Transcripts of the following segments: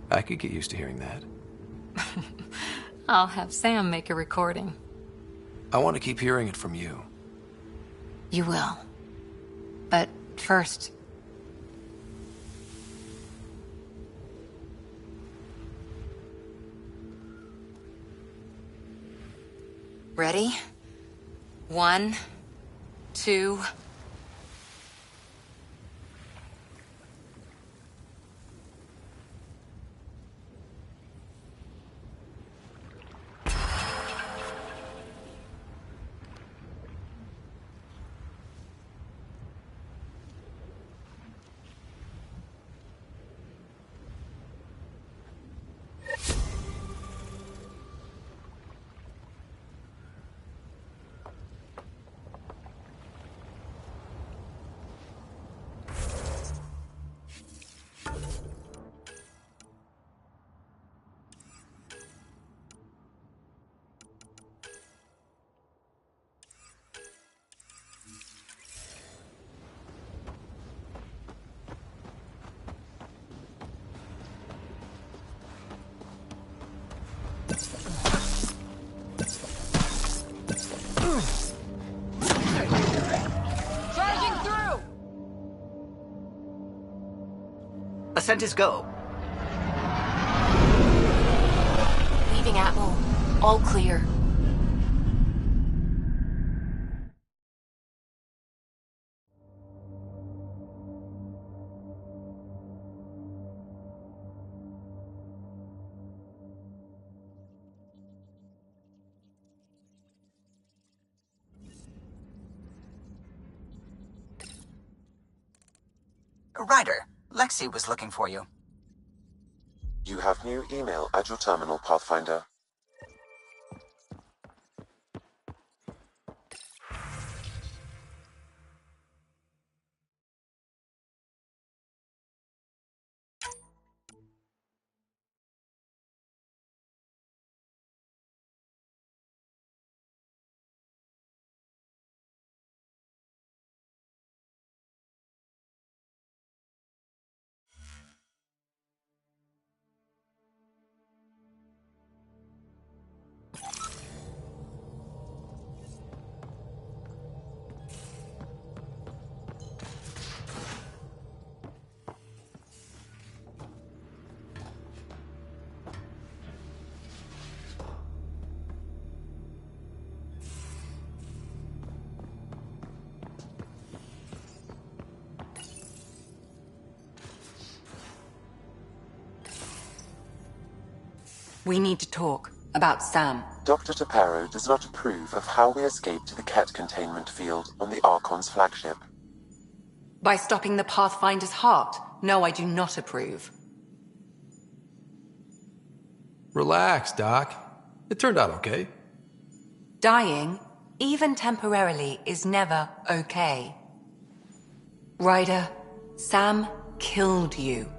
I could get used to hearing that. I'll have Sam make a recording. I want to keep hearing it from you. You will. But first... Ready? 1, 2... Ascent is go. Leaving Atwell. All clear. Ryder, Lexi was looking for you. You have new email at your terminal, Pathfinder. We need to talk about Sam. Dr. Taparo does not approve of how we escaped the Ket containment field on the Archon's flagship. By stopping the Pathfinder's heart? No, I do not approve. Relax, Doc. It turned out okay. Dying, even temporarily, is never okay. Ryder, Sam killed you.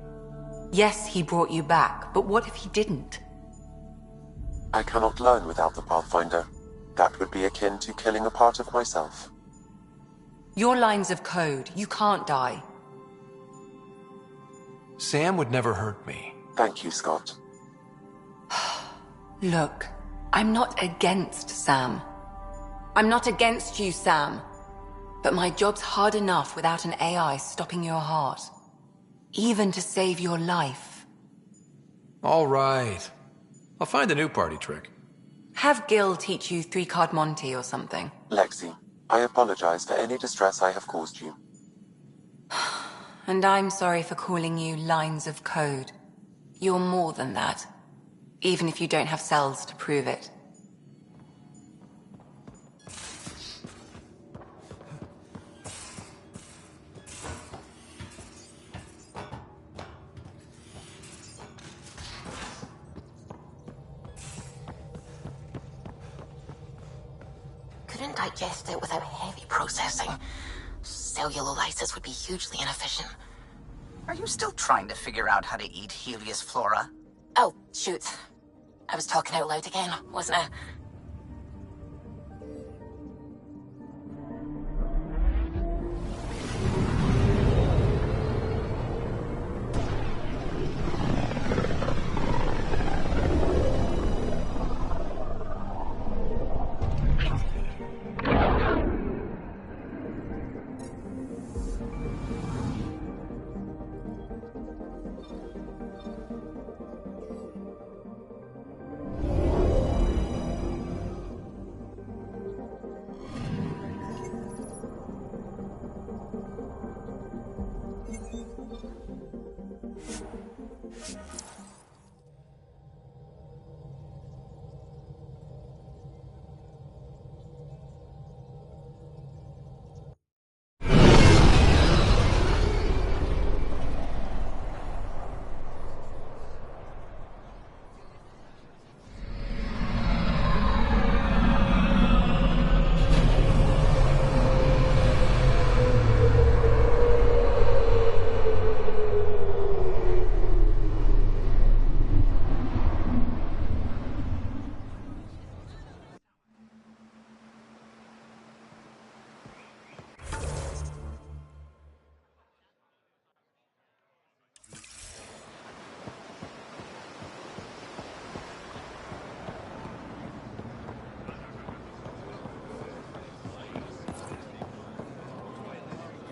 Yes, he brought you back, but what if he didn't? I cannot learn without the Pathfinder. That would be akin to killing a part of myself. Your lines of code, you can't die. Sam would never hurt me. Thank you, Scott. Look, I'm not against Sam. I'm not against you, Sam. But my job's hard enough without an AI stopping your heart. Even to save your life. All right. I'll find a new party trick. Have Gil teach you 3-card Monty or something. Lexi, I apologize for any distress I have caused you. And I'm sorry for calling you lines of code. You're more than that. Even if you don't have cells to prove it. Couldn't digest it without heavy processing. Cellulolysis would be hugely inefficient. Are you still trying to figure out how to eat Helios flora? Oh, shoot. I was talking out loud again, wasn't I?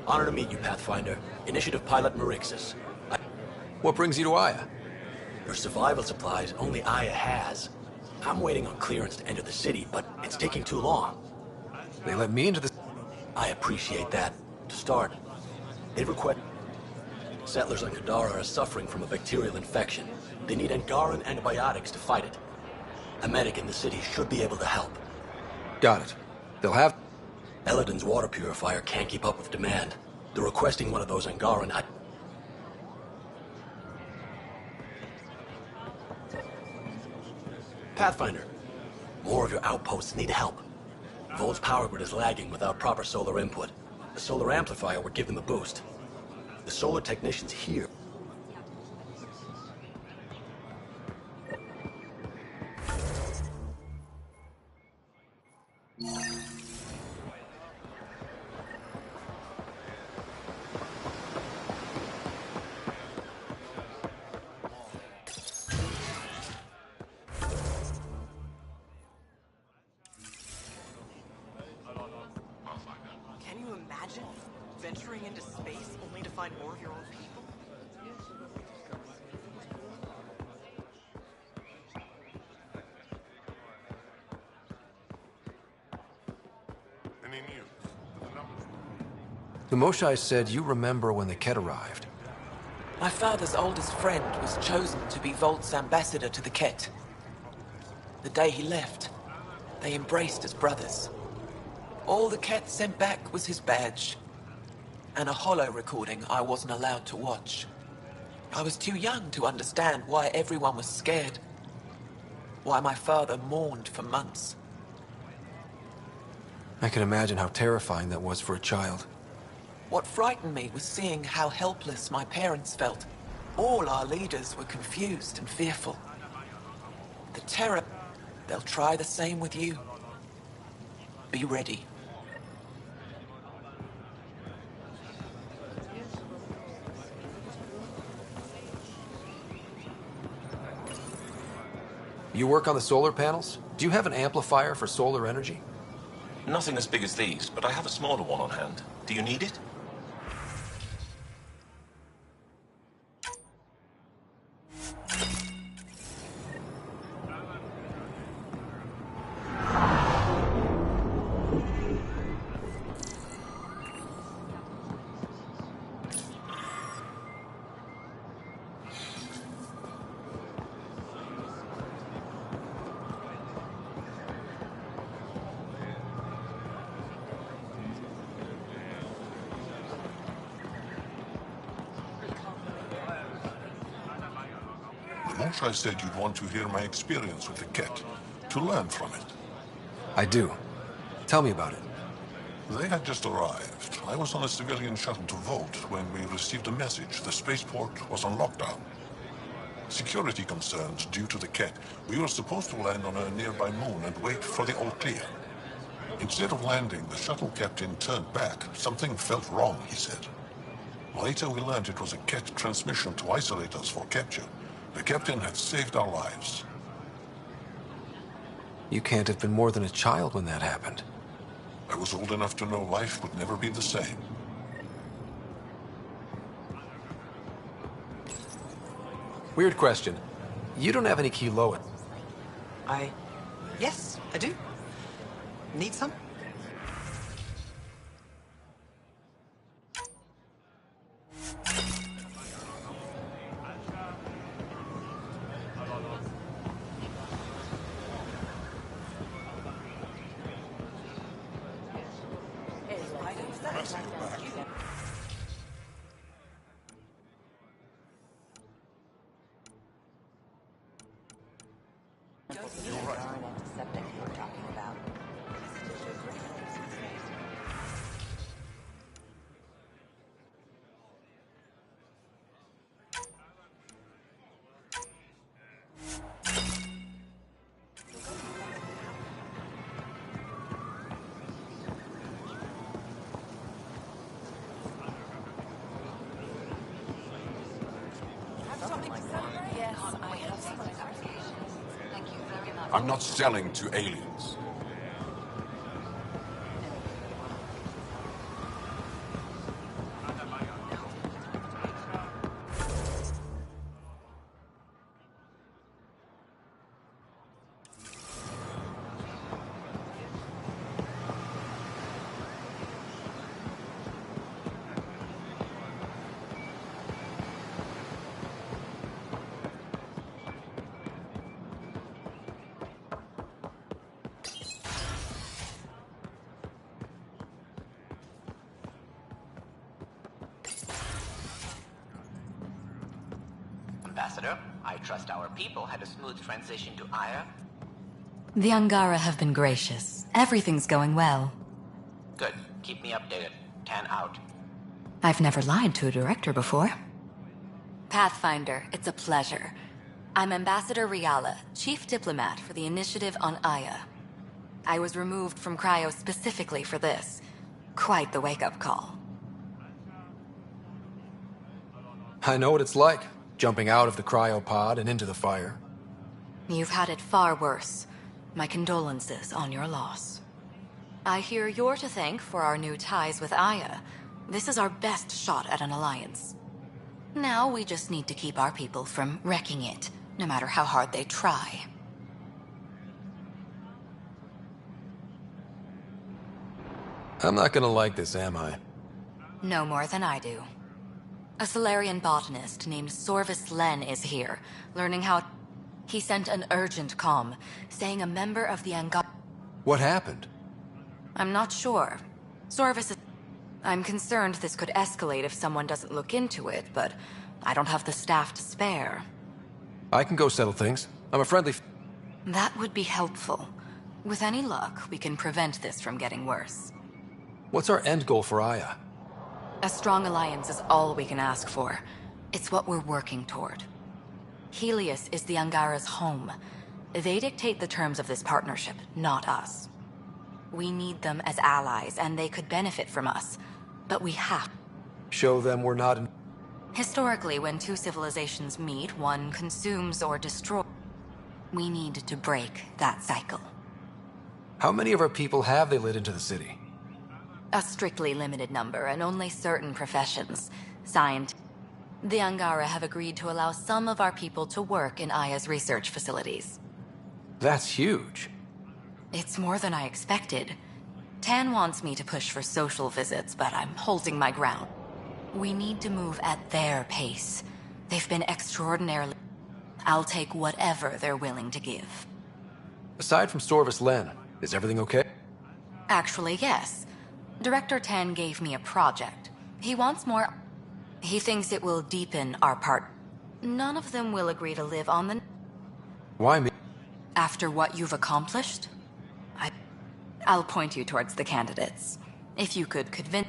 Honor to meet you, Pathfinder. Initiative Pilot Marixus. What brings you to Aya? For survival supplies, only Aya has. I'm waiting on clearance to enter the city, but it's taking too long. They let me into the... I appreciate that. To start, they've requested... Settlers on Kadara are suffering from a bacterial infection. They need Angaran antibiotics to fight it. A medic in the city should be able to help. Got it. They'll have... Eladin's water purifier can't keep up with demand. They're requesting one of those Angaran... Pathfinder, more of your outposts need help. Vol's power grid is lagging without proper solar input. The solar amplifier would give them a boost. The solar technicians here... Can you imagine venturing into space only to find more of your own people? Any news? The Moshai said you remember when the Ket arrived. My father's oldest friend was chosen to be Volt's ambassador to the Ket. The day he left, they embraced as brothers. All the Ket sent back was his badge, and a holo recording I wasn't allowed to watch. I was too young to understand why everyone was scared, why my father mourned for months. I can imagine how terrifying that was for a child. What frightened me was seeing how helpless my parents felt. All our leaders were confused and fearful. The terror, they'll try the same with you. Be ready. You work on the solar panels? Do you have an amplifier for solar energy? Nothing as big as these, but I have a smaller one on hand. Do you need it? I said you'd want to hear my experience with the Ket, to learn from it. I do. Tell me about it. They had just arrived. I was on a civilian shuttle to Volt when we received a message the spaceport was on lockdown. Security concerns due to the Ket, we were supposed to land on a nearby moon and wait for the all clear. Instead of landing, the shuttle captain turned back. Something felt wrong, he said. Later we learned it was a Ket transmission to isolate us for capture. The captain had saved our lives. You can't have been more than a child when that happened. I was old enough to know life would never be the same. Weird question. You don't have any Kiloa. Yes, I do. Need some? I'm not selling to aliens. Ambassador. I trust our people had a smooth transition to Aya. The Angara have been gracious. Everything's going well. Good. Keep me updated. 10 out. I've never lied to a director before. Pathfinder, it's a pleasure. I'm Ambassador Riala, Chief Diplomat for the Initiative on Aya. I was removed from Cryo specifically for this. Quite the wake-up call. I know what it's like, jumping out of the cryopod and into the fire. You've had it far worse. My condolences on your loss. I hear you're to thank for our new ties with Aya. This is our best shot at an alliance. Now we just need to keep our people from wrecking it, no matter how hard they try. I'm not gonna like this, am I? No more than I do. A Solarian botanist named Sorvis Len is here, learning how... He sent an urgent comm, saying a member of the Angara... What happened? I'm not sure. Sorvis is... I'm concerned this could escalate if someone doesn't look into it, but I don't have the staff to spare. I can go settle things. I'm a friendly... That would be helpful. With any luck, we can prevent this from getting worse. What's our end goal for Aya? A strong alliance is all we can ask for. It's what we're working toward. Helios is the Angara's home. They dictate the terms of this partnership, not us. We need them as allies, and they could benefit from us. But we have... Show them we're not in... Historically, when two civilizations meet, one consumes or destroys. We need to break that cycle. How many of our people have they let into the city? A strictly limited number, and only certain professions. The Angara have agreed to allow some of our people to work in Aya's research facilities. That's huge. It's more than I expected. Tan wants me to push for social visits, but I'm holding my ground. We need to move at their pace. They've been extraordinarily... I'll take whatever they're willing to give. Aside from Sorvis Len, is everything okay? Actually, yes. Director Tan gave me a project. He wants more... He thinks it will deepen our part. None of them will agree to live on the... Why me? After what you've accomplished? I'll point you towards the candidates. If you could convince...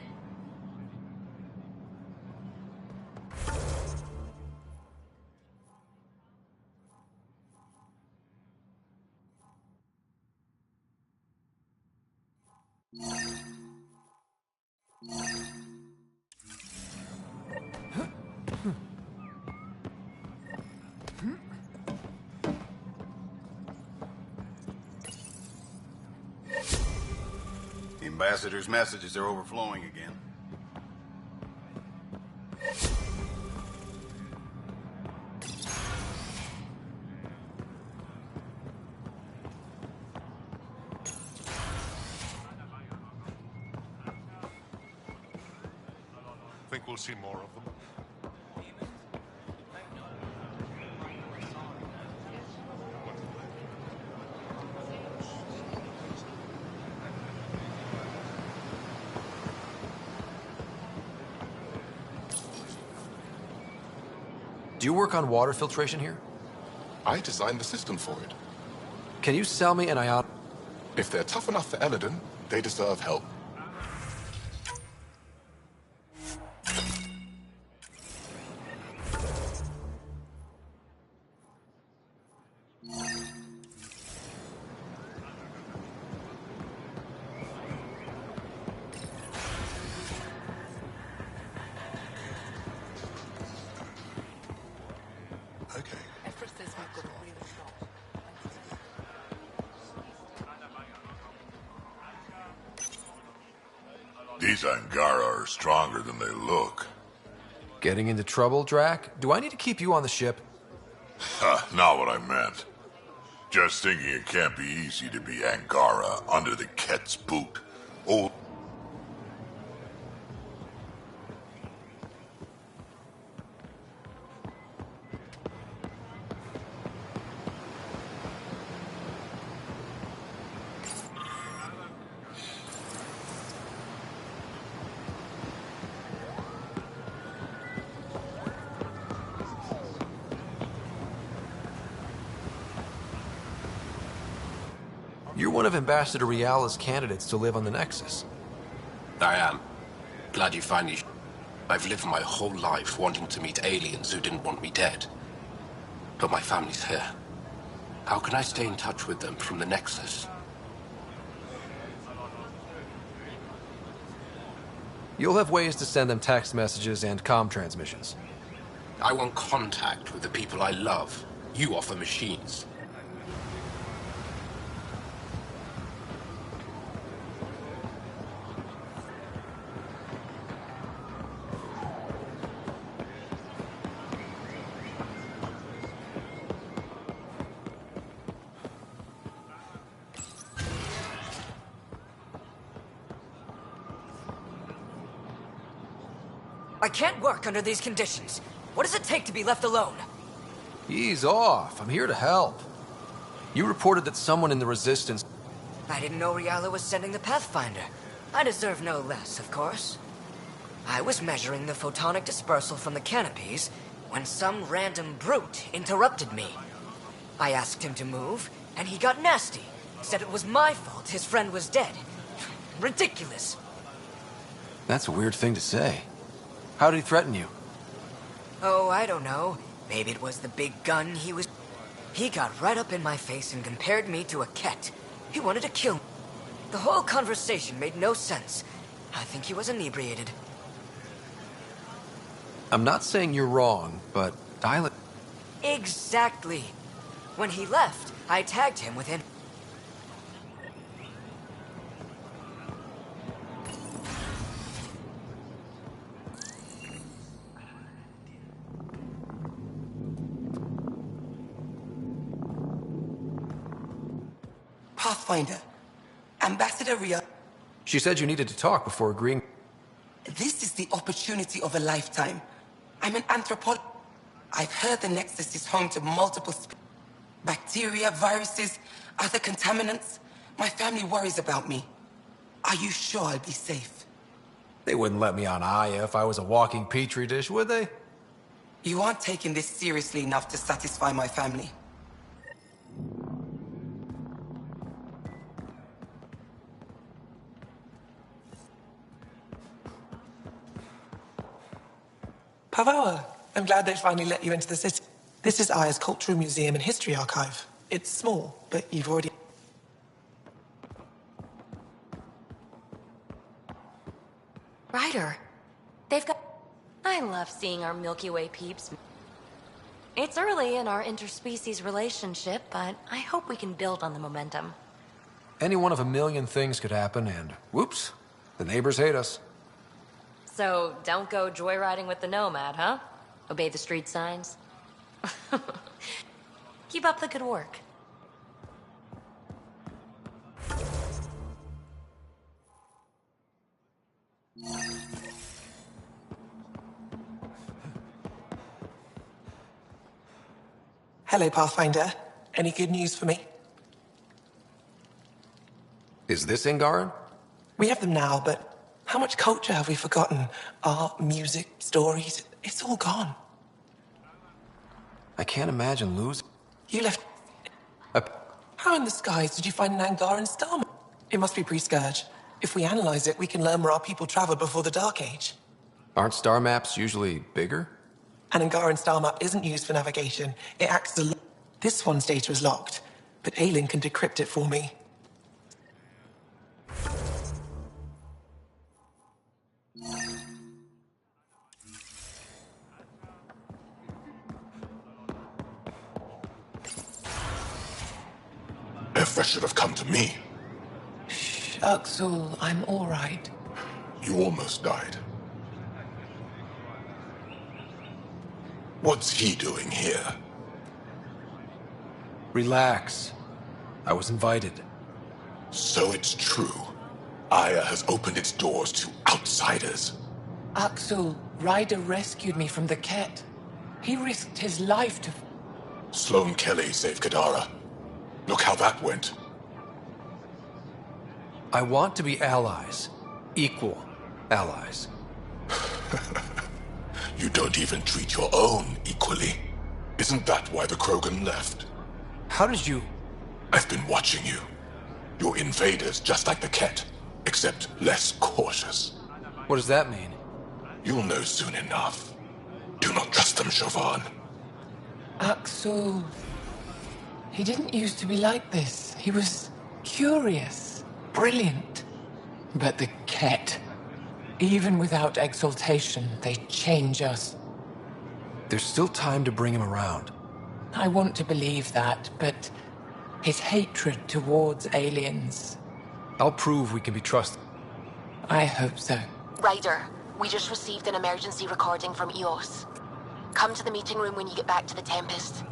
The Ambassador's messages are overflowing again. Think we'll see more of them? Do you work on water filtration here? I designed the system for it. Can you sell me an ion... If they're tough enough for Eladon, they deserve help. These Angara are stronger than they look. Getting into trouble, Drac? Do I need to keep you on the ship? Not what I meant. Just thinking it can't be easy to be Angara under the Ket's boot. Old... You're one of Ambassador Riala's candidates to live on the Nexus. I am. Glad you finally... I've lived my whole life wanting to meet aliens who didn't want me dead. But my family's here. How can I stay in touch with them from the Nexus? You'll have ways to send them text messages and comm transmissions. I want contact with the people I love. You offer machines. I can't work under these conditions. What does it take to be left alone? Ease off. I'm here to help. You reported that someone in the Resistance... I didn't know Riala was sending the Pathfinder. I deserve no less, of course. I was measuring the photonic dispersal from the canopies when some random brute interrupted me. I asked him to move, and he got nasty. Said it was my fault his friend was dead. Ridiculous. That's a weird thing to say. How did he threaten you? Oh, I don't know. Maybe it was the big gun he was... He got right up in my face and compared me to a cat. He wanted to kill me. The whole conversation made no sense. I think he was inebriated. I'm not saying you're wrong, but dial it... Exactly. When he left, I tagged him within... Pathfinder, Ambassador Ria. She said you needed to talk before agreeing... This is the opportunity of a lifetime. I'm an anthropologist. I've heard the Nexus is home to multiple bacteria, viruses, other contaminants. My family worries about me. Are you sure I'll be safe? They wouldn't let me on Aya if I was a walking petri dish, would they? You aren't taking this seriously enough to satisfy my family. Pavawa, I'm glad they finally let you into the city. This is Aya's Cultural Museum and History Archive. It's small, but you've already... Ryder, they've got... I love seeing our Milky Way peeps. It's early in our interspecies relationship, but I hope we can build on the momentum. Any one of a million things could happen, and whoops, the neighbors hate us. So, don't go joyriding with the Nomad, huh? Obey the street signs? Keep up the good work. Hello, Pathfinder. Any good news for me? Is this Angaran? We have them now, but how much culture have we forgotten? Art, music, stories, it's all gone. I can't imagine losing... You left... How in the skies did you find an Angaran star map? It must be pre-Scourge. If we analyze it, we can learn where our people traveled before the Dark Age. Aren't star maps usually bigger? An Angaran star map isn't used for navigation. It acts as a... This one's data is locked, but Aelin can decrypt it for me. If should have come to me. Shh, Uxul, I'm all right. You almost died. What's he doing here? Relax. I was invited. So it's true. Aya has opened its doors to outsiders. Uxul, Ryder rescued me from the Ket. He risked his life to... Sloane Kelly saved Kadara. Look how that went. I want to be allies. Equal allies. You don't even treat your own equally. Isn't that why the Krogan left? How did you... I've been watching you. You're invaders just like the Ket, except less cautious. What does that mean? You'll know soon enough. Do not trust them, Chauvin. Axel... He didn't used to be like this. He was curious, brilliant. But the Ket, even without exaltation, they change us. There's still time to bring him around. I want to believe that, but his hatred towards aliens... I'll prove we can be trusted. I hope so. Ryder, we just received an emergency recording from EOS. Come to the meeting room when you get back to the Tempest.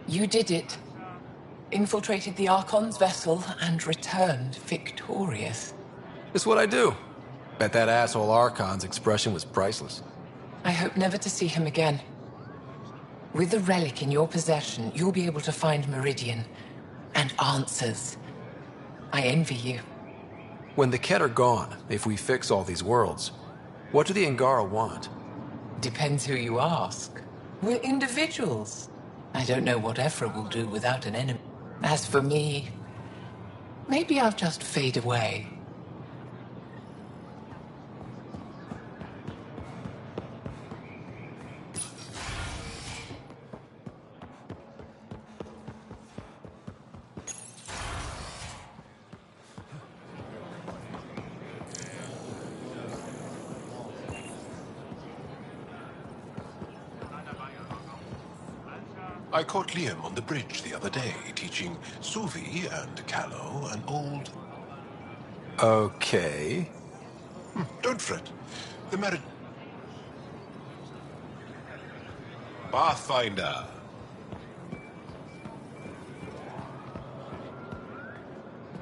You did it. Infiltrated the Archon's vessel and returned victorious. It's what I do. Bet that asshole Archon's expression was priceless. I hope never to see him again. With the relic in your possession, you'll be able to find Meridian and answers. I envy you. When the Ket are gone, if we fix all these worlds, what do the Angara want? Depends who you ask. We're individuals. I don't know what Ephra will do without an enemy. As for me, maybe I'll just fade away. I caught Liam on the bridge the other day, teaching Suvi and Callow an old... Okay. Don't fret. The marriage... Pathfinder.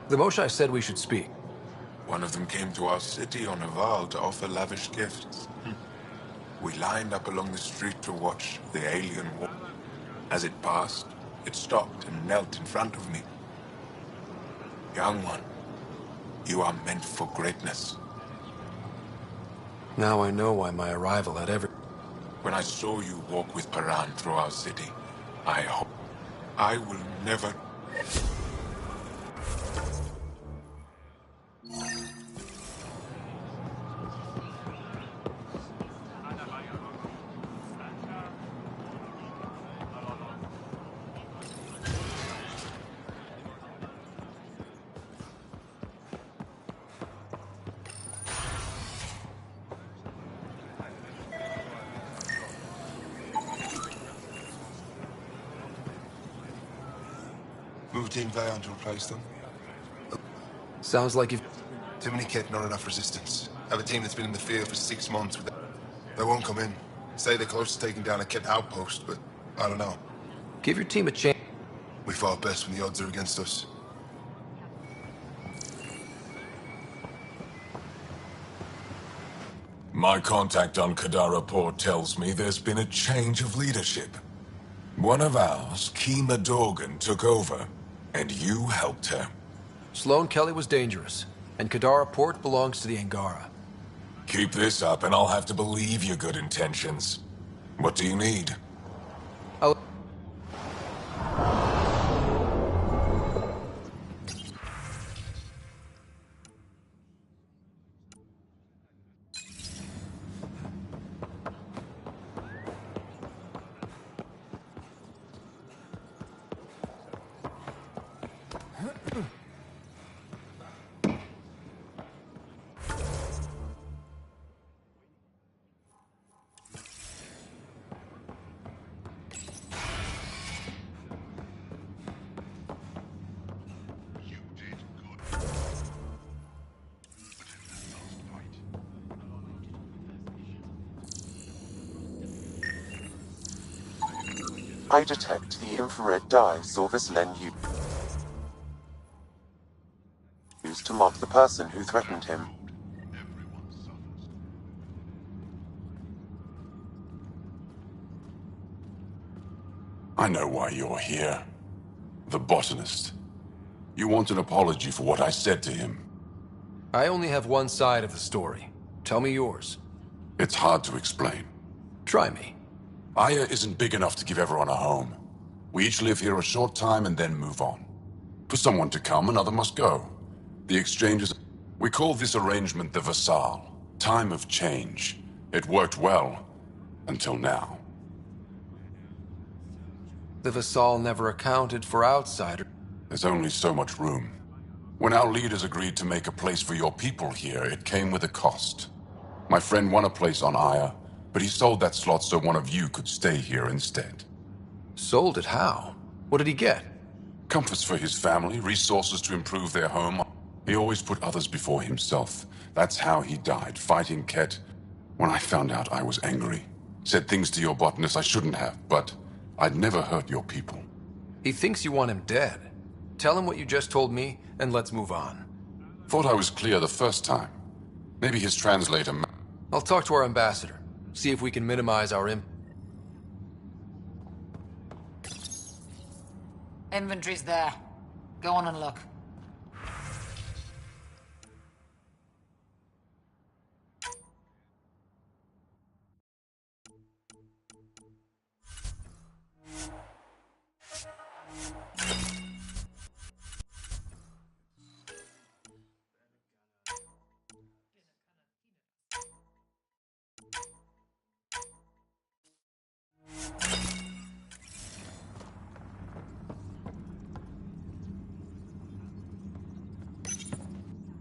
The Moshai said we should speak. One of them came to our city on a vow to offer lavish gifts. We lined up along the street to watch the alien war. As it passed, it stopped and knelt in front of me. Young one, you are meant for greatness. Now I know why my arrival had ever... When I saw you walk with Paran through our city, I hope I will never... Moved in Vayon to replace them. Sounds like you've... Too many Ket, not enough resistance. Have a team that's been in the field for 6 months. They won't come in. Say they're close to taking down a Ket outpost, but I don't know. Give your team a chance. We fought best when the odds are against us. My contact on Kadara Port tells me there's been a change of leadership. One of ours, Kima Dorgan, took over, and you helped her. Sloane Kelly was dangerous, and Kadara Port belongs to the Angara. Keep this up, and I'll have to believe your good intentions. What do you need? I detect the infrared dye Zorvis Len used to mark the person who threatened him. I know why you're here. The botanist. You want an apology for what I said to him. I only have one side of the story. Tell me yours. It's hard to explain. Try me. Aya isn't big enough to give everyone a home. We each live here a short time and then move on. For someone to come, another must go. The exchanges... We call this arrangement the Vassal. Time of change. It worked well. Until now. The Vassal never accounted for outsiders. There's only so much room. When our leaders agreed to make a place for your people here, it came with a cost. My friend won a place on Aya, but he sold that slot so one of you could stay here instead. Sold it how? What did he get? Comforts for his family, resources to improve their home. He always put others before himself. That's how he died, fighting Ket. When I found out, I was angry. Said things to your botanist I shouldn't have, but I'd never hurt your people. He thinks you want him dead. Tell him what you just told me, and let's move on. Thought I was clear the first time. Maybe his translator... I'll talk to our ambassador. See if we can minimize our impact. Inventory's there. Go on and look.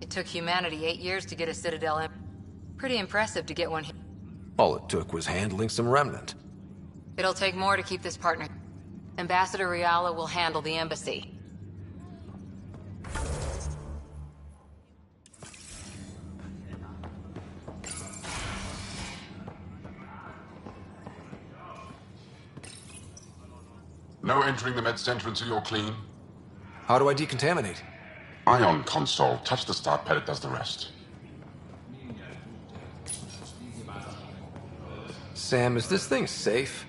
It took humanity 8 years to get a Citadel in. Pretty impressive to get one here. All it took was handling some remnant. It'll take more to keep this partner. Ambassador Riala will handle the embassy. No entering the med center until you're clean. How do I decontaminate? Ion console. Touch the start pad, it does the rest. Sam, is this thing safe?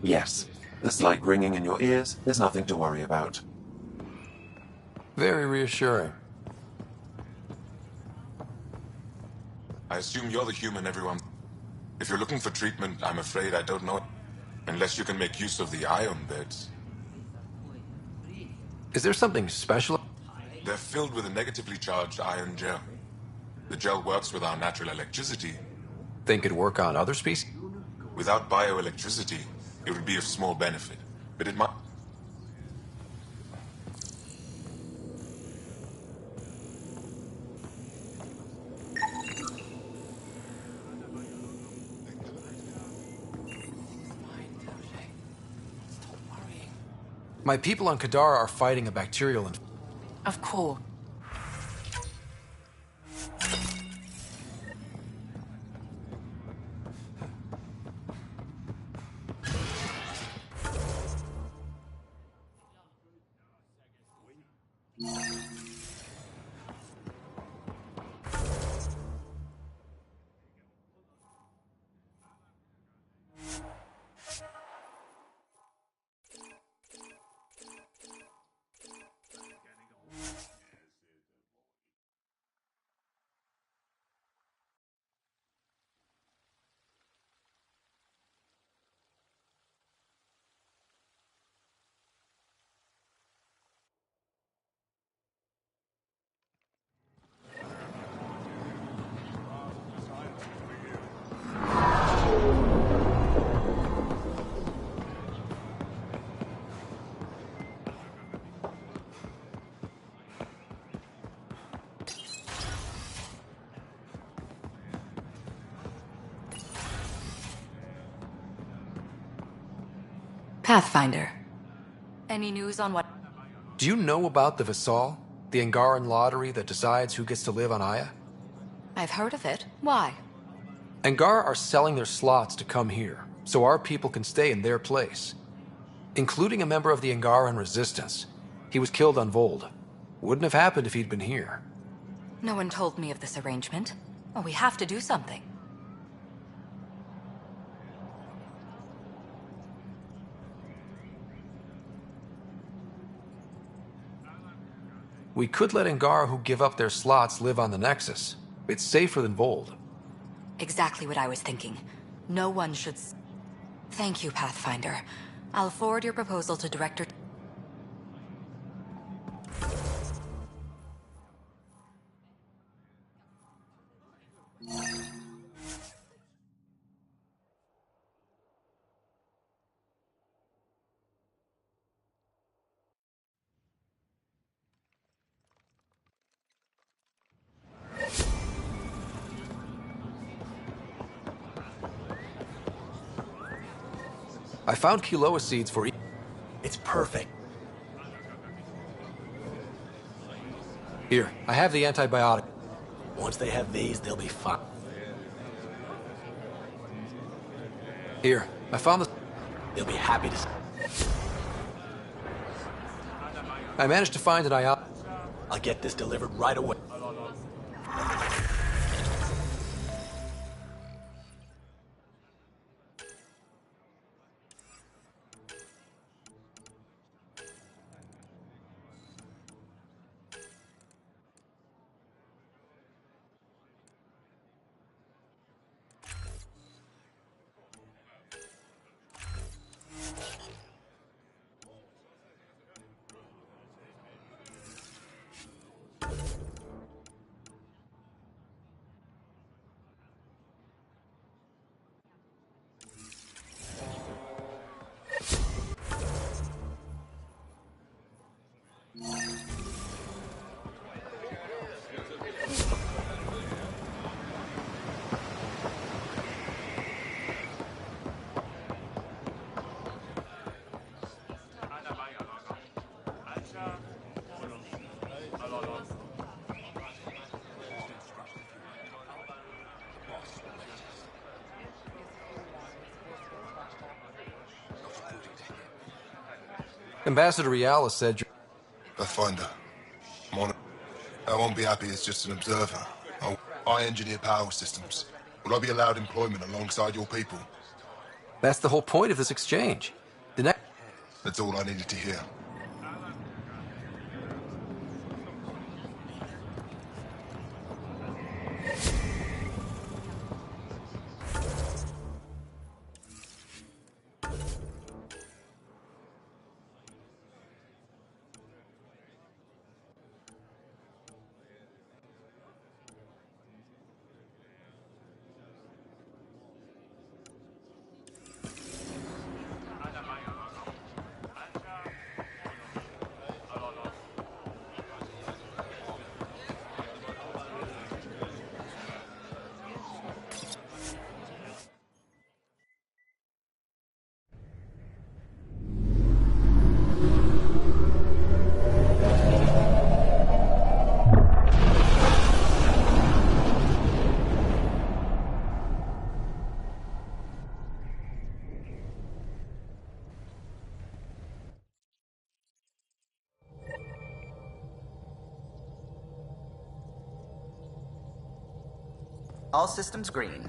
Yes. The slight ringing in your ears, there's nothing to worry about. Very reassuring. I assume you're the human everyone... If you're looking for treatment, I'm afraid I don't know. Unless you can make use of the ion beds. Is there something special? They're filled with a negatively charged ion gel. The gel works with our natural electricity. Think it'd work on other species? Without bioelectricity, it would be of small benefit. But it might... My people on Kadara are fighting a bacterial infection. Of course. Pathfinder. Any news on what? Do you know about the Vassal? The Angaran lottery that decides who gets to live on Aya? I've heard of it. Why? Angara are selling their slots to come here, so our people can stay in their place. Including a member of the Angaran resistance. He was killed on Vold. Wouldn't have happened if he'd been here. No one told me of this arrangement. Oh, we have to do something. We could let Angara who give up their slots live on the Nexus. It's safer than Vold. Exactly what I was thinking. No one should... Thank you, Pathfinder. I'll forward your proposal to Director... I found Kiloa seeds for... It's perfect. Here, I have the antibiotic. Once they have these, they'll be fine. Here, I found the... They'll be happy to... I managed to find an ion... I'll get this delivered right away. Ambassador Riala said... Pathfinder. I won't be happy as just an observer. I engineer power systems. Will I be allowed employment alongside your people? That's the whole point of this exchange. The next... That's all I needed to hear. All systems green.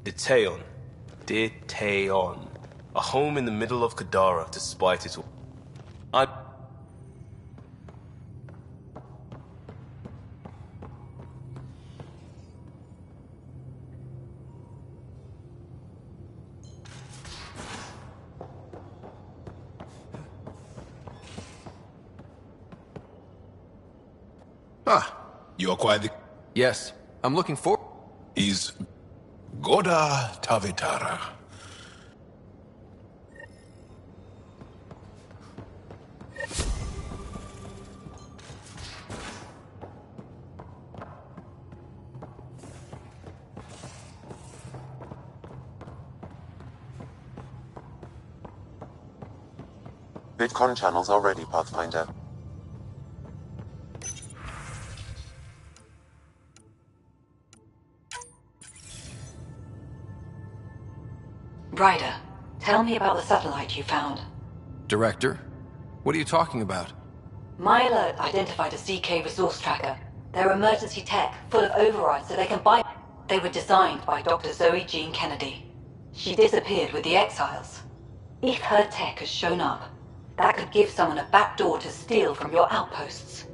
Detaeon. Detaeon. A home in the middle of Kadara, despite its... Ah, you're quite the... Yes, I'm looking for... He's Goda Tavitara. VidCon channels are ready, Pathfinder. Ryder, tell me about the satellite you found. Director? What are you talking about? My alert identified a CK resource tracker. They're emergency tech, full of overrides so they can buy... They were designed by Dr. Zoe Jean Kennedy. She disappeared with the Exiles. If her tech has shown up, that could give someone a backdoor to steal from your outposts.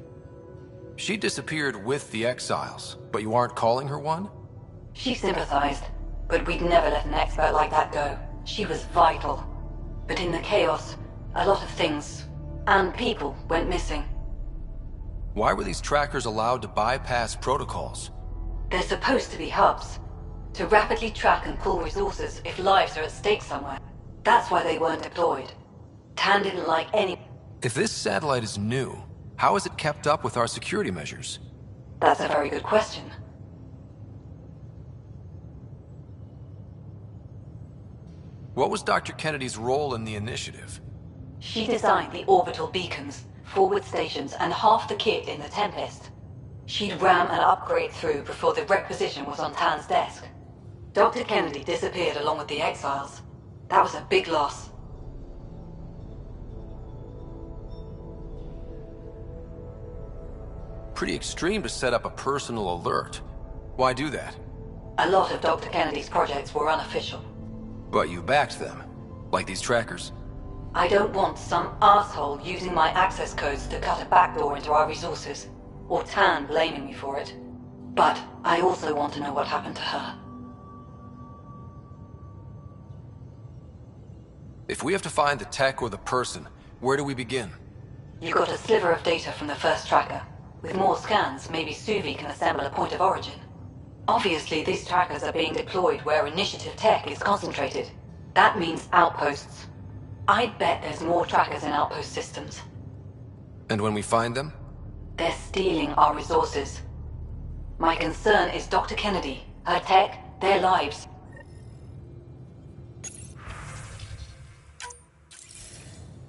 She disappeared with the Exiles, but you aren't calling her one? She sympathized, but we'd never let an expert like that go. She was vital. But in the chaos, a lot of things, and people, went missing. Why were these trackers allowed to bypass protocols? They're supposed to be hubs, to rapidly track and pull resources if lives are at stake somewhere. That's why they weren't deployed. Tan didn't like any... If this satellite is new, how is it kept up with our security measures? That's a very good question. What was Dr. Kennedy's role in the initiative? She designed the orbital beacons, forward stations, and half the kit in the Tempest. She'd ram an upgrade through before the requisition was on Tan's desk. Dr. Kennedy disappeared along with the Exiles. That was a big loss. Pretty extreme to set up a personal alert. Why do that? A lot of Dr. Kennedy's projects were unofficial. But you backed them, like these trackers. I don't want some asshole using my access codes to cut a backdoor into our resources, or Tan blaming me for it. But I also want to know what happened to her. If we have to find the tech or the person, where do we begin? You got a sliver of data from the first tracker. With more scans, maybe Suvi can assemble a point of origin. Obviously, these trackers are being deployed where initiative tech is concentrated. That means outposts. I'd bet there's more trackers in outpost systems. And when we find them? They're stealing our resources. My concern is Dr. Kennedy, her tech, their lives.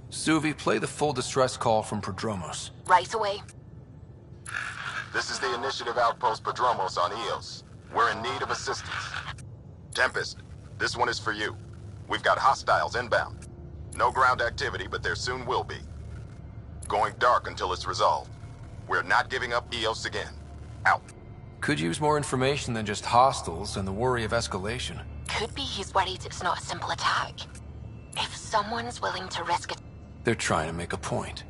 Suvi, play the full distress call from Prodromos. Right away. This is the Initiative Outpost Prodromos on Eos. We're in need of assistance. Tempest, this one is for you. We've got hostiles inbound. No ground activity, but there soon will be. Going dark until it's resolved. We're not giving up Eos again. Out. Could use more information than just hostiles and the worry of escalation. Could be he's worried it's not a simple attack. If someone's willing to risk it... They're trying to make a point.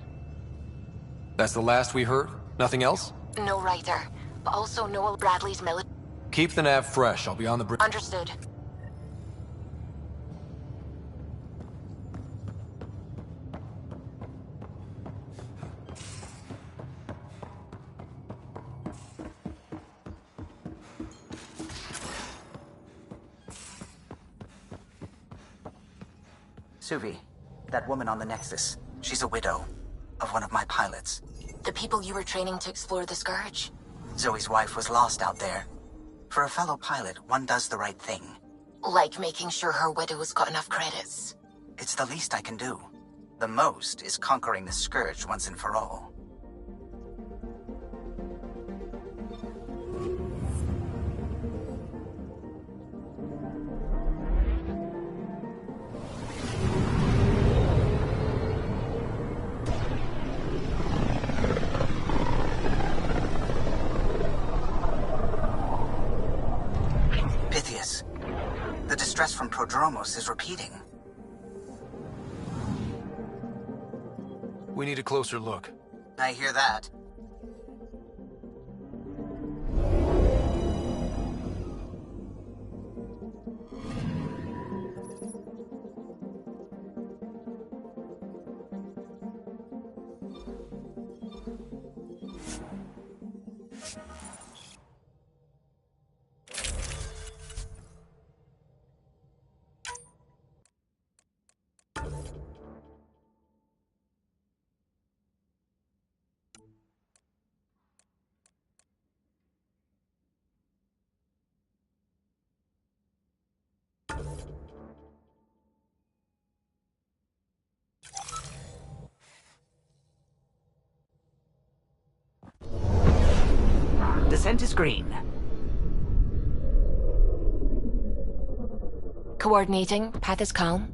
That's the last we heard? Nothing else? No Ryder, but also Noel Bradley's military... Keep the nav fresh. I'll be on the bridge. Understood. Suvi, that woman on the Nexus, she's a widow of one of my pilots. The people you were training to explore the Scourge? Zoe's wife was lost out there. For a fellow pilot, one does the right thing. Like making sure her widow's got enough credits? It's the least I can do. The most is conquering the Scourge once and for all. The distress from Prodromos is repeating. We need a closer look. I hear that. Descent is green. Coordinating. Path is calm.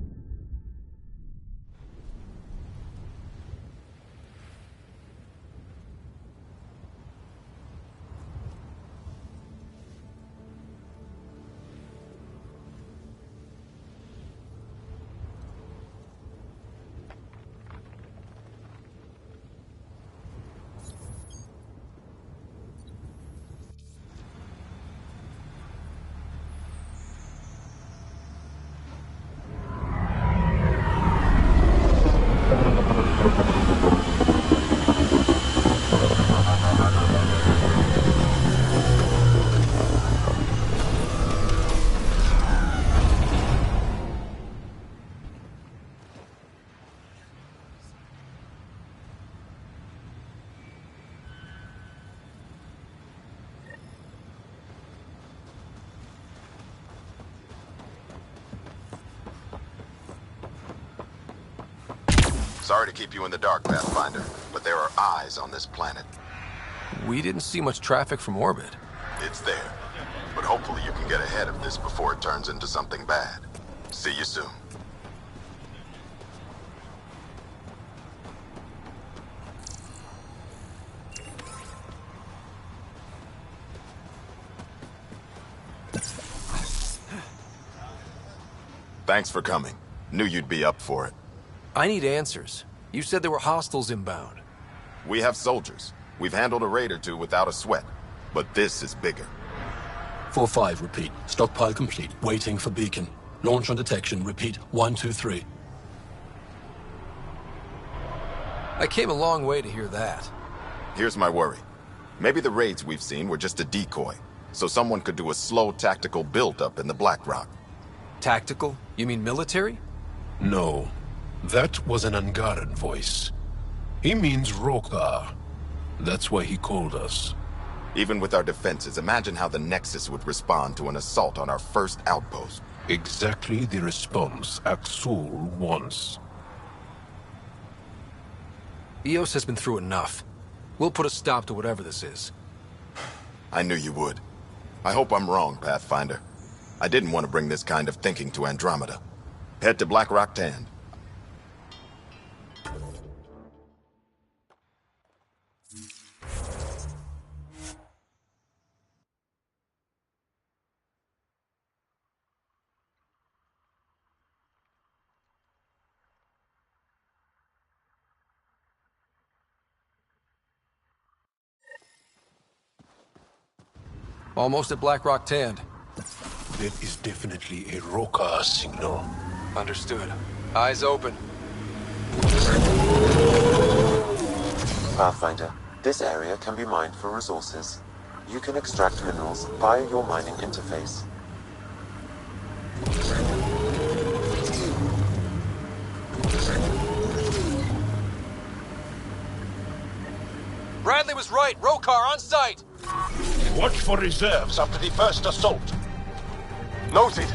Sorry to keep you in the dark, Pathfinder, but there are eyes on this planet. We didn't see much traffic from orbit. It's there, but hopefully you can get ahead of this before it turns into something bad. See you soon. Thanks for coming. Knew you'd be up for it. I need answers. You said there were hostiles inbound. We have soldiers. We've handled a raid or two without a sweat. But this is bigger. 4-5, repeat. Stockpile complete. Waiting for beacon. Launch on detection. Repeat. 1, 2, 3. I came a long way to hear that. Here's my worry. Maybe the raids we've seen were just a decoy, so someone could do a slow tactical build-up in the Black Rock. Tactical? You mean military? No. That was an Angaran voice. He means Rokar. That's why he called us. Even with our defenses, imagine how the Nexus would respond to an assault on our first outpost. Exactly the response Axul wants. EOS has been through enough. We'll put a stop to whatever this is. I knew you would. I hope I'm wrong, Pathfinder. I didn't want to bring this kind of thinking to Andromeda. Head to Black Rock Tand. Almost at Black Rock Tand. That is definitely a Rokar signal. Understood. Eyes open. Pathfinder, this area can be mined for resources. You can extract minerals via your mining interface. Bradley was right. Rokar on site. Watch for reserves after the first assault. Noted.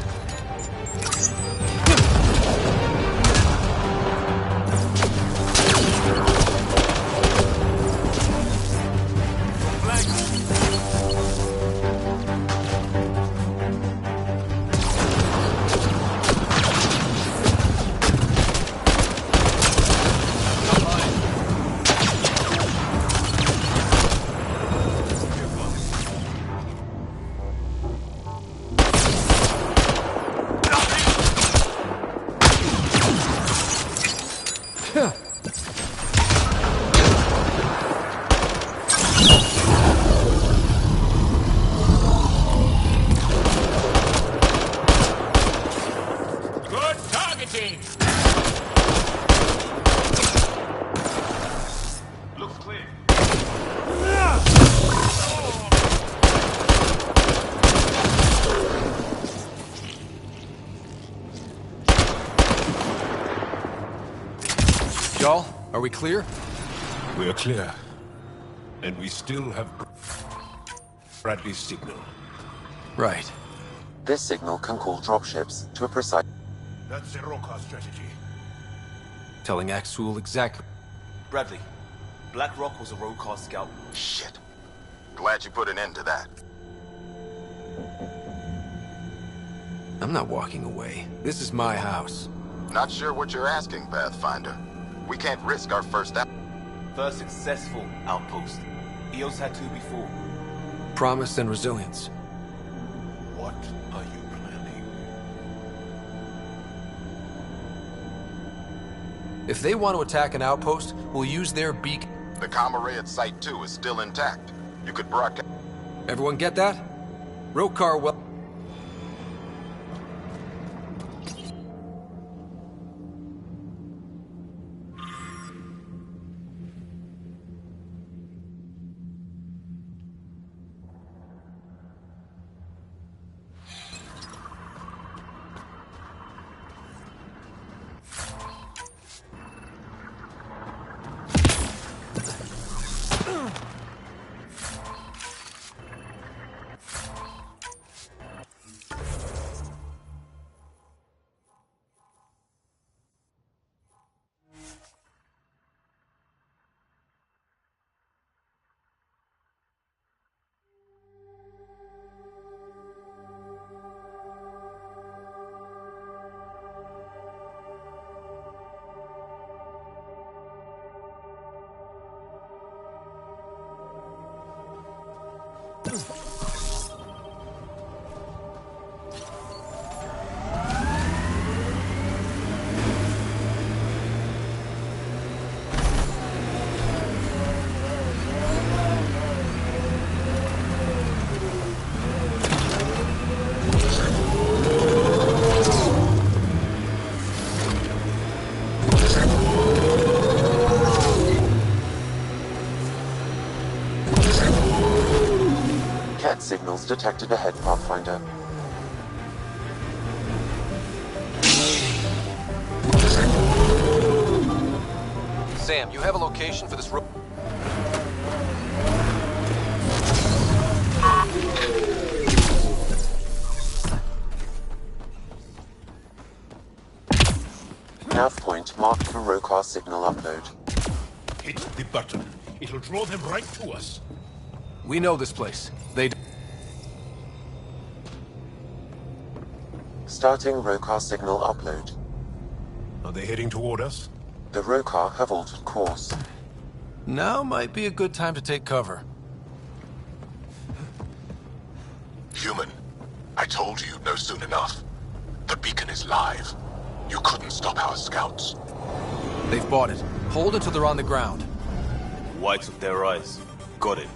Y'all, are we clear? We're clear. And we still have Bradley's signal. Right. This signal can call dropships to a precise... That's the Rokar strategy. Telling Axul exactly. Bradley, Black Rock was a Rokar scout. Shit. Glad you put an end to that. I'm not walking away. This is my house. Not sure what you're asking, Pathfinder. We can't risk our first successful outpost. EOS had two before. Promise and resilience. What are you planning? If they want to attack an outpost, we'll use their beacon. The comm array at Site 2 is still intact. You could broadcast... Everyone get that? Rokar well... Signals detected ahead, Pathfinder. Sam, you have a location for this road? Nav point marked for Rokar signal upload. Hit the button. It'll draw them right to us. We know this place. They... Starting Rokar signal upload. Are they heading toward us? The Rokar have altered course. Now might be a good time to take cover. Human, I told you you'd know soon enough. The beacon is live. You couldn't stop our scouts. They've bought it. Hold until they're on the ground. Whites of their eyes. Got it.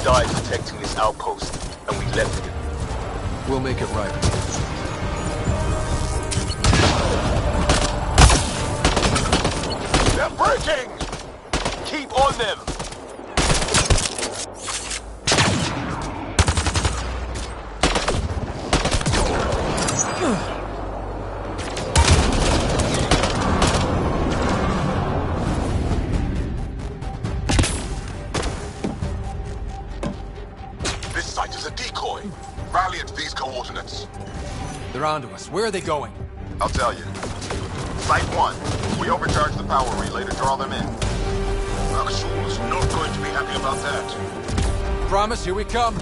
Died protecting this outpost, and we left it. We'll make it right. They're breaking! Keep on them! site is a decoy. Rally at these coordinates. They're onto us. Where are they going? I'll tell you. Site 1. We overcharged the power relay to draw them in. Axel is not going to be happy about that. Promise, here we come.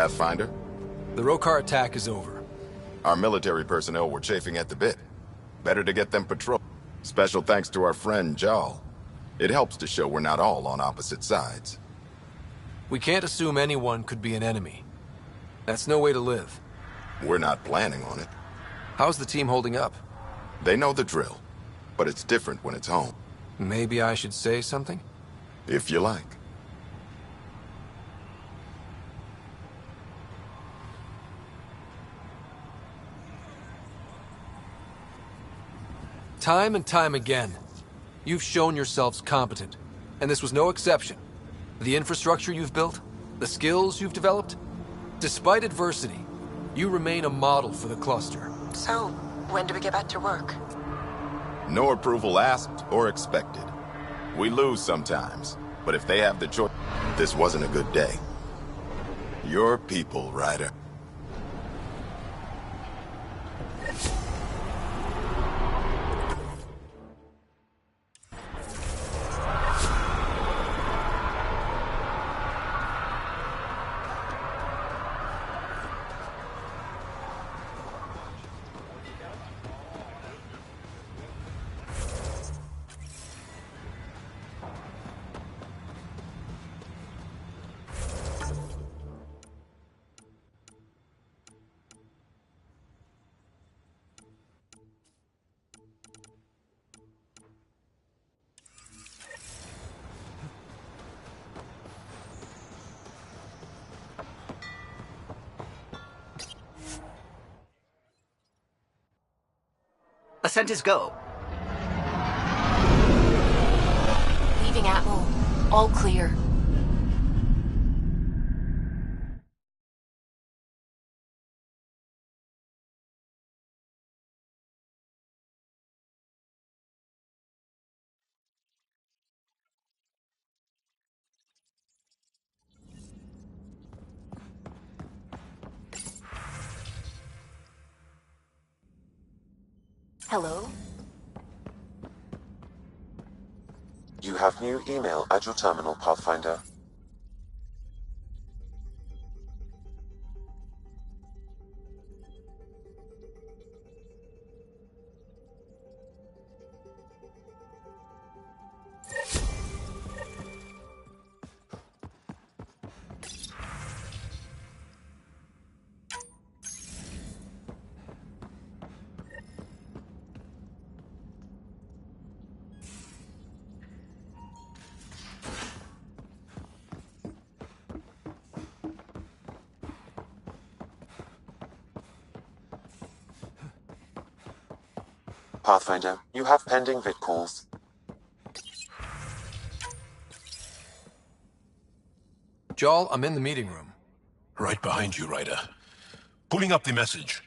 Pathfinder? The Rokar attack is over. Our military personnel were chafing at the bit. Better to get them patrol. Special thanks to our friend Jal. It helps to show we're not all on opposite sides. We can't assume anyone could be an enemy. That's no way to live. We're not planning on it. How's the team holding up? They know the drill, but it's different when it's home. Maybe I should say something? If you like. Time and time again, you've shown yourselves competent, and this was no exception. The infrastructure you've built, the skills you've developed, despite adversity, you remain a model for the cluster. So, when do we get back to work? No approval asked or expected. We lose sometimes, but if they have the choice, this wasn't a good day. Your people, Ryder. Ascent is go. Leaving Atwell. All clear. Hello? You have new email at your terminal, Pathfinder. Pathfinder, you have pending vid calls. Jarl, I'm in the meeting room. Right behind you, Ryder. Pulling up the message.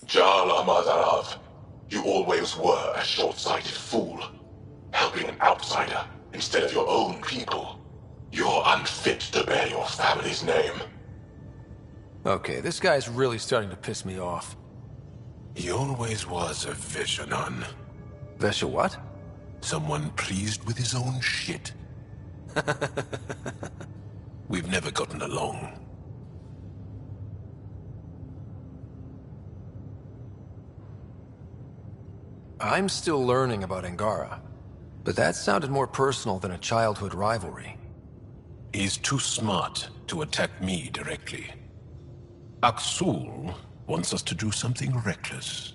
Jarl Amadarav, you always were a short-sighted fool. Helping an outsider instead of your own people. You're unfit to bear your family's name. Okay, this guy's really starting to piss me off. He always was a Vishanon. Vesha what? Someone pleased with his own shit. We've never gotten along. I'm still learning about Angara, but that sounded more personal than a childhood rivalry. He's too smart to attack me directly. Aksul wants us to do something reckless.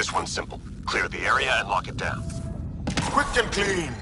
This one's simple. Clear the area and lock it down. Quick and clean!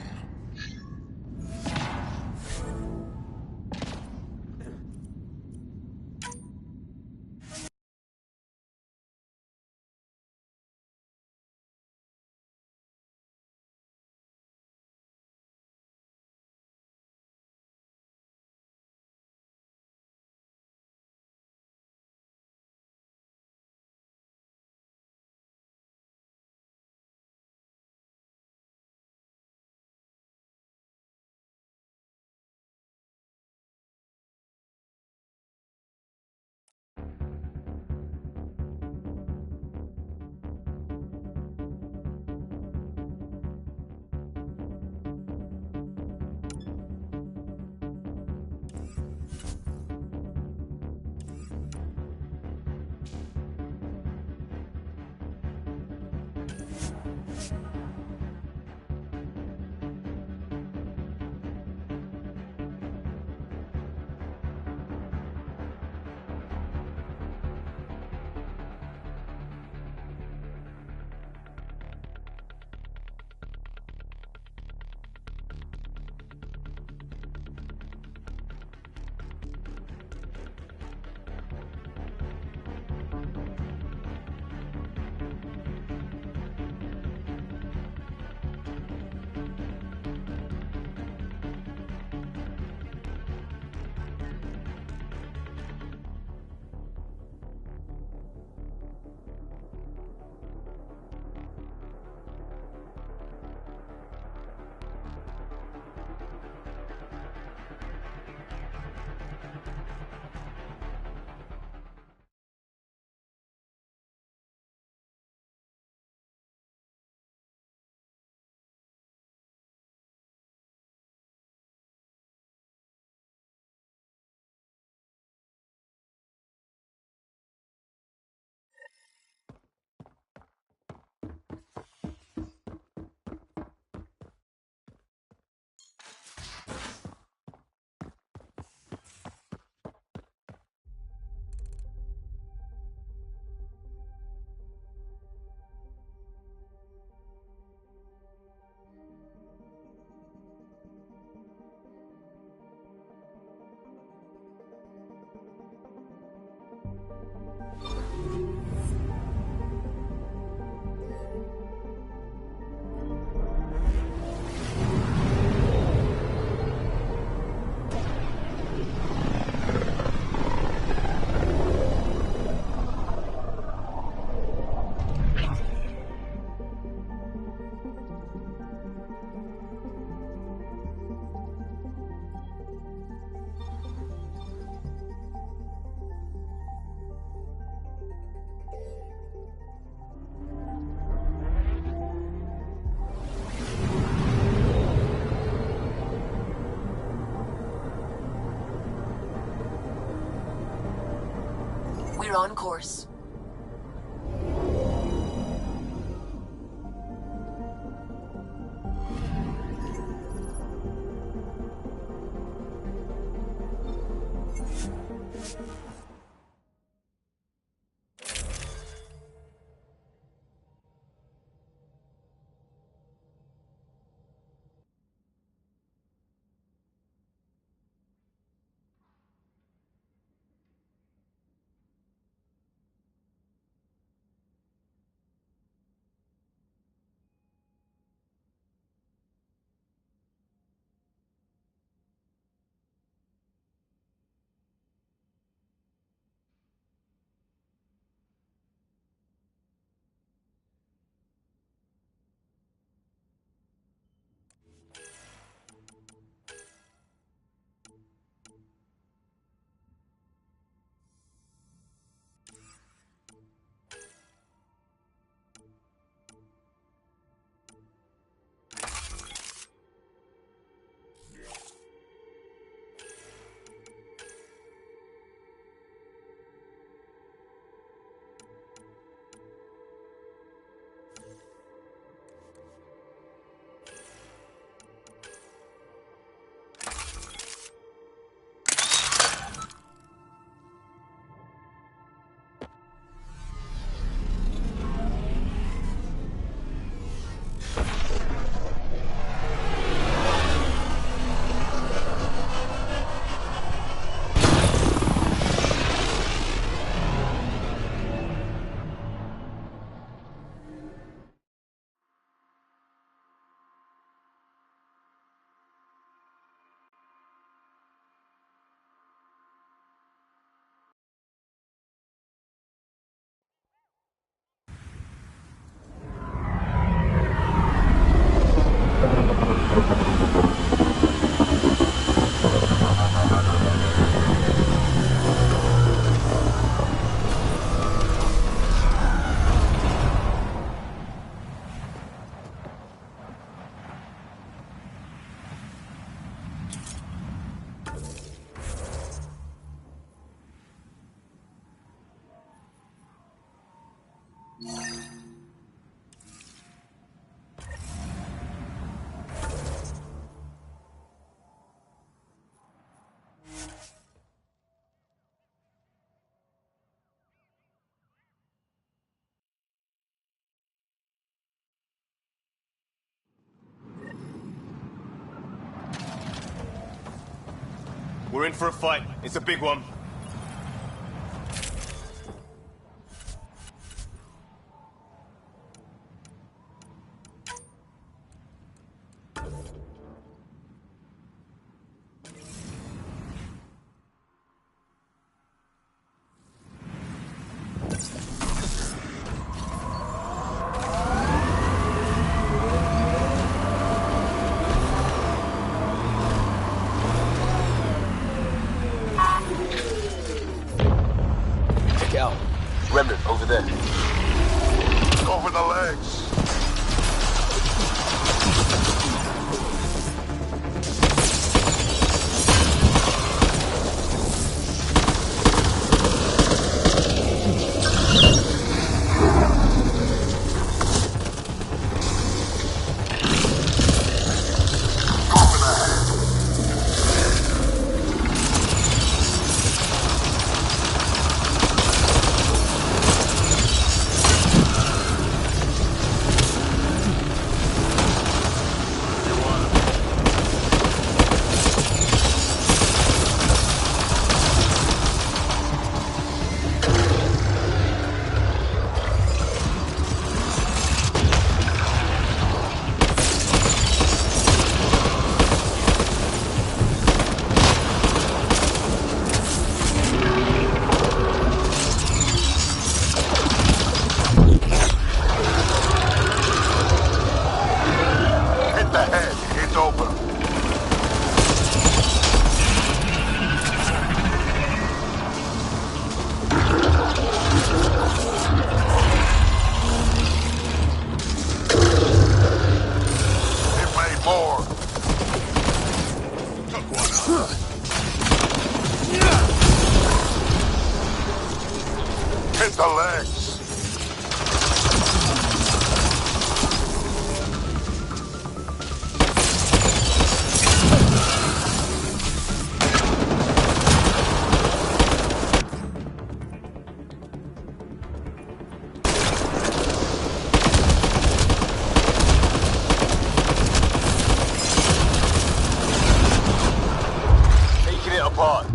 We're on course. We're in for a fight. It's a big one. Remnant over there. Over the legs. Hit the legs. Taking it apart.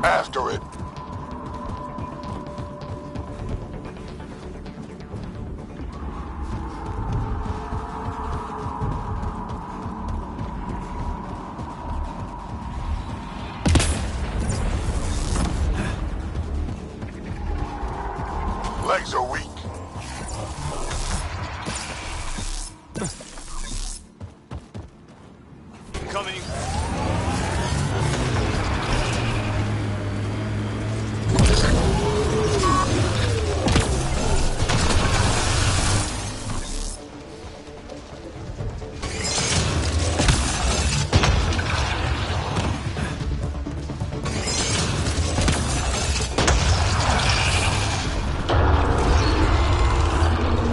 After it. Legs are weak. Coming.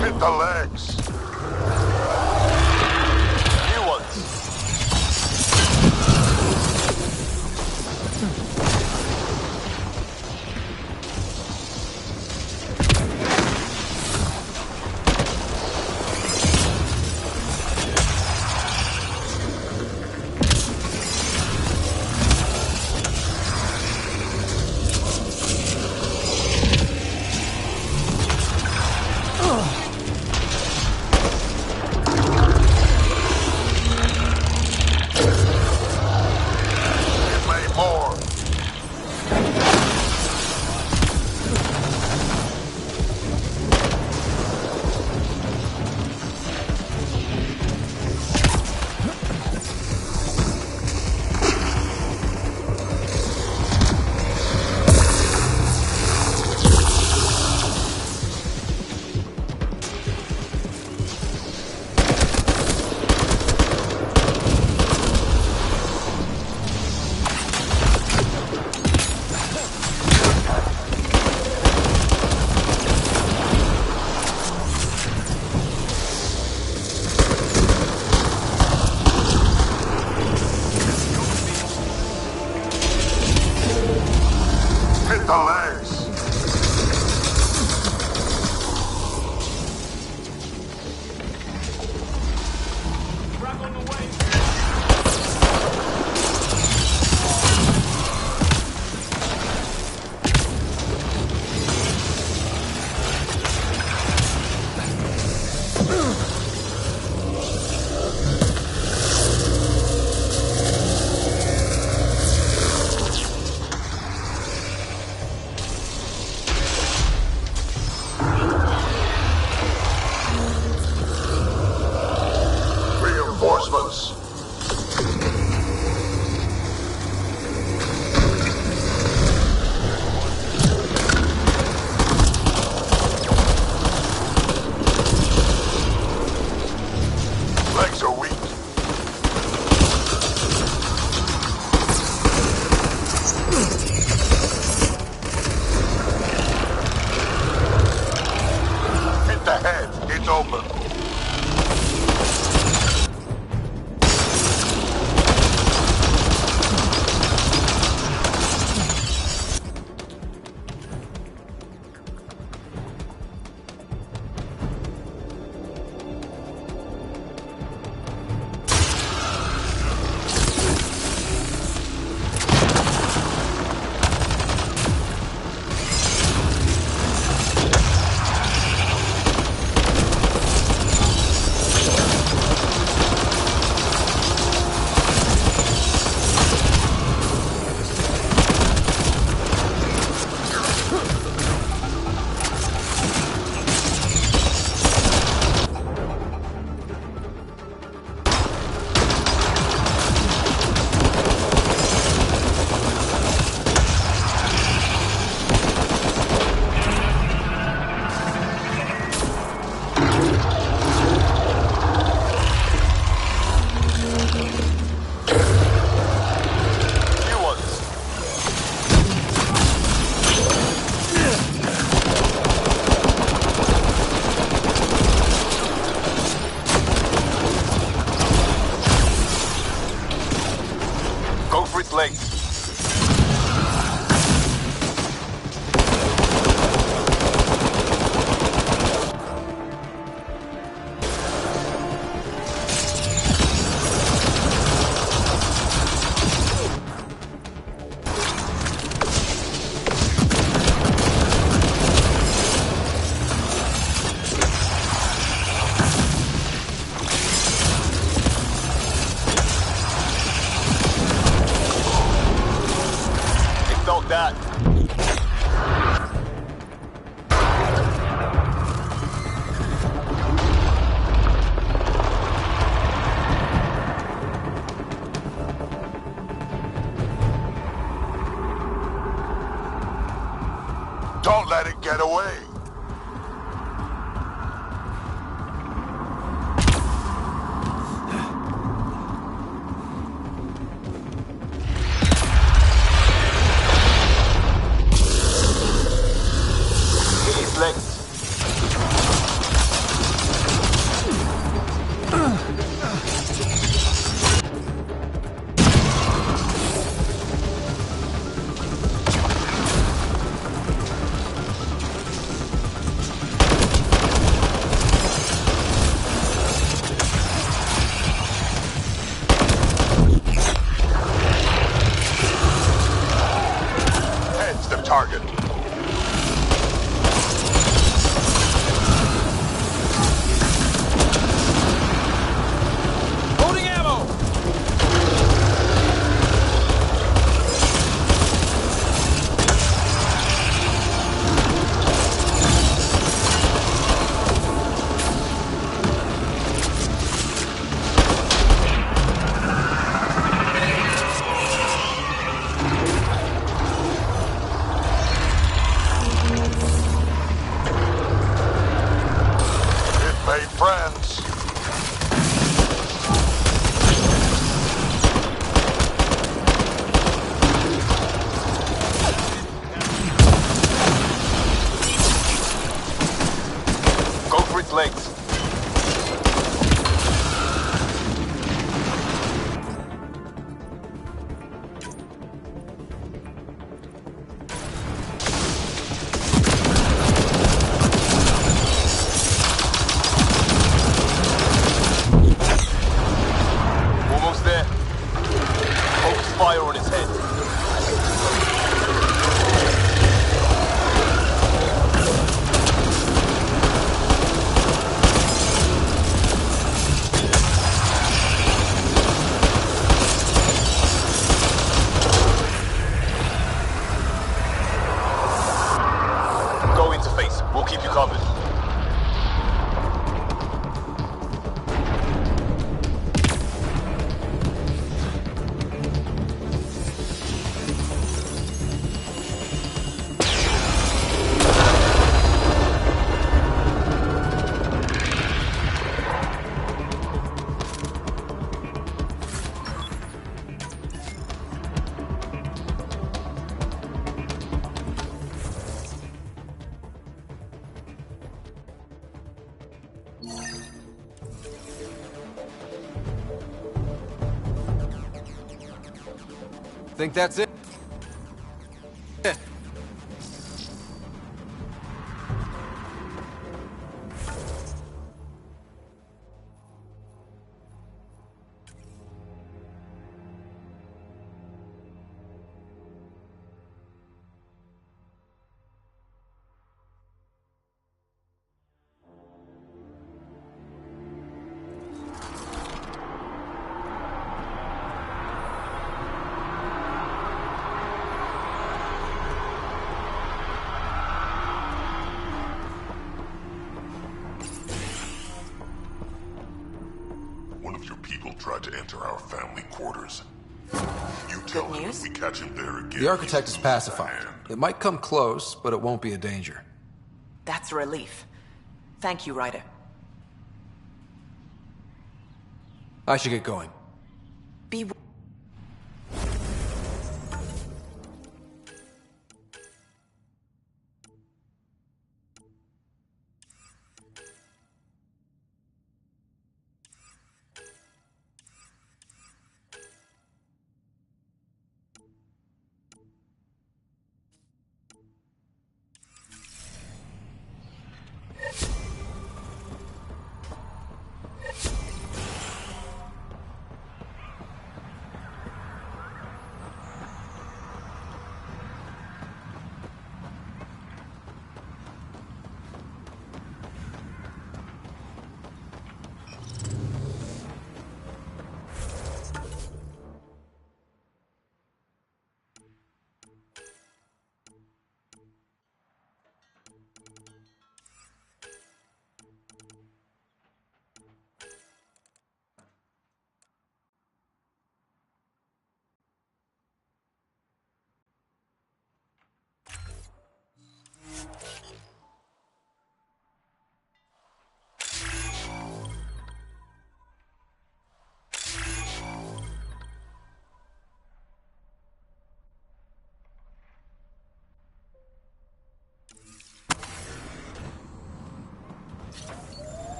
Hit the legs. New ones. Reinforcements. Legs are weak. Hit the head. It's open. Go for its legs. Felt that. Don't let it get away. Legs. Head's the target. Friends. Go for its legs. Think that's it? One of your people tried to enter our family quarters. You tell him if we catch him there again. The architect is pacified. It might come close, but it won't be a danger. That's a relief. Thank you, Ryder. I should get going. Be...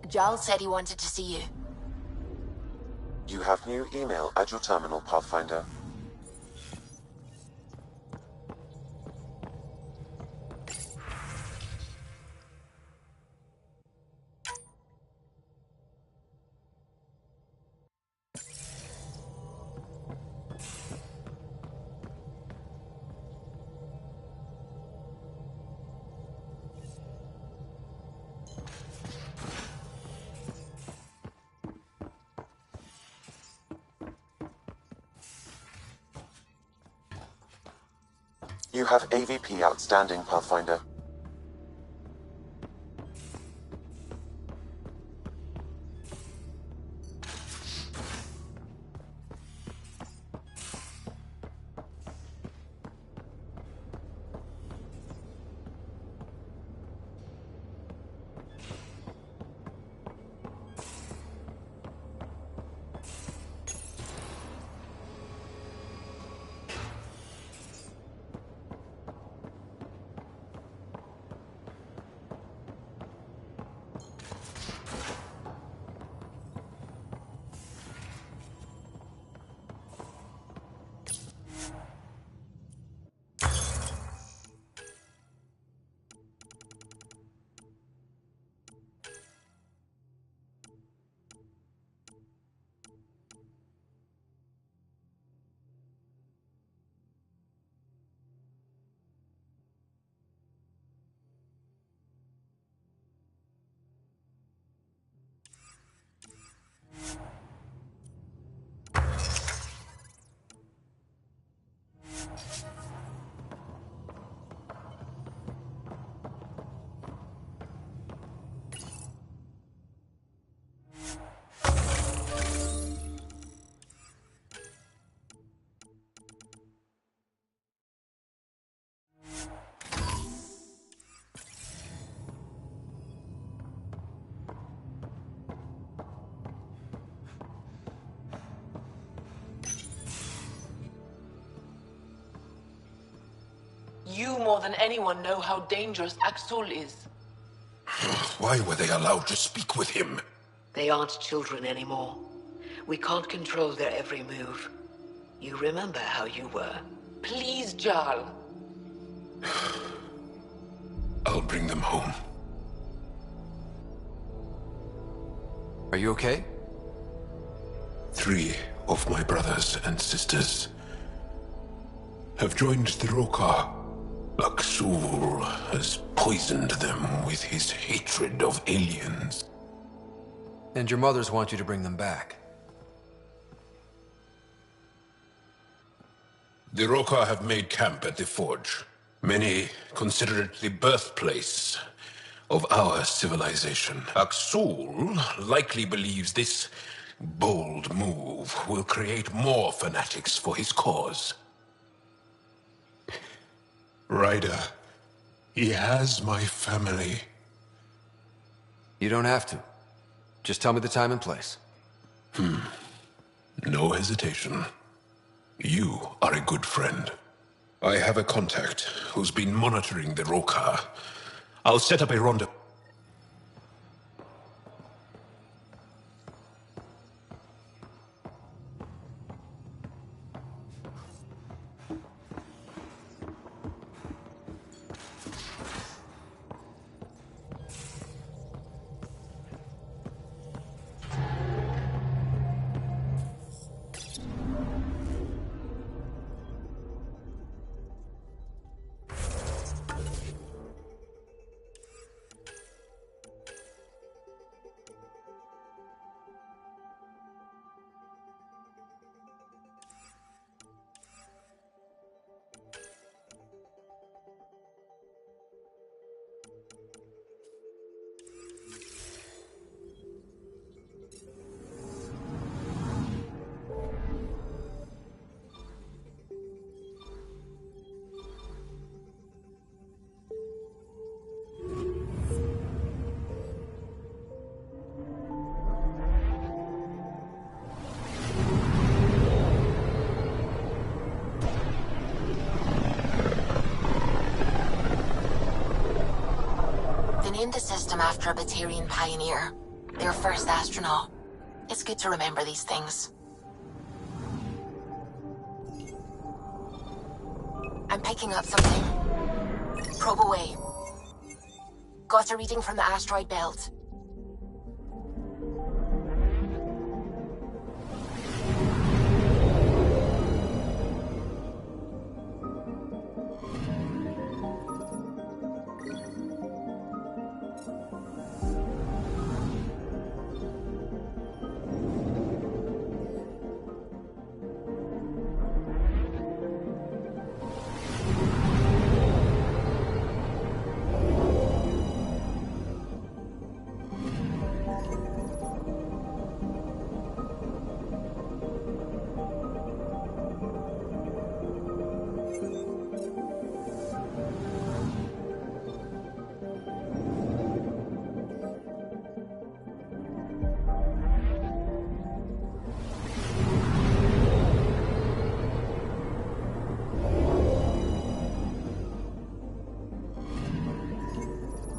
Giles said he wanted to see you. You have new email at your terminal, Pathfinder. You have AVP outstanding, Pathfinder. more than anyone know how dangerous Axul is. Why were they allowed to speak with him? They aren't children anymore. We can't control their every move. You remember how you were. Please, Jarl. I'll bring them home. Are you okay? 3 of my brothers and sisters have joined the Rokar. Axul has poisoned them with his hatred of aliens. And your mothers want you to bring them back. The Rokar have made camp at the Forge. Many consider it the birthplace of our civilization. Axul likely believes this bold move will create more fanatics for his cause. Ryder, he has my family. You don't have to. Just tell me the time and place. No hesitation. You are a good friend. I have a contact who's been monitoring the Rokar. I'll set up a rendezvous. Named the system after a Batarian pioneer, their first astronaut. It's good to remember these things. I'm picking up something. Probe away. Got a reading from the asteroid belt.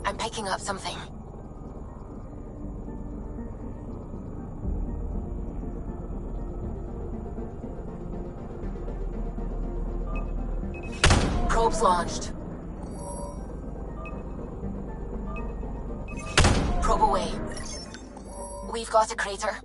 I'm picking up something. Probes launched. Probe away. We've got a crater.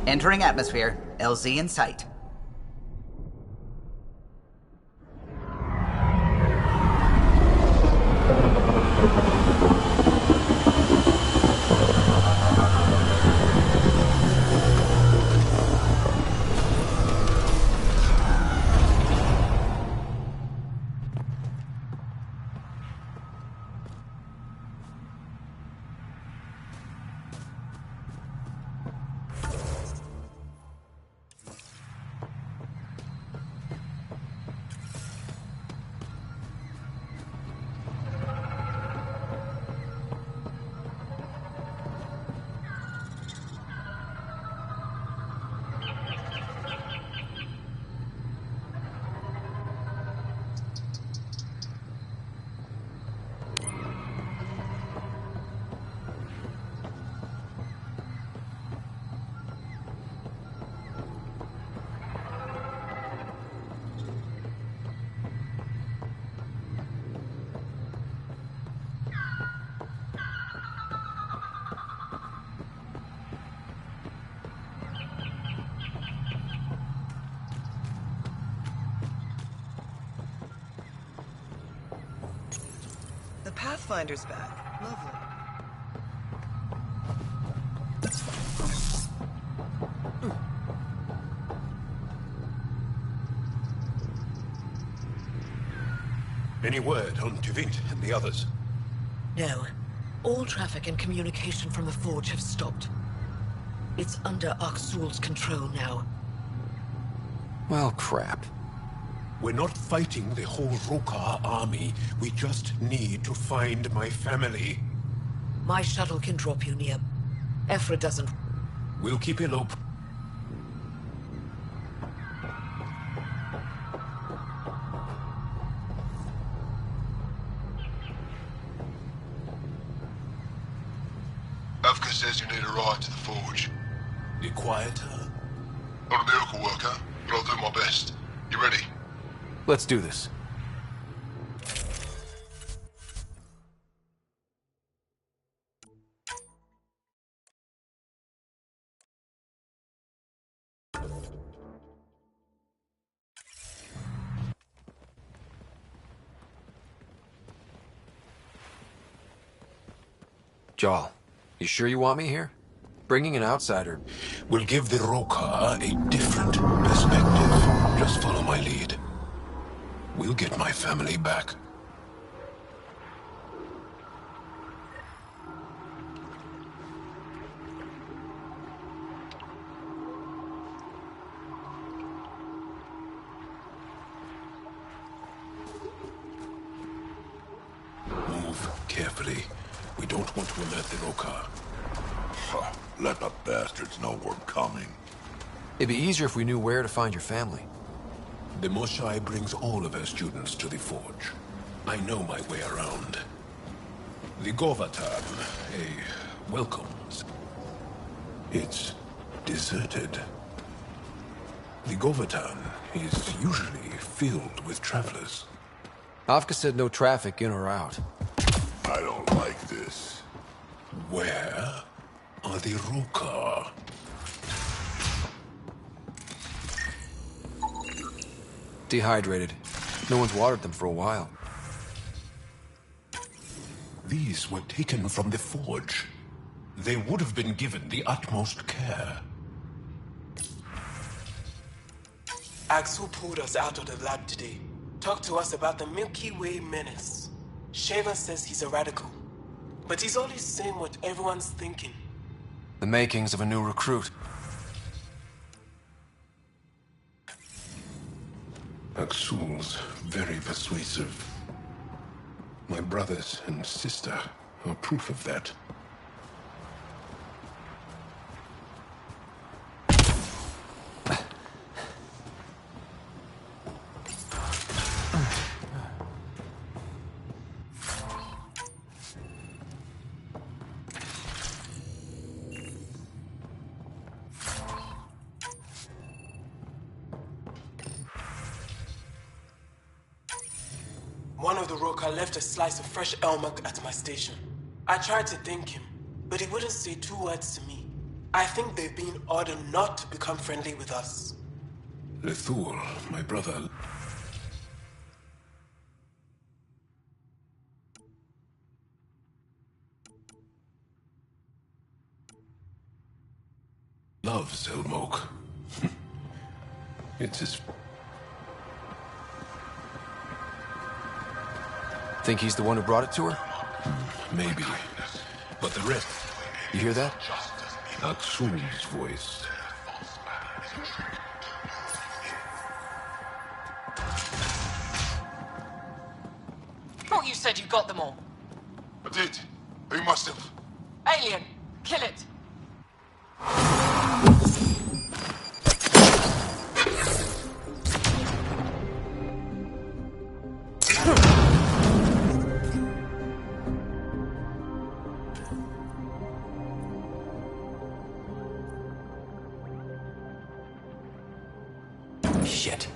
Entering atmosphere. LZ in sight. The Pathfinder's back. Lovely. Any word on Tuvint and the others? No. All traffic and communication from the Forge have stopped. It's under Aksul's control now. Well, crap. We're not fighting the whole Rokar army. We just need to find my family. My shuttle can drop you near. Ephra doesn't. We'll keep it low. Avka says you need a ride to the Forge. Be quieter. Not a miracle worker, but I'll do my best. You ready? Let's do this. Jarl, you sure you want me here? Bringing an outsider will give the Rokar a different perspective. Just follow my lead. We'll get my family back. Move carefully. We don't want to alert the Rokar. Let the bastards know we're coming. It'd be easier if we knew where to find your family. The Moshai brings all of her students to the Forge. I know my way around. The Govatan, a welcome. It's deserted. The Govatan is usually filled with travelers. Avka said no traffic in or out. I don't like this. Where are the Rokar? Dehydrated. No one's watered them for a while. These were taken from the Forge. They would have been given the utmost care. Axel pulled us out of the lab today. Talked to us about the Milky Way menace. Shaver says he's a radical. But he's always saying what everyone's thinking. The makings of a new recruit. Aksul's very persuasive. My brothers and sister are proof of that. One of the Roka left a slice of fresh elmak at my station. I tried to thank him, but he wouldn't say two words to me. I think they've been ordered not to become friendly with us. Lethul, my brother. Loves Elmok. It's his... Think he's the one who brought it to her? Maybe. But the rest... You hear that? Aksul's voice. Thought you said you got them all. I did. Who must have? Alien, kill it. Shit.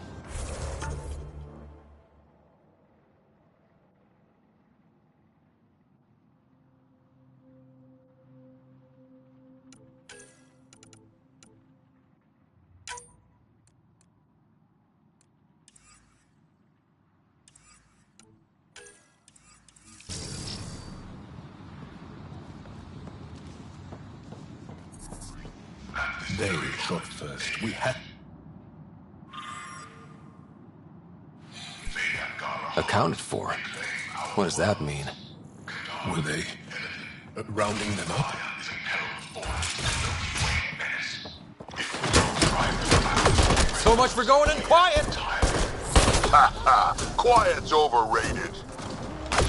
They shot first. We had... Accounted for? What does that mean? Were they rounding them up? So much for going in quiet! Ha ha! Quiet's overrated.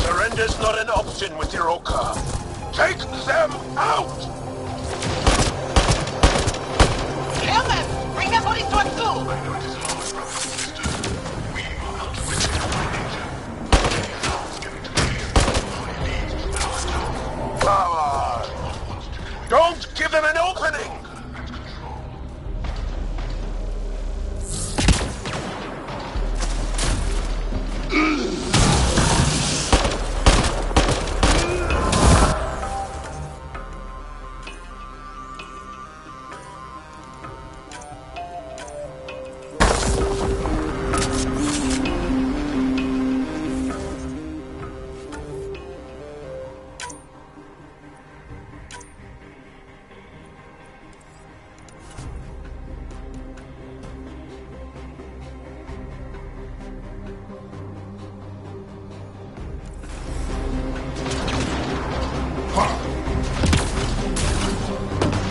Surrender's not an option with your Oka. Take them out! Kill them! Bring their bodies to Aksul! Come on! Don't give them an opening!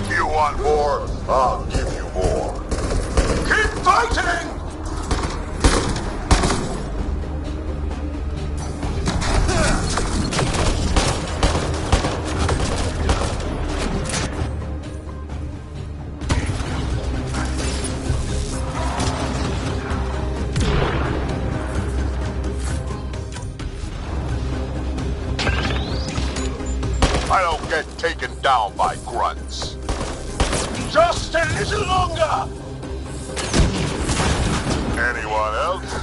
You want more? I'll give you more. Keep fighting! I don't get taken down by grunts. Just a little longer! Anyone else?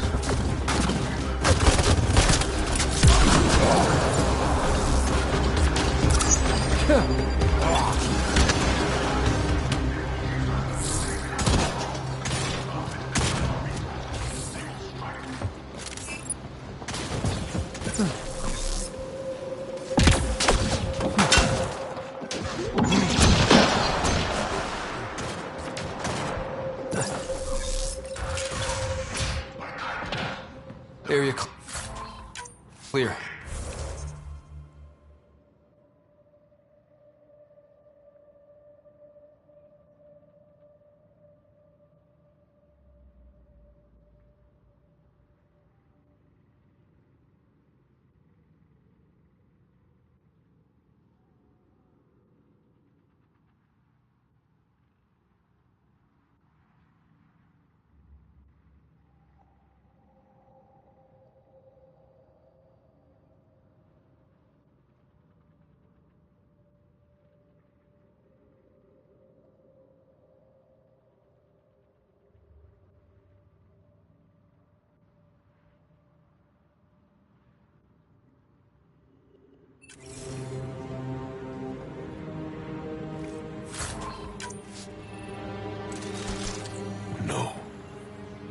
Area clear.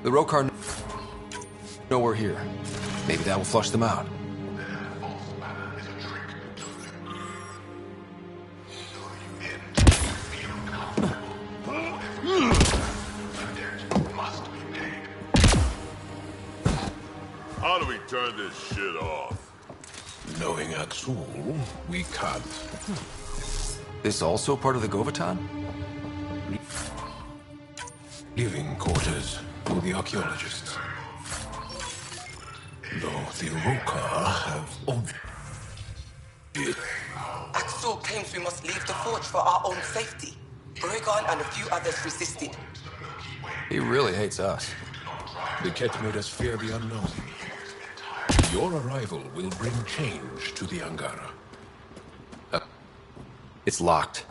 The Rokar know we're here. Maybe that will flush them out. How do we turn this shit off? Knowing Aksul, we can't. This also part of the Govatan? Living quarters for the archaeologists. Though the Rokar have Axel claims we must leave the forge for our own safety. Oregon and a few others resisted. He really hates us. The Ket made us fear the unknown. Your arrival will bring change to the Angara. It's locked.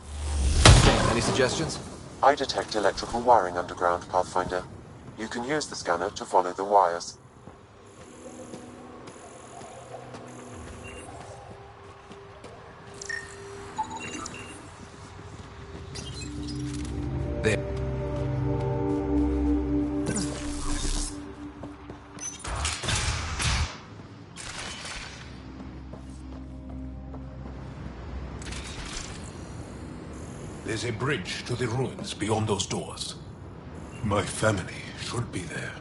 Any suggestions? I detect electrical wiring underground, Pathfinder. You can use the scanner to follow the wires. There. There's a bridge to the ruins beyond those doors. My family should be there.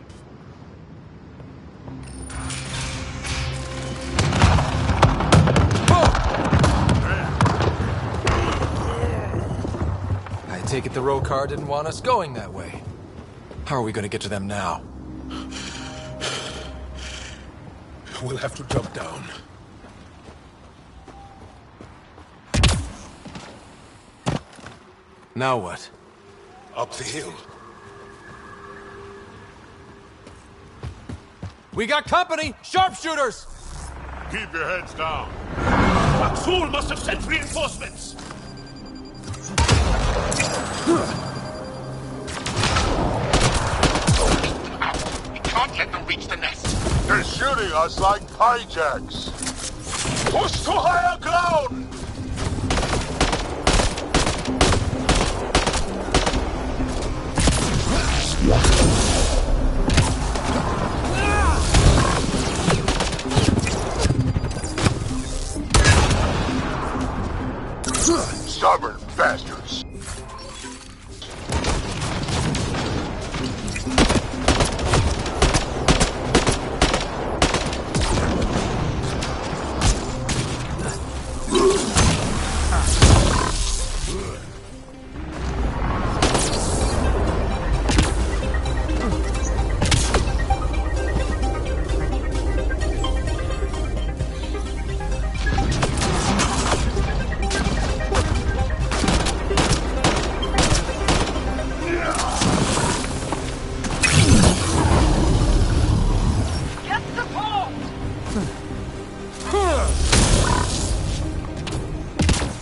I take it the Rokar didn't want us going that way. How are we going to get to them now? We'll have to jump down. Now what? Up the hill. We got company! Sharpshooters! Keep your heads down. Aksul must have sent reinforcements! We can't let them reach the nest. They're shooting us like hijacks. Push to higher ground! Stubborn bastards.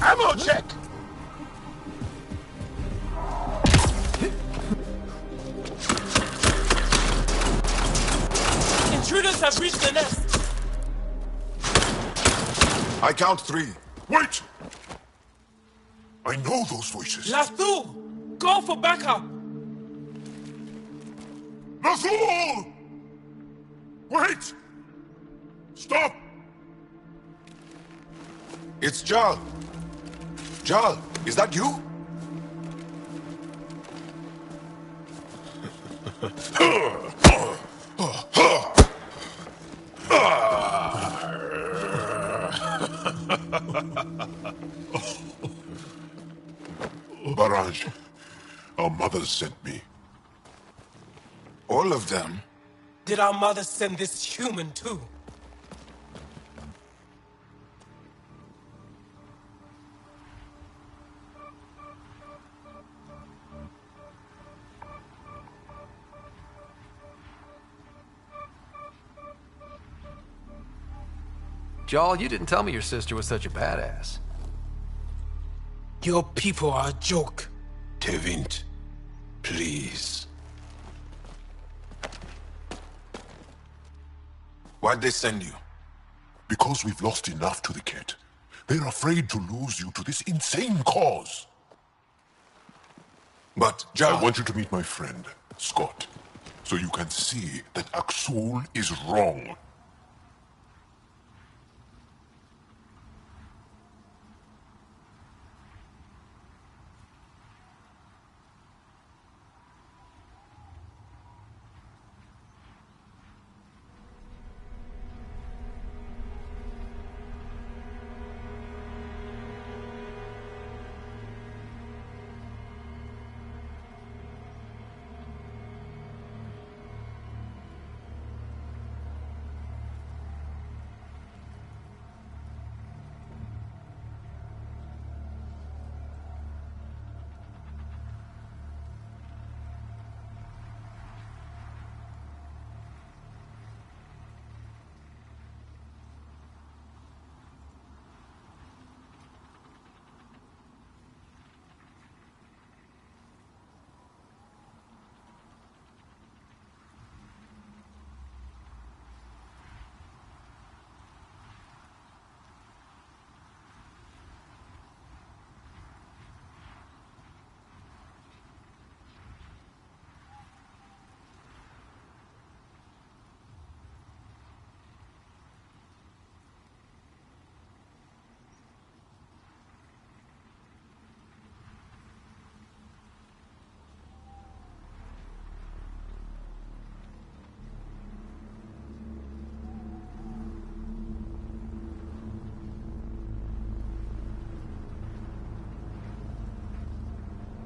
Ammo check! Intruders have reached the nest. I count 3. Wait! I know those voices. Lathul, go for backup. Lathul! Wait! Stop! It's Jal. Jal, is that you? Barrage, our mothers sent me. All of them? Did our mother send this human too? Jarl, you didn't tell me your sister was such a badass. Your people are a joke. Tevint, please. Why'd they send you? Because we've lost enough to the Ket. They're afraid to lose you to this insane cause. But, Jal... I want you to meet my friend, Scott. so you can see that Aksul is wrong.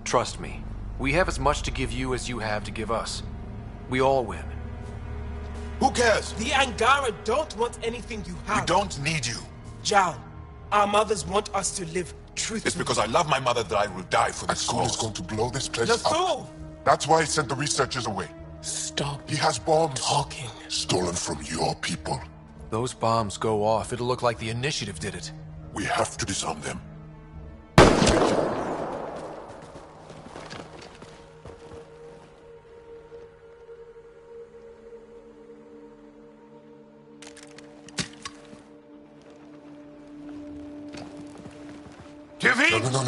Trust me, we have as much to give you as you have to give us. We all win. Who cares? The Angara don't want anything you have. We don't need you. Jal, our mothers want us to live truthfully. It's because I love my mother that I will die for this cause. Is going to blow this place You're so. That's why he sent the researchers away. Stop. He has bombs. Talking. Stolen from your people. Those bombs go off, it'll look like the Initiative did it. We have to disarm them.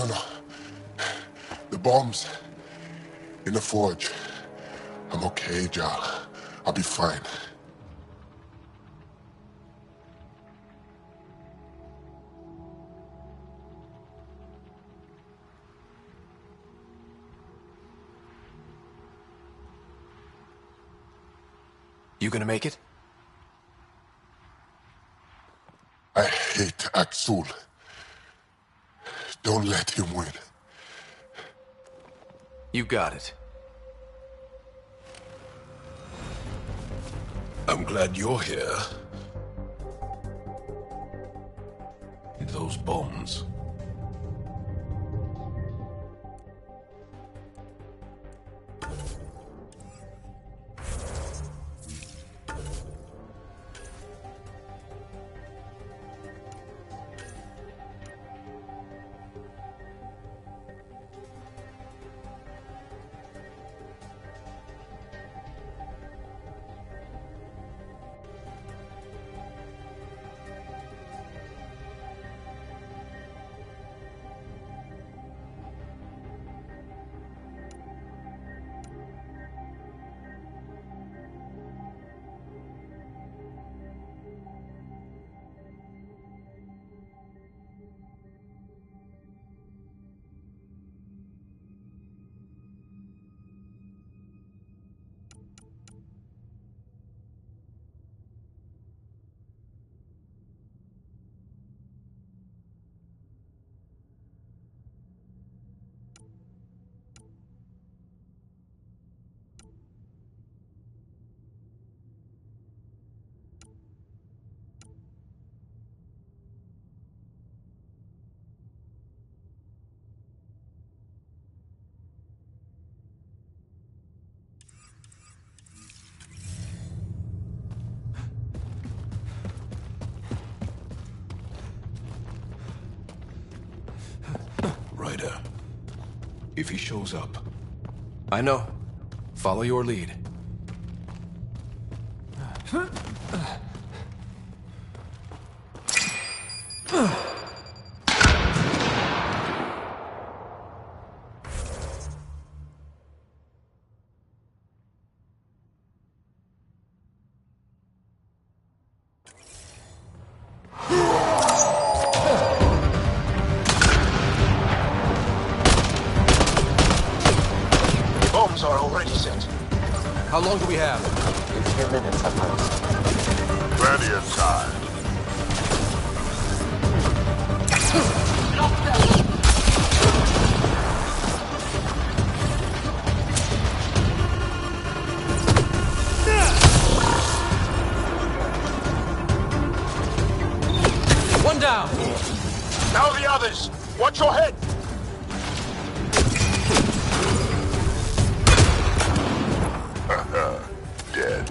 No. The bombs in the forge. I'm okay, Jal. I'll be fine. You gonna make it? I hate Aksul. Don't let him win. You got it. I'm glad you're here. Those bombs. If he shows up. I know. Follow your lead. already set. How long do we have? A few minutes at most. Plenty of time. One down. Now the others. Watch your head. Dead.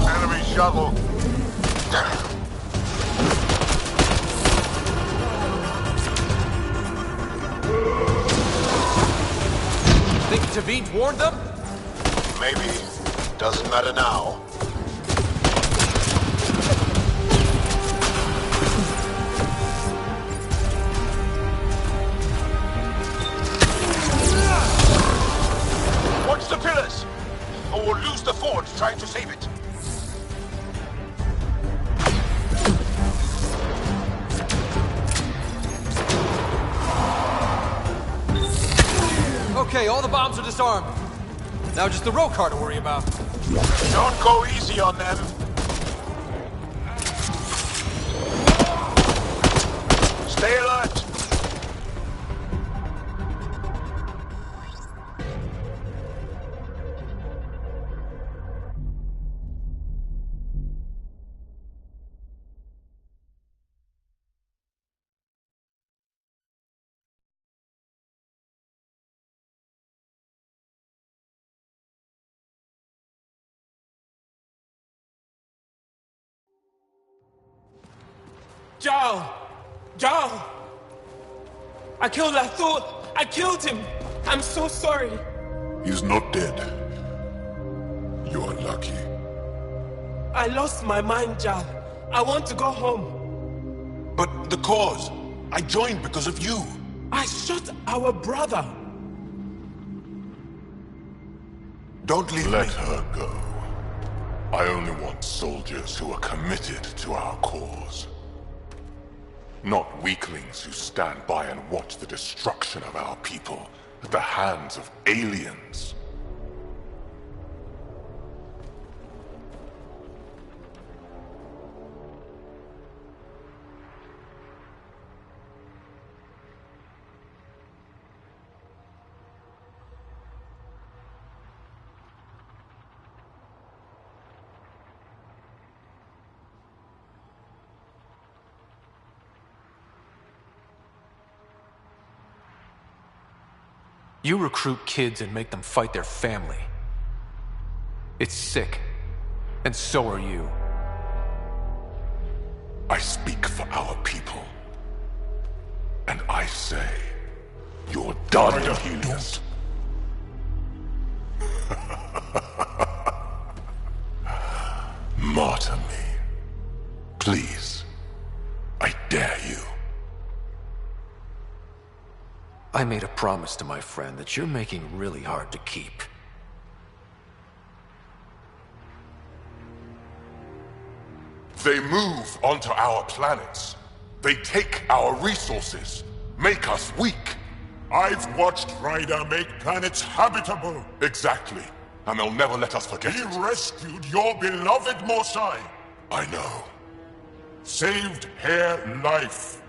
Enemy shuttle. Think Tavit warned them? Maybe. Doesn't matter now. Watch the pillars, or we'll lose the forge trying to save it. Okay, all the bombs are disarmed. Now just the row car to worry about. Don't go easy on them. Stay alert. Jarl! Jarl! I killed Lathor! I killed him! I'm so sorry! He's not dead. You're lucky. I lost my mind, Jarl. I want to go home. But the cause, I joined because of you. I shot our brother. Don't leave Let me. her go. I only want soldiers who are committed to our cause. Not weaklings who stand by and watch the destruction of our people at the hands of aliens. You recruit kids and make them fight their family. It's sick. And so are you. I speak for our people. And I say, you're done, Helios. Martyr me. Please. I dare you. I made a promise to my friend that you're making really hard to keep. They move onto our planets. They take our resources, make us weak. I've watched Ryder make planets habitable. Exactly. And they'll never let us forget He it. rescued your beloved Mosai. I know. Saved her life.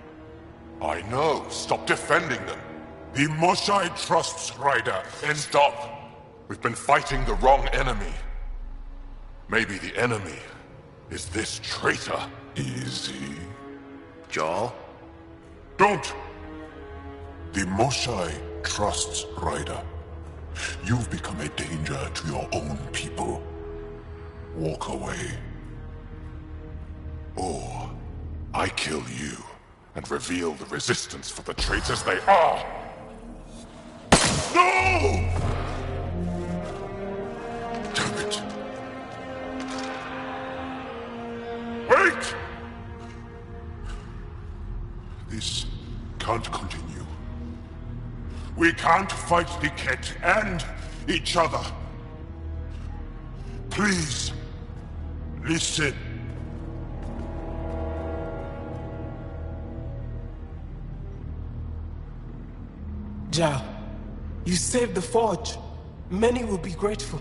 I know. Stop defending them. The Mosai trusts Ryder and... Stop. We've been fighting the wrong enemy. Maybe the enemy is this traitor. Easy. Jarl? Don't! The Mosai trusts Ryder. You've become a danger to your own people. Walk away. Or I kill you and reveal the resistance for the traitors they are. No! Damn it. Wait! This can't continue. We can't fight the Ket and each other. Please, listen. Zhao, you saved the forge. Many will be grateful.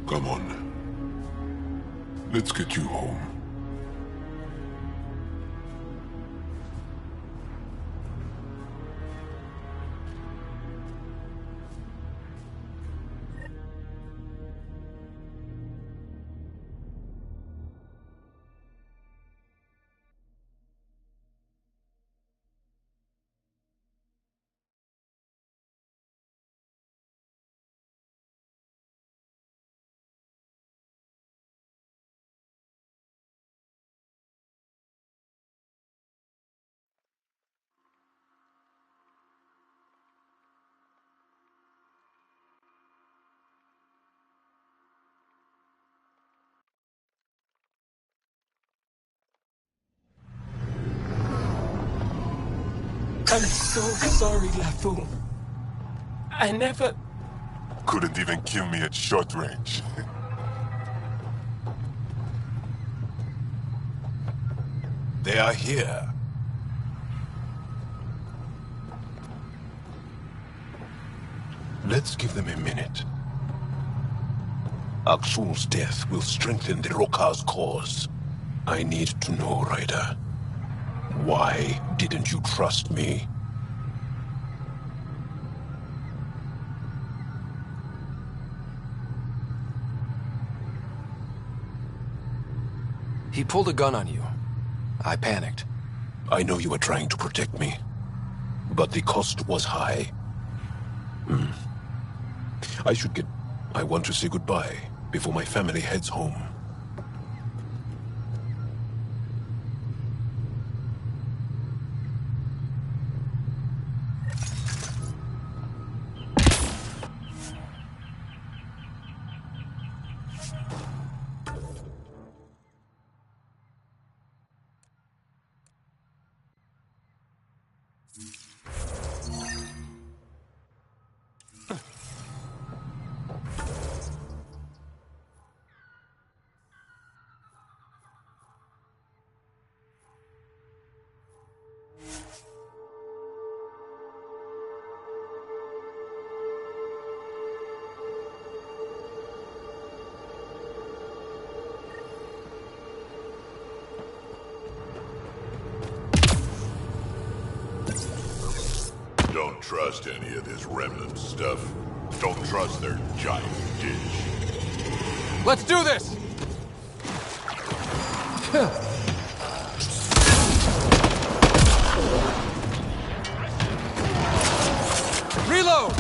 Come on. Let's get you home. I'm so sorry, Lafou. I never... Couldn't even kill me at short range. They are here. Let's give them a minute. Aksul's death will strengthen the Roka's cause. I need to know, Ryder. Why didn't you trust me? He pulled a gun on you. I panicked. I know you were trying to protect me, but the cost was high. I want to say goodbye before my family heads home. Don't trust any of this remnant stuff. Don't trust their giant dish. Let's do this! Reload!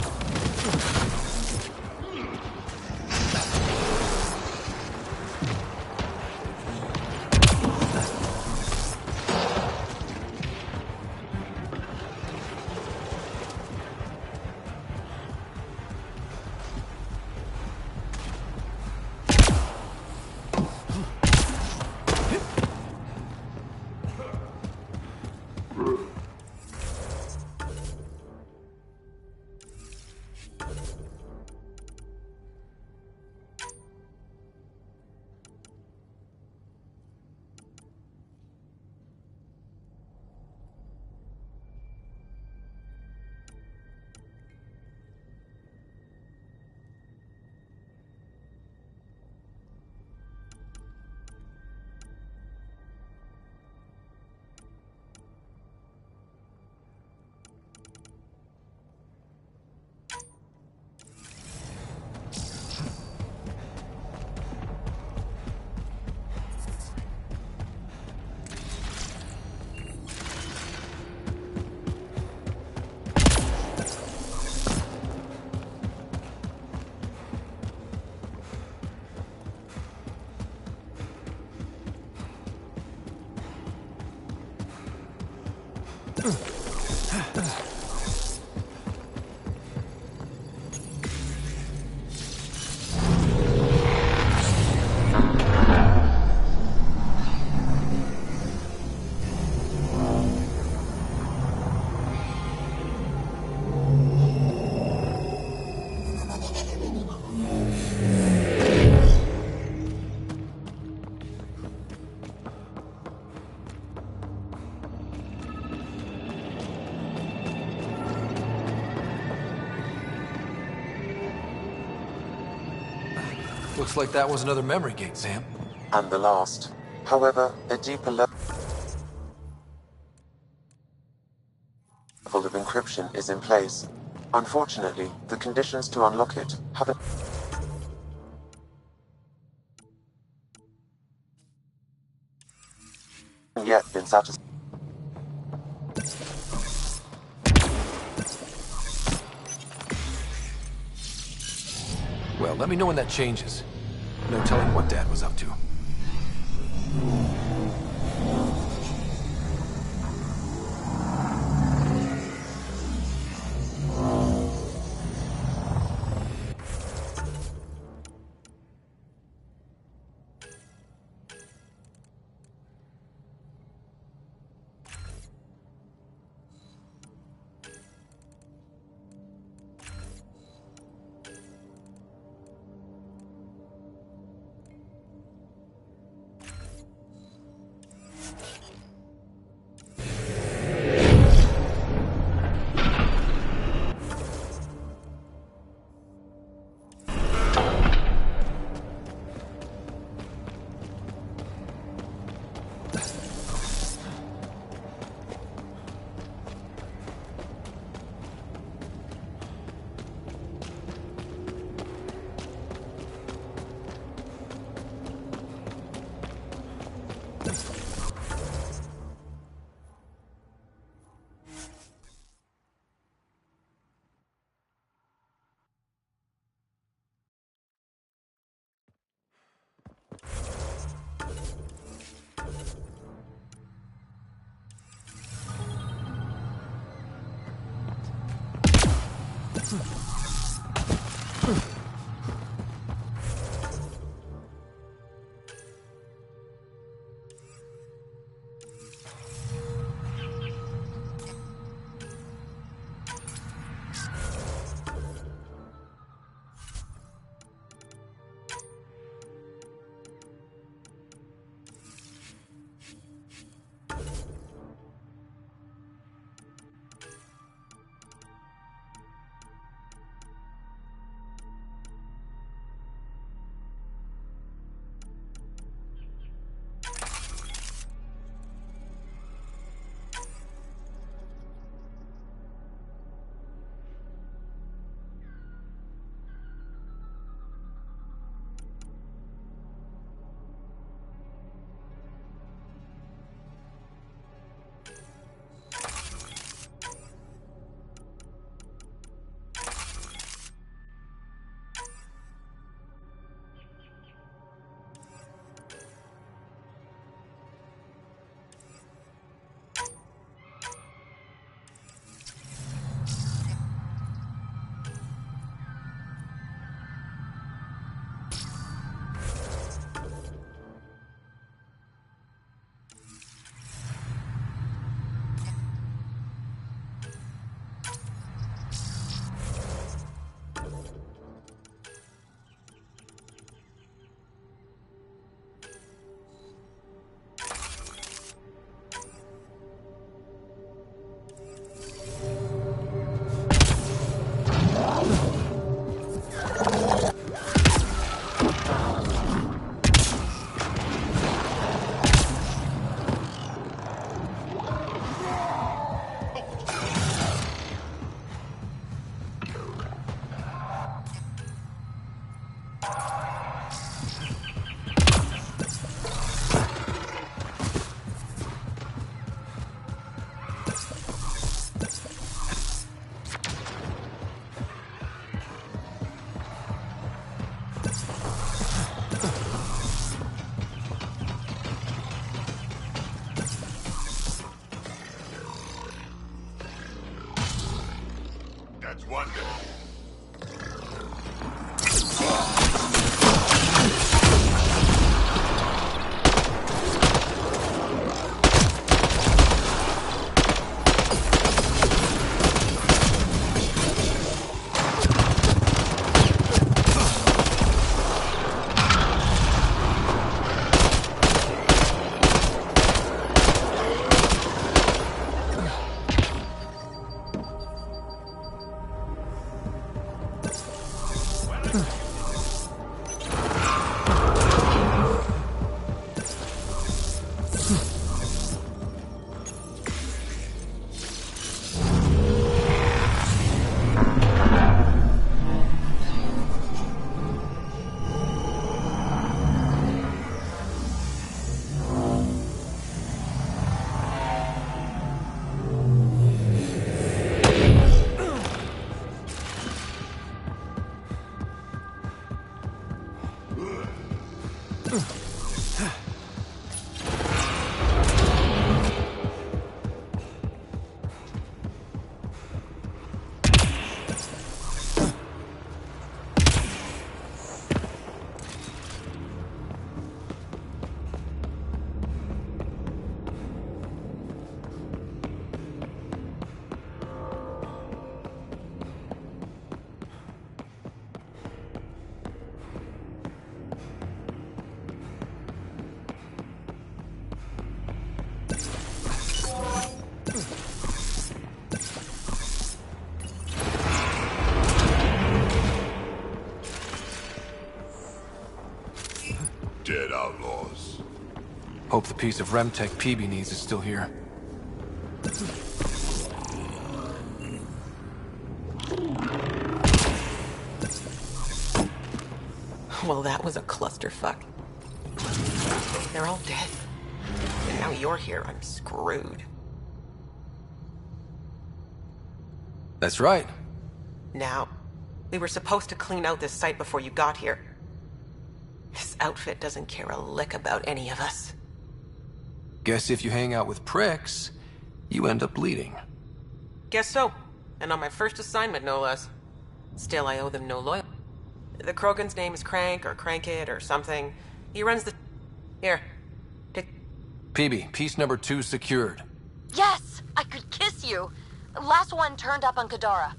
Looks like that was another memory gate, Sam. And the last. However, a deeper level of encryption is in place. Unfortunately, the conditions to unlock it haven't yet been satisfied. Well, let me know when that changes. No telling what Dad was up to. Dead outlaws. Hope the piece of Remtech PB needs is still here. Well, that was a clusterfuck. They're all dead. And now you're here, I'm screwed. That's right. Now, we were supposed to clean out this site before you got here. This outfit doesn't care a lick about any of us. Guess if you hang out with pricks, you end up bleeding. Guess so. And on my first assignment, no less. Still, I owe them no loyalty. The Krogan's name is Crank or Crankit or something. He runs the... Here. PB, piece number 2 secured. Yes! I could kiss you! Last one turned up on Kadara.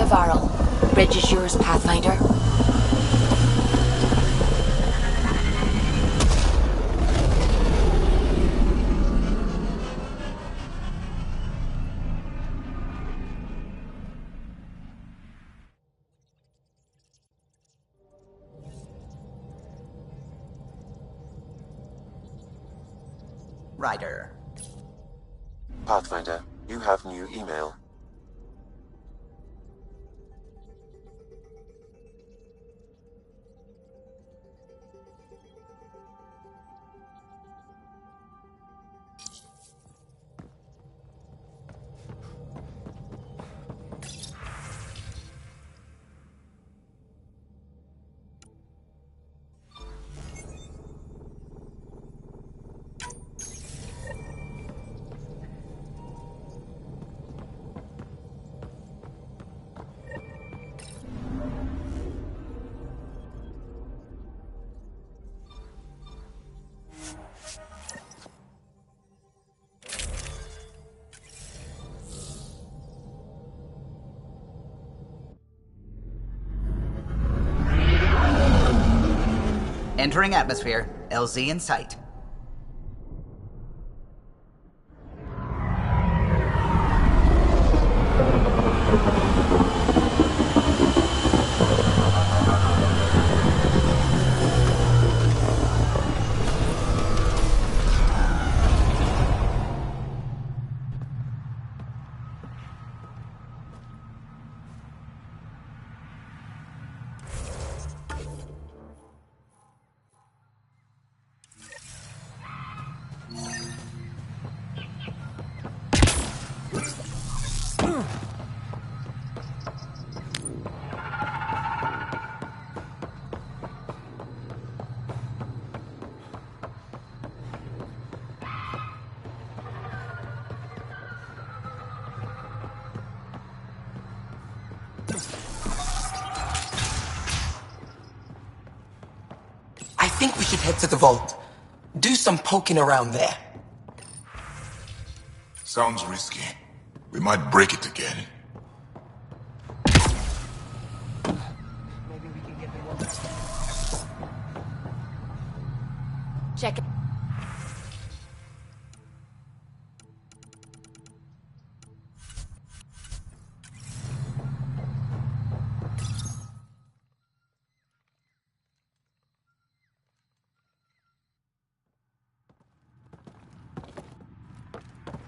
Navarro. Bridge is yours, Pathfinder. Ryder. Pathfinder, you have new email. Entering atmosphere. LZ in sight. I think we should head to the vault. Do some poking around there. Sounds risky. We might break it again. Check it.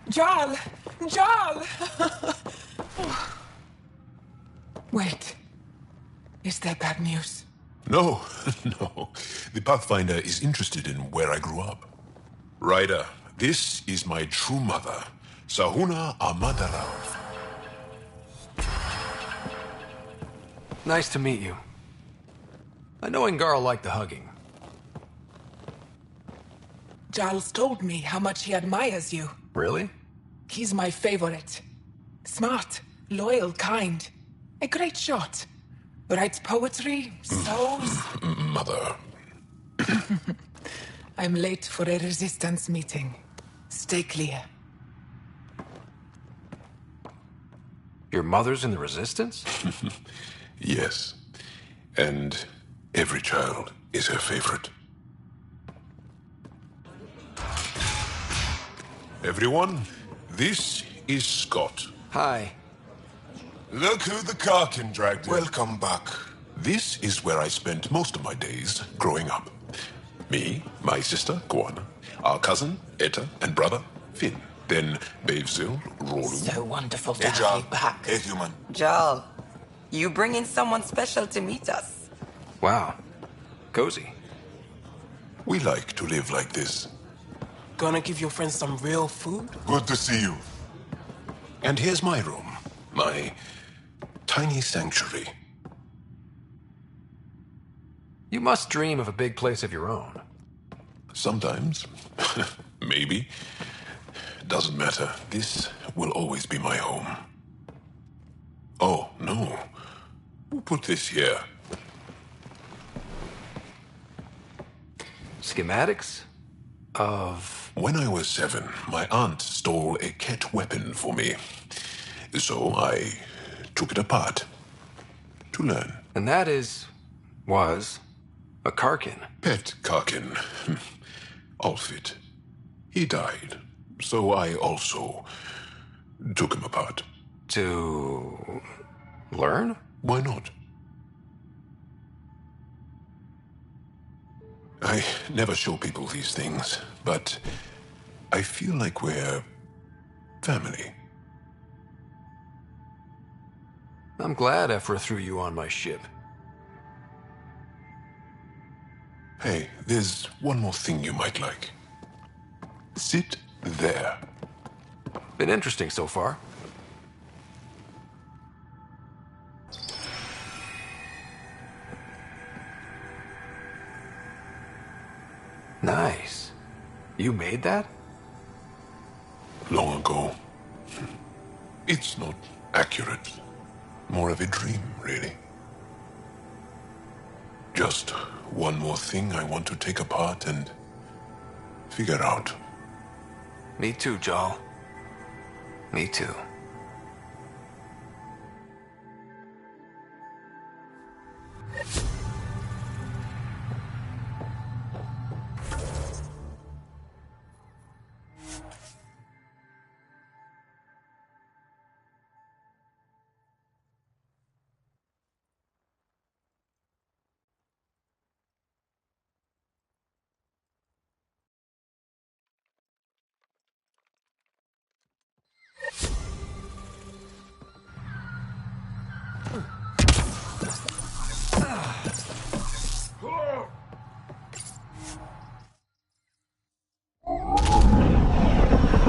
Jarl! Jarl! Wait. Is that bad news? No, no. The Pathfinder is interested in where I grew up. Ryder, this is my true mother, Sahuna Amadarav. Nice to meet you. I know Ingara liked the hugging. Giles told me how much he admires you. Really? He's my favorite. Smart, loyal, kind. A great shot. Writes poetry, sews. Mother. I'm late for a resistance meeting. Stay clear. Your mother's in the resistance? Yes. And every child is her favorite. Everyone, this is Scott. Hi. Look who the Karkin dragged in. Welcome back. This is where I spent most of my days growing up. Me, my sister, Guana, our cousin, Etta, and brother, Finn. Then Bavzil, Rolu. So wonderful to have you back. Hey, human. Jarl, you bring in someone special to meet us. Wow. Cozy. We like to live like this. Gonna give your friends some real food? Good to see you. And here's my room. My tiny sanctuary. You must dream of a big place of your own. Sometimes. Maybe. Doesn't matter. This will always be my home. Oh, no. Who put this here? Schematics? Of... When I was 7, my aunt stole a Ket weapon for me. So I took it apart. to learn. And that was a Karkin. Pet Karkin. Alfit. He died. So I also took him apart. To learn? Why not? I never show people these things, but I feel like we're family. I'm glad Ephra threw you on my ship. Hey, there's one more thing you might like. Sit there. Been interesting so far. Nice. You made that? Long ago. It's not accurate. More of a dream, really. Just one more thing I want to take apart and figure out. Me too, Jal. Me too.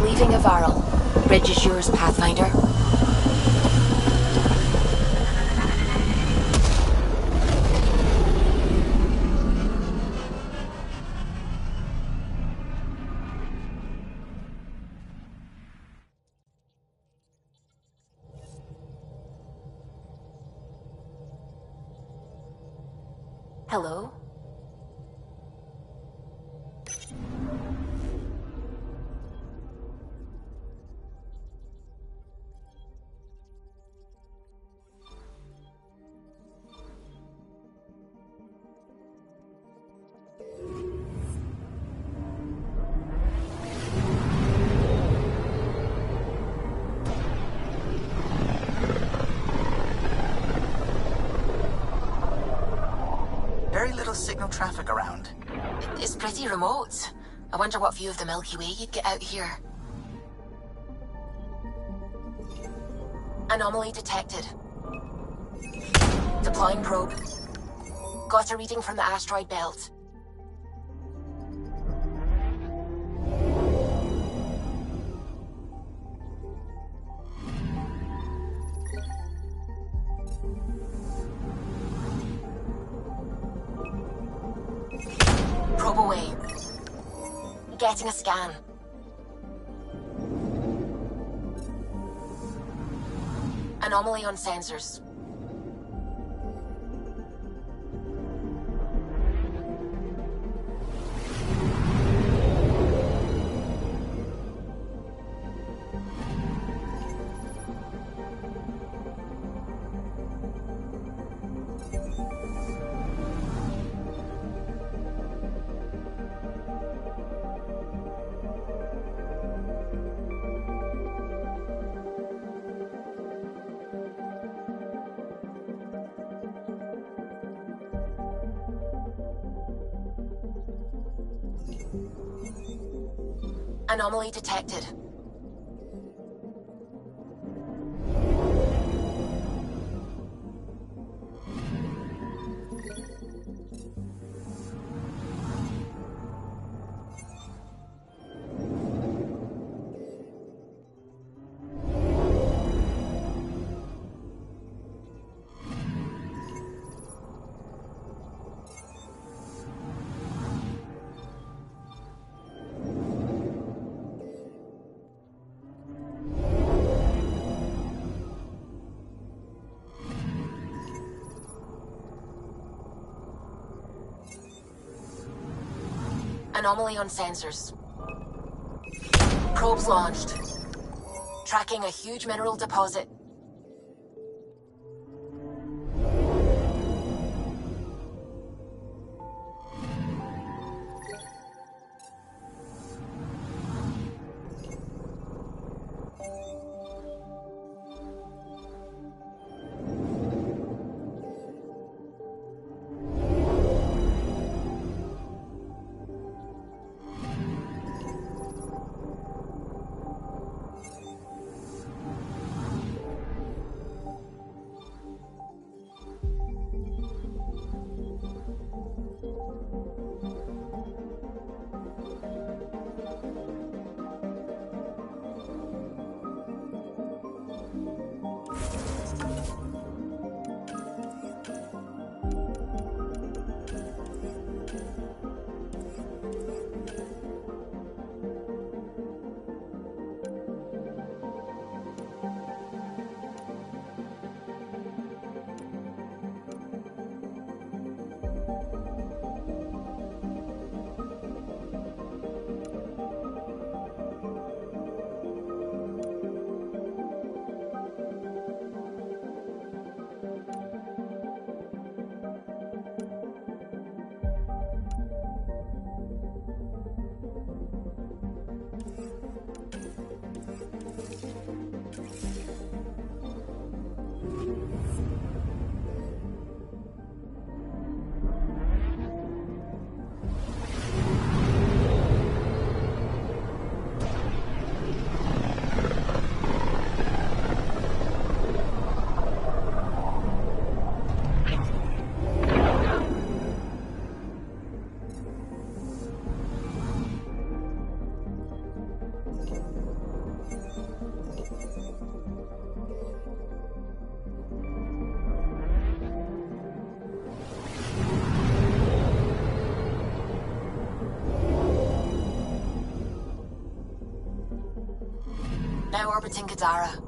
Leaving Avaril. Bridge is yours, Pathfinder. Hello? Very little signal traffic around. It's pretty remote. I wonder what view of the Milky Way you'd get out here. Anomaly detected. Deploying probe. Got a reading from the asteroid belt. Probe away. Getting a scan. Anomaly on sensors. Anomaly detected. Anomaly on sensors. Probes launched. Tracking a huge mineral deposit. now orbiting Gadara.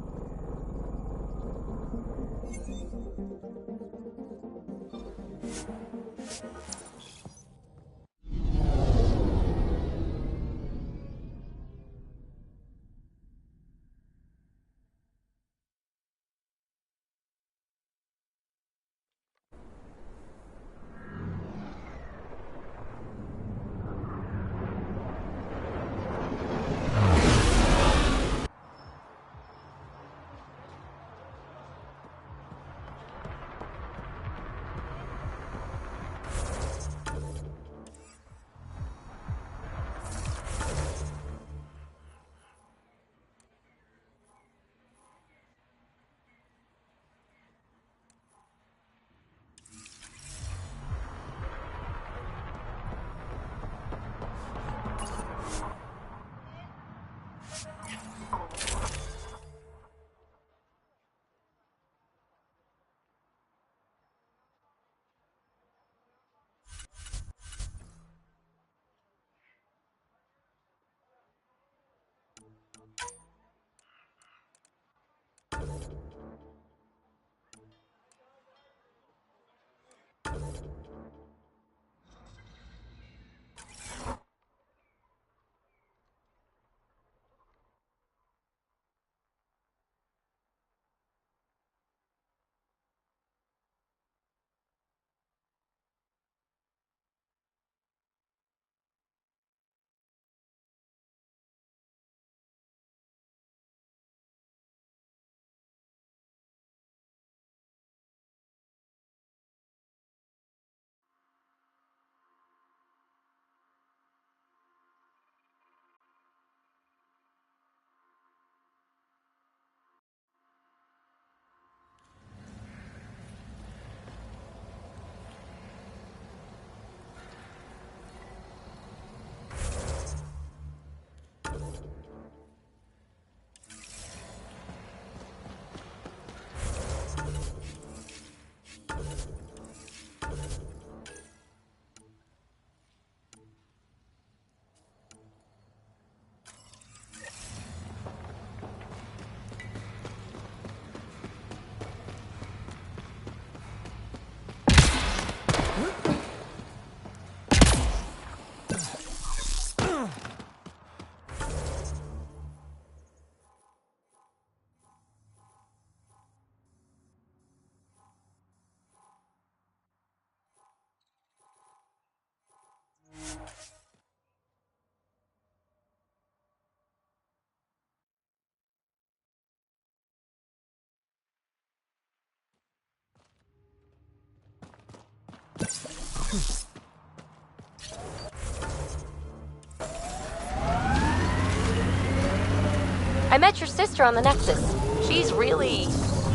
I met your sister on the Nexus. She's really...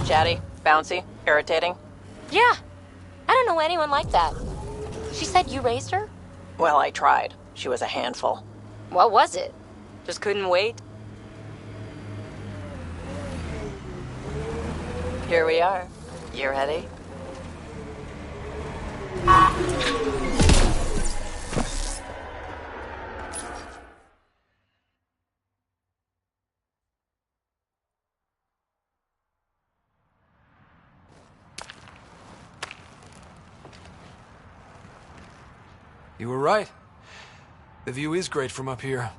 Chatty, bouncy, irritating. Yeah. I don't know anyone like that. She said you raised her? Well, I tried. She was a handful. What was it? Just couldn't wait. Here we are. You ready? You were right. The view is great from up here.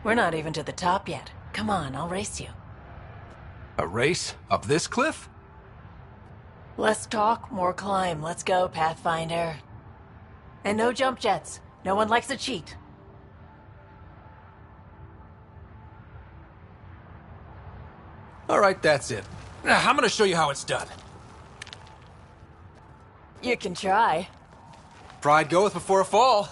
We're not even to the top yet. Come on, I'll race you. A race? Up this cliff? Less talk, more climb. Let's go, Pathfinder. And no jump jets. No one likes a cheat. All right, that's it. I'm gonna show you how it's done. You can try. Pride goeth before a fall.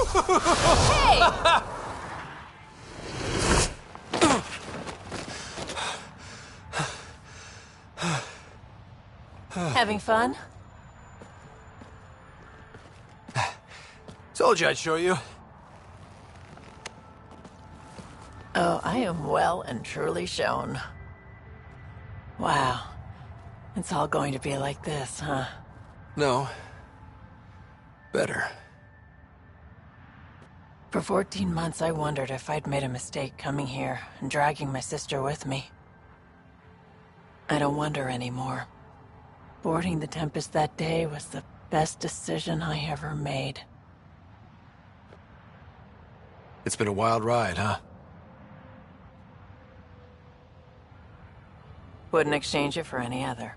Hey! Having fun? Told you I'd show you. So I am well and truly shown. Wow. It's all going to be like this, huh? No. Better. For 14 months, I wondered if I'd made a mistake coming here and dragging my sister with me. I don't wonder anymore. Boarding the Tempest that day was the best decision I ever made. It's been a wild ride, huh? Wouldn't exchange it for any other.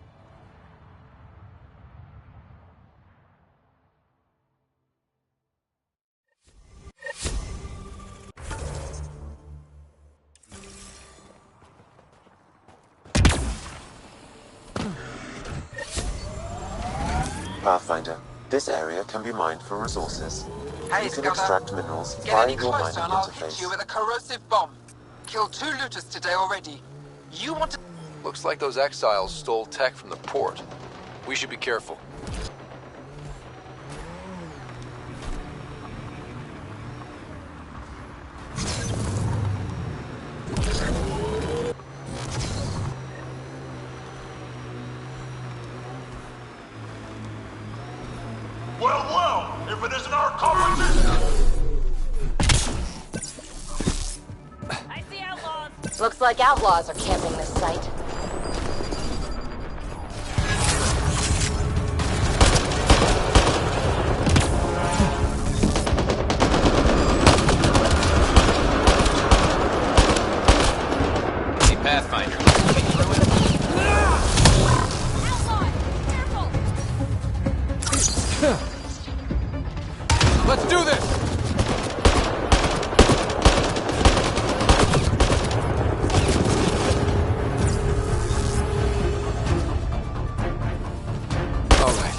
Pathfinder, this area can be mined for resources. Hey, You can Scudder. extract minerals Get via any your closer mining and I'll hit interface. you with a corrosive bomb. Killed 2 looters today already. You want to... Looks like those exiles stole tech from the port. We should be careful. Well, if it isn't our competition! I see outlaws. Looks like outlaws are camping this site. Hey, Pathfinder. Let's do this! All right.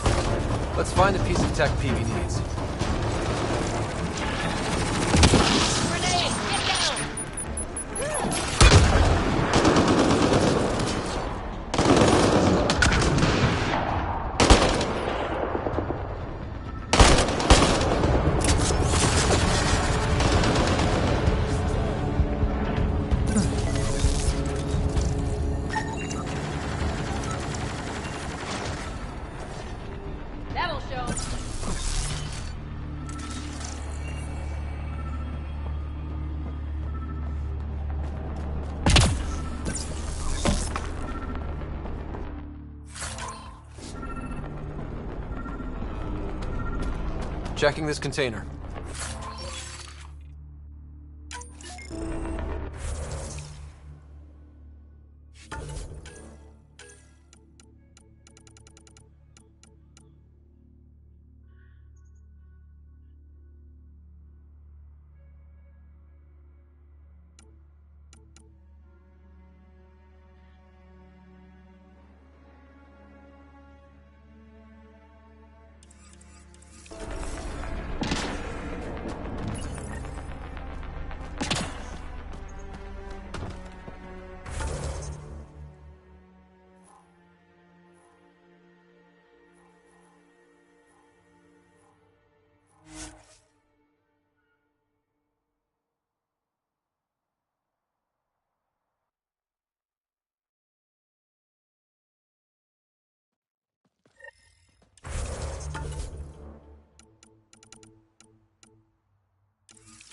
Let's find the piece of tech Peavy needs. That'll show. Checking this container.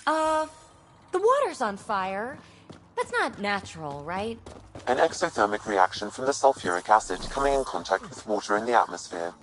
The water's on fire. That's not natural, right? An exothermic reaction from the sulfuric acid coming in contact with water in the atmosphere.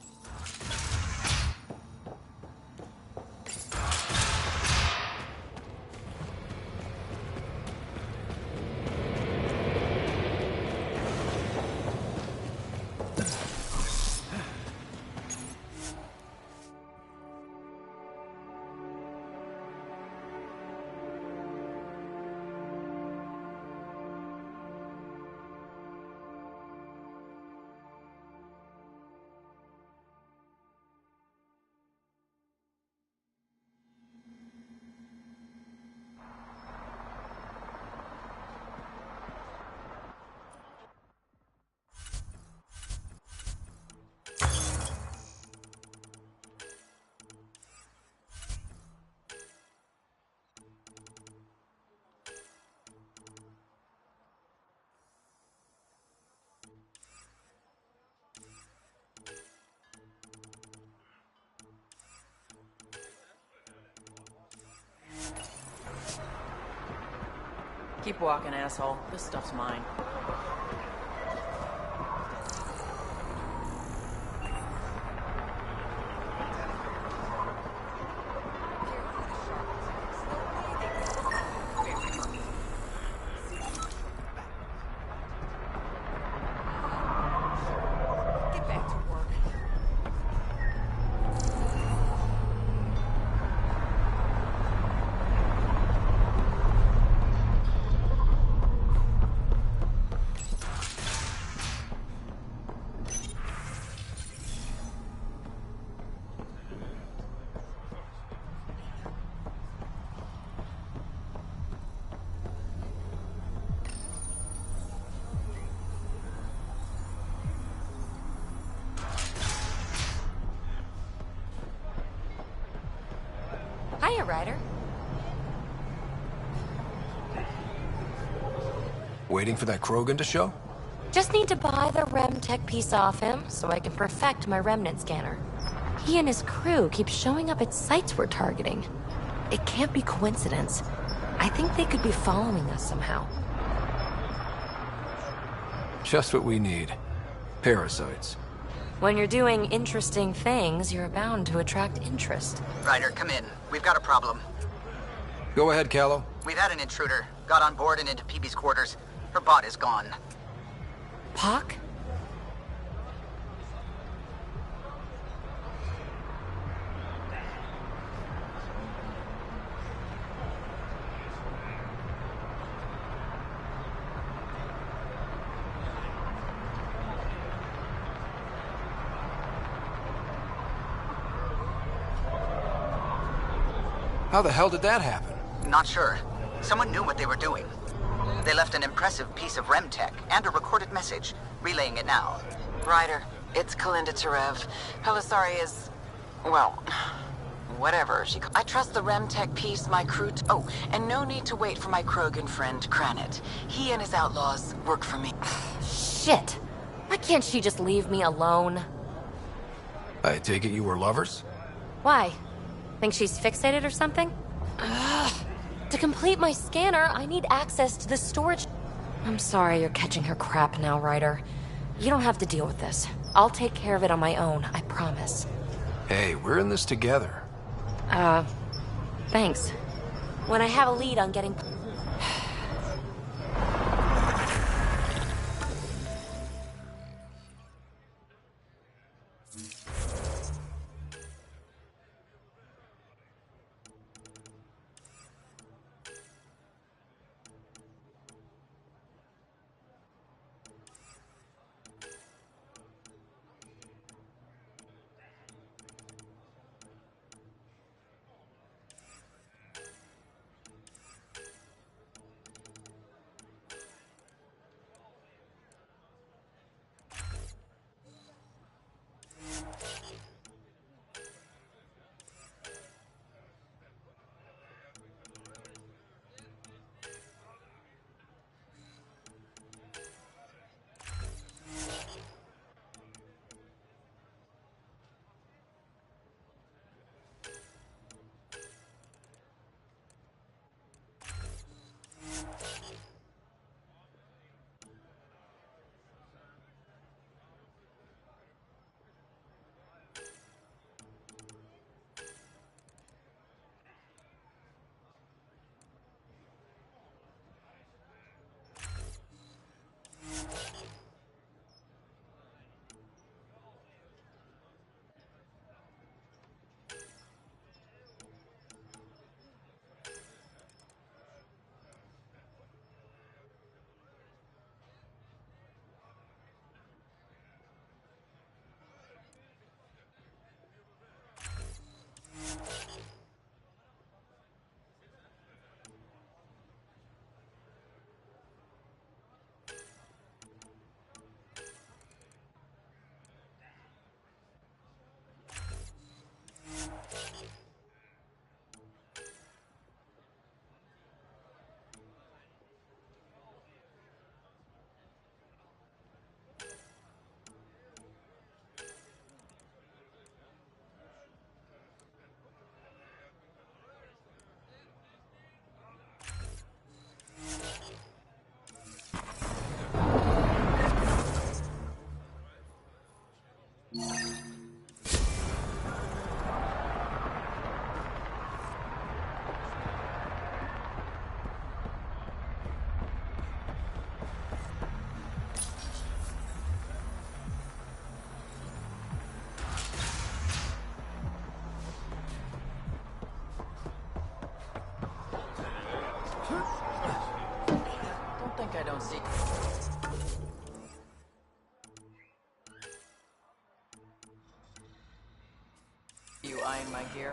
Keep walking, asshole. This stuff's mine. Hiya, Ryder. Waiting for that Krogan to show? Just need to buy the Remtech piece off him so I can perfect my remnant scanner. He and his crew keep showing up at sites we're targeting. It can't be coincidence. I think they could be following us somehow. Just what we need. Parasites. When you're doing interesting things, you're bound to attract interest. Ryder, come in. We've got a problem. Go ahead, Callow. We've had an intruder. Got on board and into PB's quarters. Her bot is gone. Pock? How the hell did that happen? Not sure. Someone knew what they were doing. They left an impressive piece of Remtech and a recorded message, relaying it now. Ryder, it's Kalinda Tarev. Pelisari is... well... whatever. I trust the Remtech piece, my crew... oh, and no need to wait for my Krogan friend, Kranit. He and his outlaws work for me. Shit. Why can't she just leave me alone? I take it you were lovers? Why? Think she's fixated or something? Ugh. To complete my scanner, I need access to the storage... I'm sorry you're catching her crap now, Ryder. You don't have to deal with this. I'll take care of it on my own, I promise. Hey, we're in this together. Thanks. When I have a lead on getting... you eyeing my gear?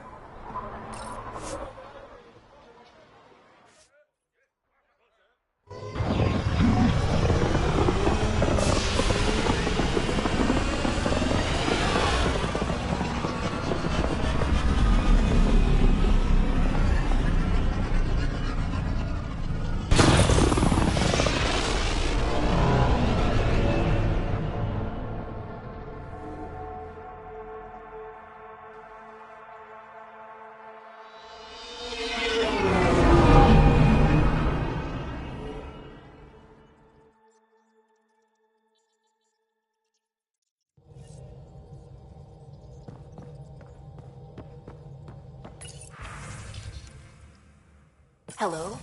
Hello?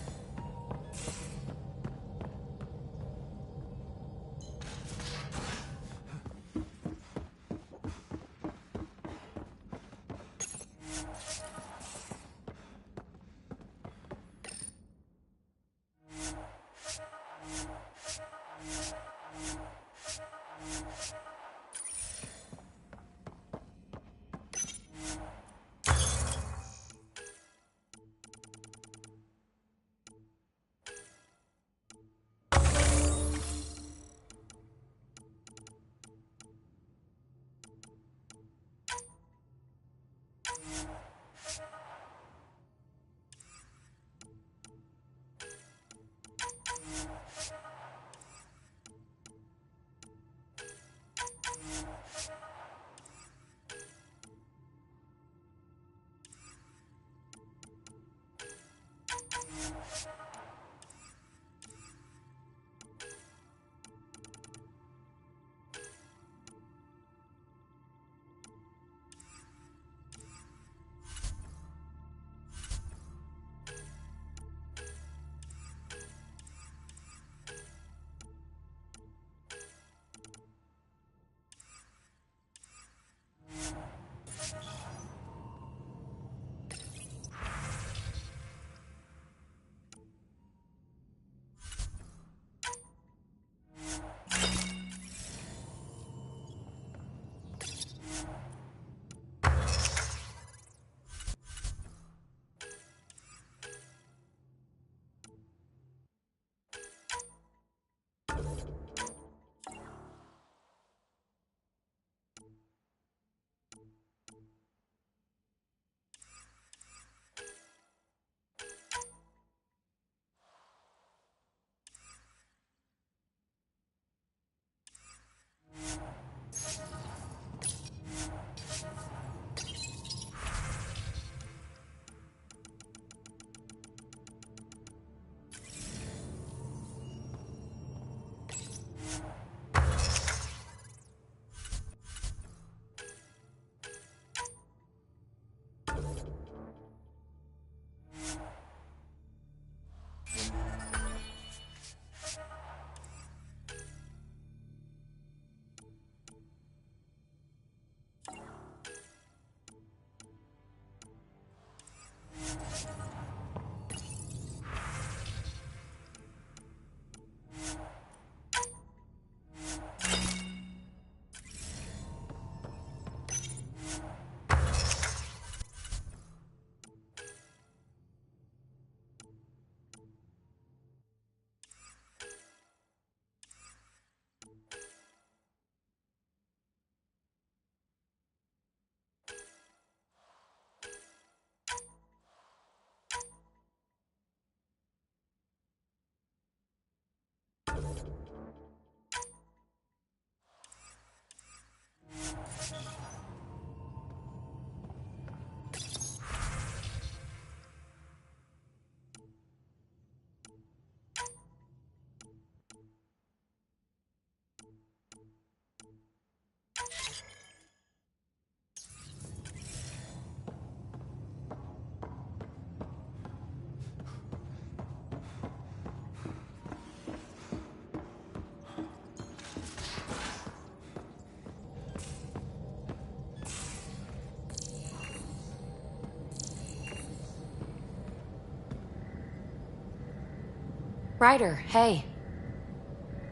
Ryder, hey.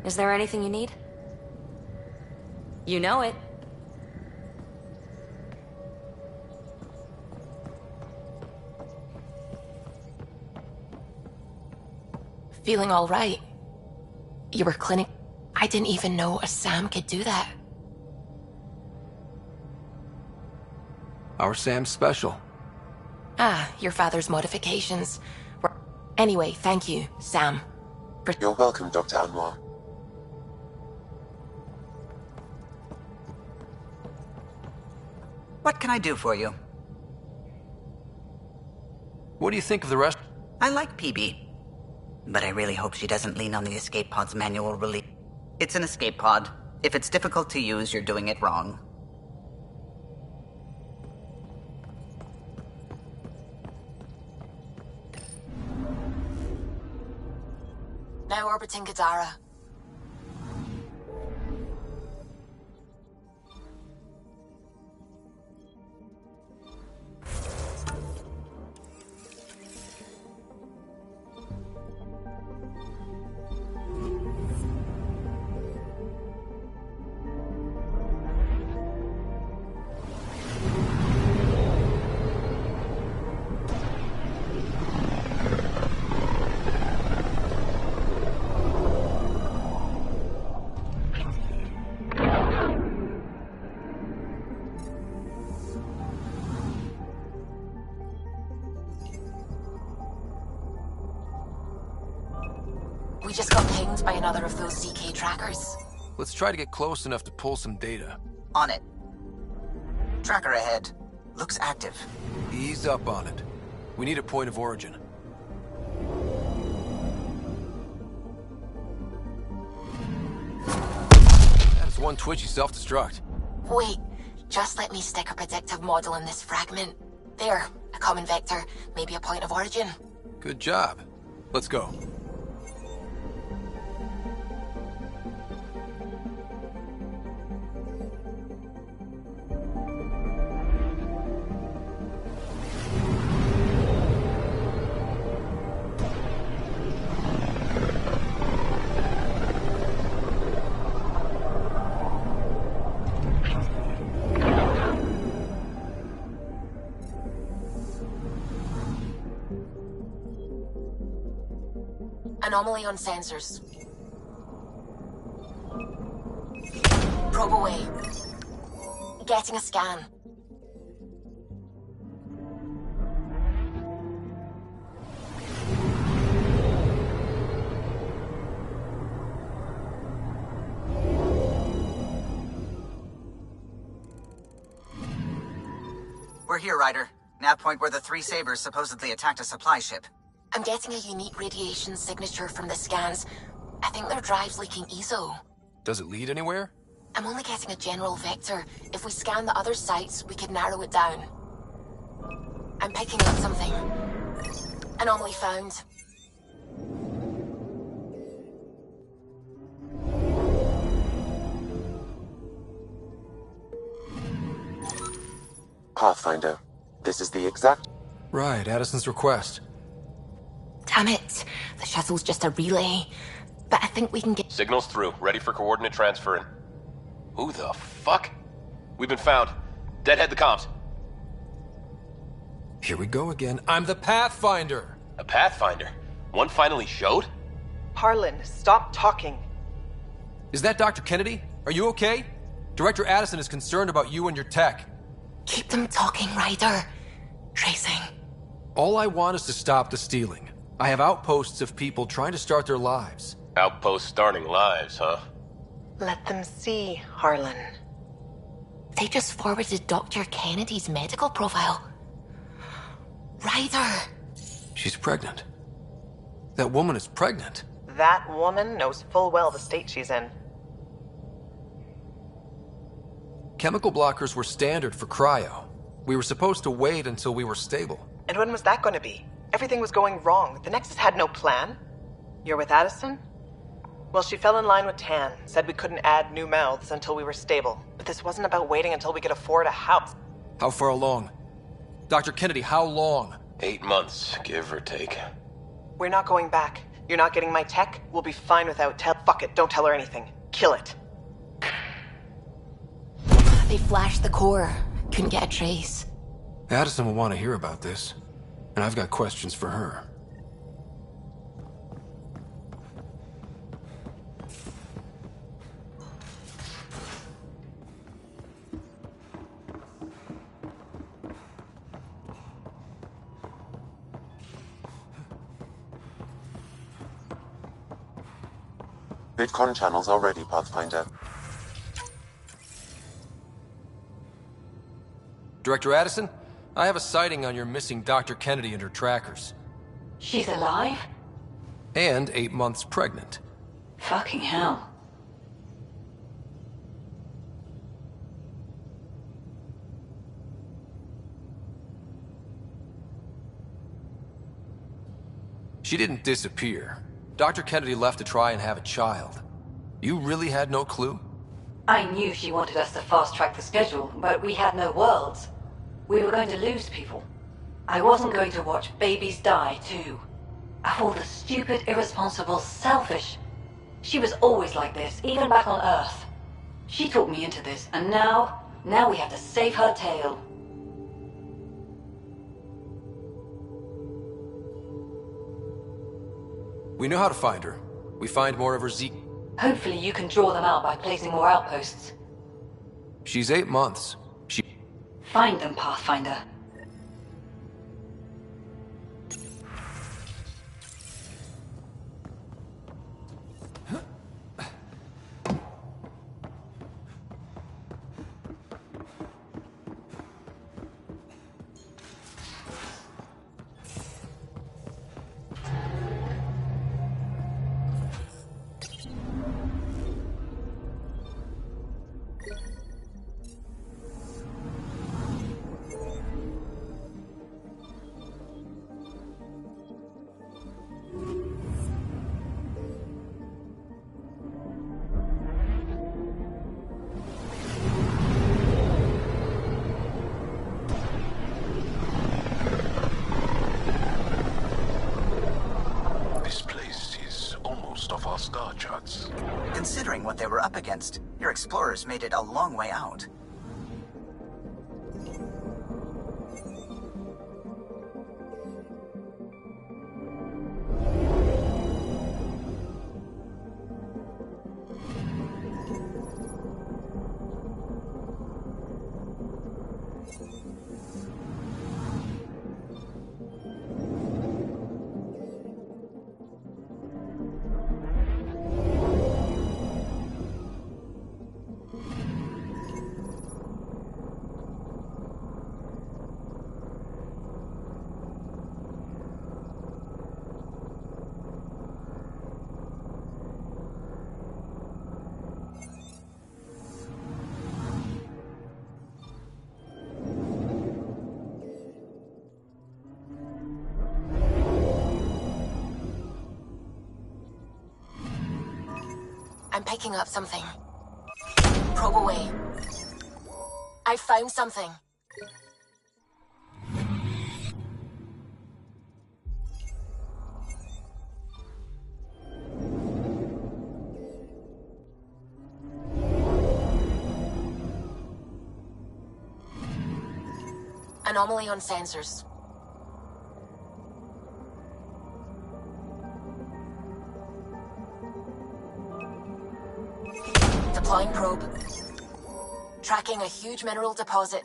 Is there anything you need? You know it. Feeling all right? You were clinic... I didn't even know a Sam could do that. Our Sam's special. Ah, your father's modifications. Anyway, thank you, Sam. You're welcome, Dr. Anwar. What can I do for you? What do you think of the rest? I like PB. But I really hope she doesn't lean on the escape pod's manual release. It's an escape pod. If it's difficult to use, you're doing it wrong. Now orbiting Gadara. We just got pinged by another of those CK trackers. Let's try to get close enough to pull some data. On it. Tracker ahead. Looks active. Ease up on it. We need a point of origin. That is one twitchy self-destruct. Wait, just let me stick a predictive model in this fragment. There, a common vector, maybe a point of origin. Good job. Let's go. Anomaly on sensors. Probe away. Getting a scan. We're here, Ryder. Nav point where the three Sabers supposedly attacked a supply ship. I'm getting a unique radiation signature from the scans. I think their drive's leaking ESO. Does it lead anywhere? I'm only getting a general vector. If we scan the other sites, we could narrow it down. I'm picking up something. Anomaly found. Pathfinder, this is the exact... Right, Addison's request. Damn it. The shuttle's just a relay. But I think we can get... Signal's through. Ready for coordinate transferring. Who the fuck? We've been found. Deadhead the comms. Here we go again. I'm the Pathfinder. A Pathfinder? One finally showed? Harlan, stop talking. Is that Dr. Kennedy? Are you okay? Director Addison is concerned about you and your tech. Keep them talking, Ryder. Tracing. All I want is to stop the stealing. I have outposts of people trying to start their lives. Outposts starting lives, huh? Let them see, Harlan. They just forwarded Dr. Kennedy's medical profile. Ryder! She's pregnant. That woman is pregnant. That woman knows full well the state she's in. Chemical blockers were standard for cryo. We were supposed to wait until we were stable. And when was that going to be? Everything was going wrong. The Nexus had no plan. You're with Addison? Well, she fell in line with Tan, said we couldn't add new mouths until we were stable. But this wasn't about waiting until we could afford a house. How far along? Dr. Kennedy, how long? 8 months, give or take. We're not going back. You're not getting my tech? We'll be fine without Fuck it, don't tell her anything. Kill it. They flashed the core. Couldn't get a trace. Addison will want to hear about this. And I've got questions for her. VidCon channels are ready, Pathfinder. Director Addison, I have a sighting on your missing Dr. Kennedy and her trackers. She's alive? And 8 months pregnant. Fucking hell. She didn't disappear. Dr. Kennedy left to try and have a child. You really had no clue? I knew she wanted us to fast-track the schedule, but we had no worlds. We were going to lose people. I wasn't going to watch babies die, too. Of all the stupid, irresponsible, selfish... She was always like this, even back on Earth. She talked me into this, and now we have to save her tail. We know how to find her. We find more of her Zeke. Hopefully you can draw them out by placing more outposts. She's 8 months. Find them, Pathfinder. Considering what they were up against, your explorers made it a long way out. I'm picking up something. Probe away. I found something. Anomaly on sensors. Deploying probe. Tracking a huge mineral deposit.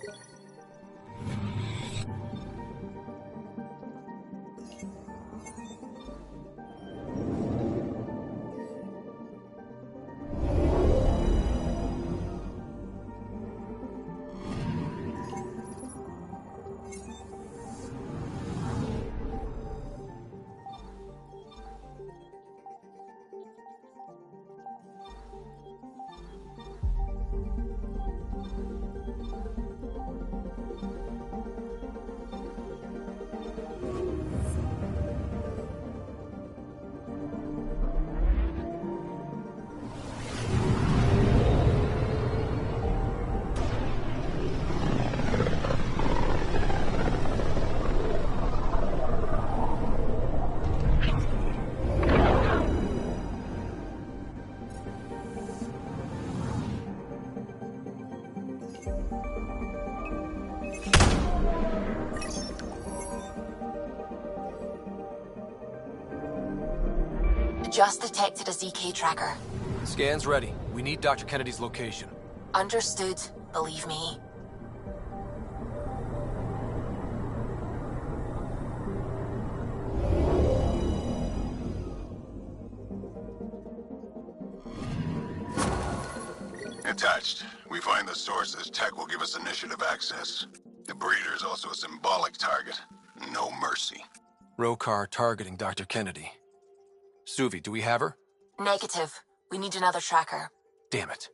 Just detected a ZK tracker. Scan's ready. We need Dr. Kennedy's location. Understood, believe me. Attached, we find the sources. Tech will give us initiative access. The breeder is also a symbolic target. No mercy. Rokar targeting Dr. Kennedy. Suvi, do we have her? Negative. We need another tracker. Damn it.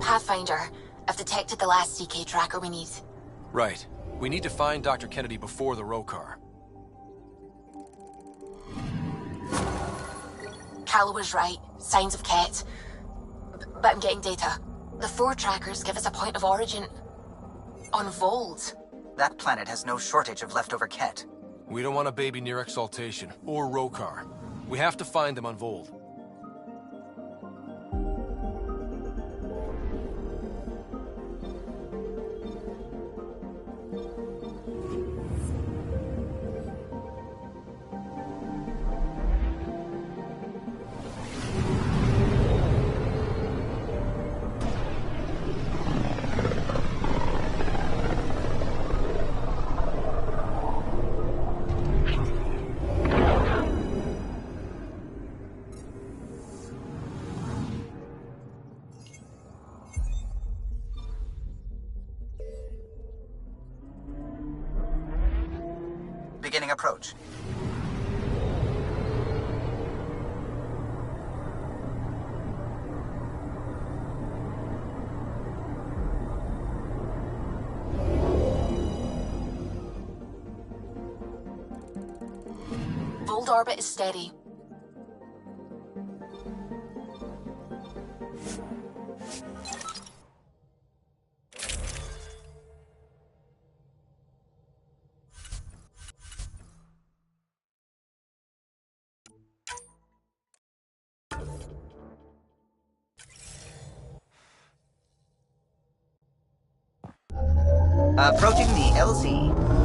Pathfinder, I've detected the last CK tracker we need. Right. We need to find Dr. Kennedy before the Rokar. Callow was right. Signs of Ket. But I'm getting data. The 4 trackers give us a point of origin on Vold. That planet has no shortage of leftover Ket. We don't want a baby near Exaltation, or Rokar. We have to find them on Vold. Beginning approach. Vold orbit is steady. Approaching the LZ.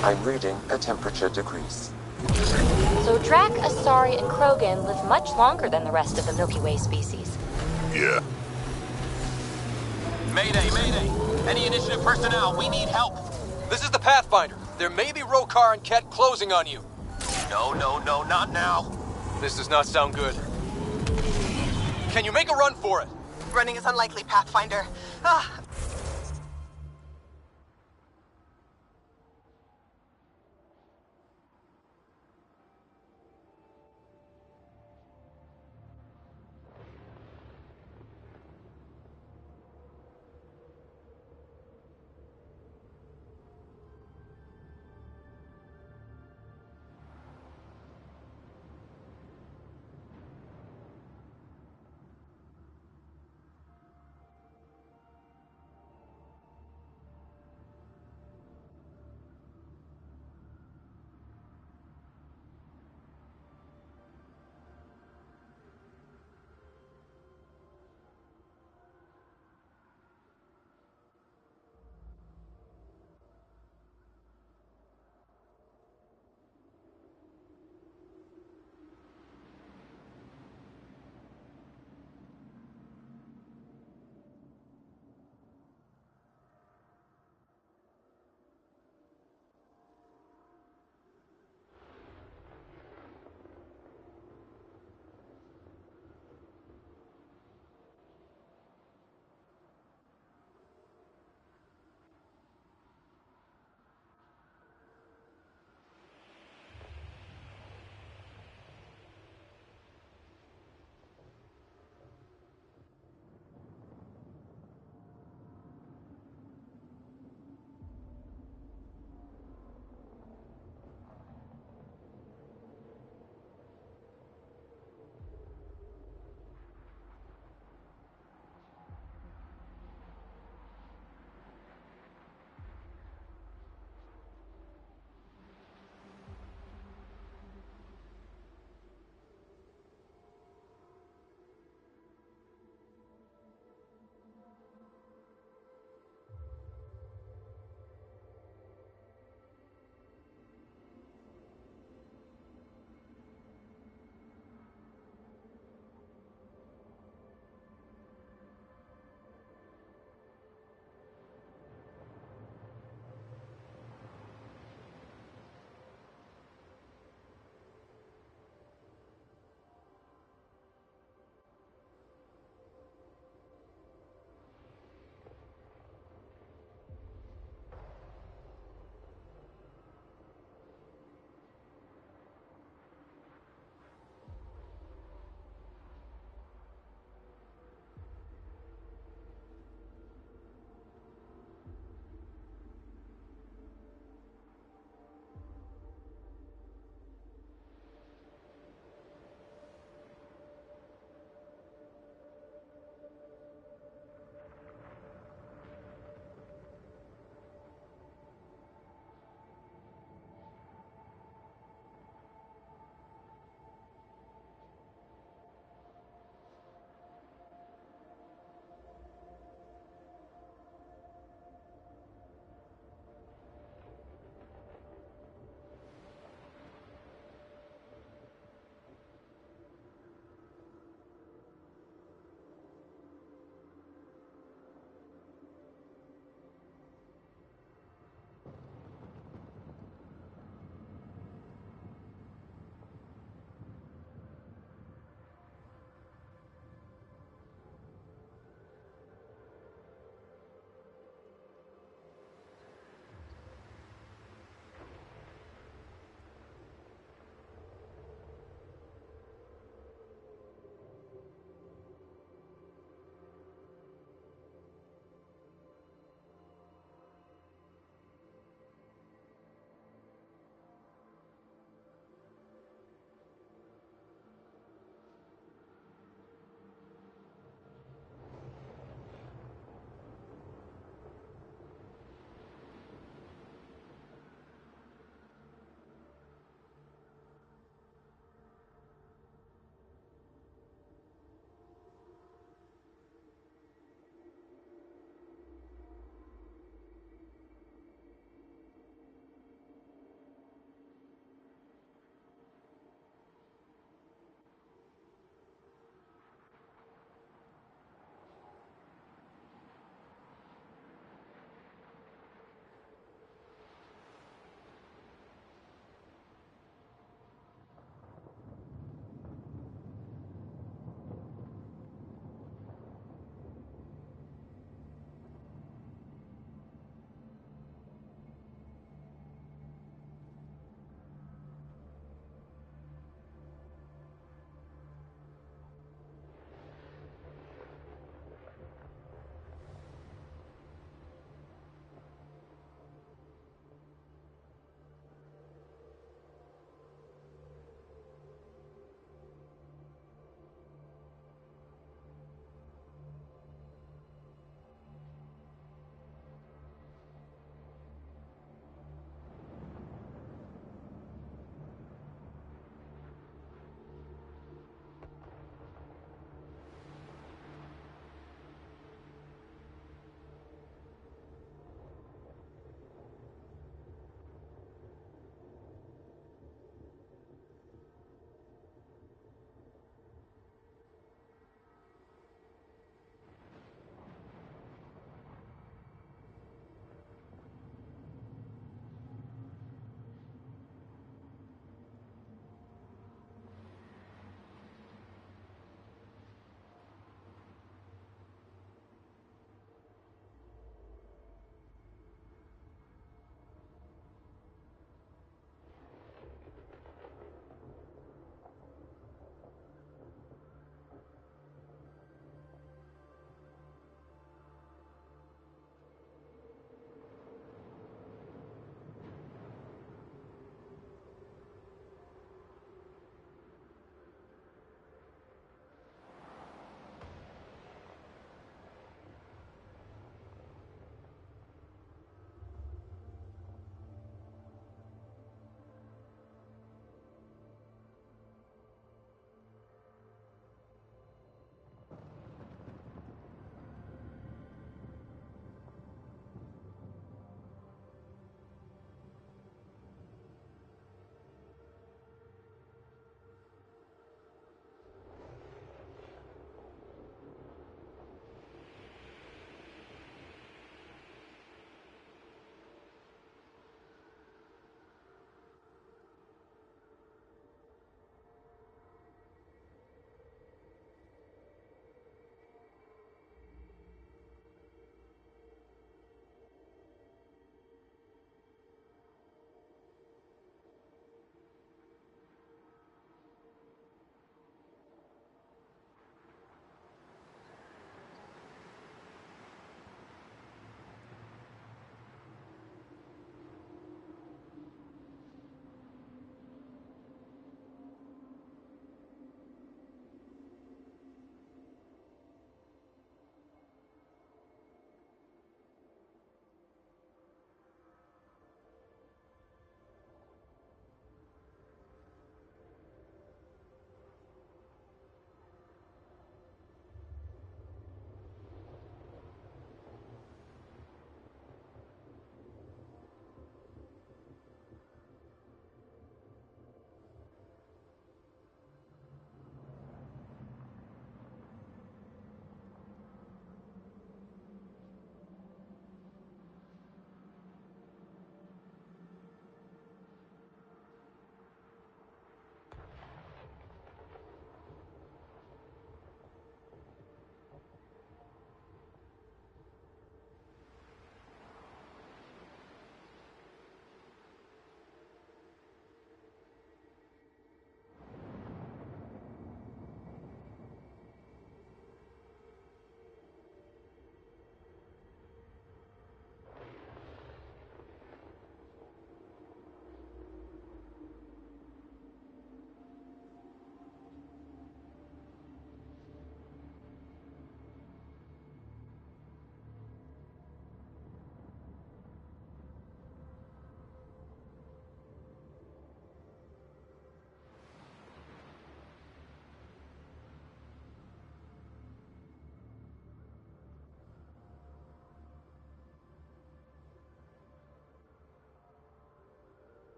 I'm reading a temperature decrease. So Drac, Asari, and Krogan live much longer than the rest of the Milky Way species. Yeah. Mayday, mayday! Any initiative personnel, we need help! This is the Pathfinder. There may be Rokar and Ket closing on you. No, not now. This does not sound good. Can you make a run for it? Running is unlikely, Pathfinder. Ah.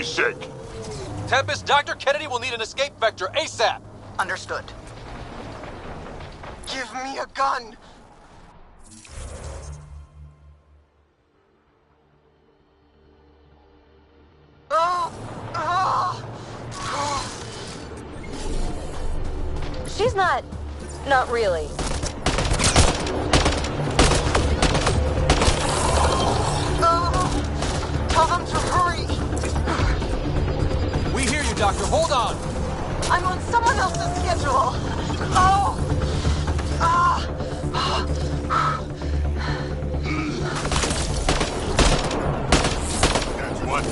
shake. Tempest, Dr. Kennedy will need an escape vector ASAP. Understood. Give me a gun! She's not really. Tell them to hurry! We hear you, Doctor. Hold on. I'm on someone else's schedule. Oh! That's one dead.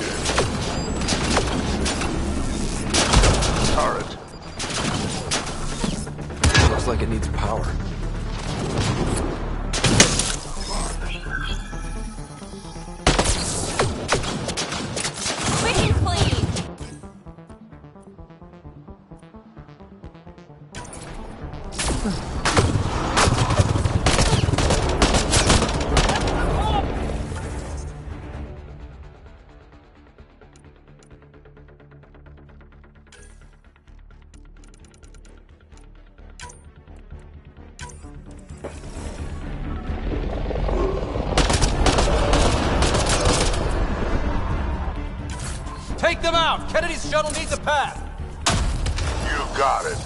Turret. Looks like it needs power. Quick and clean. Take them out. Kennedy's shuttle needs a path. You got it.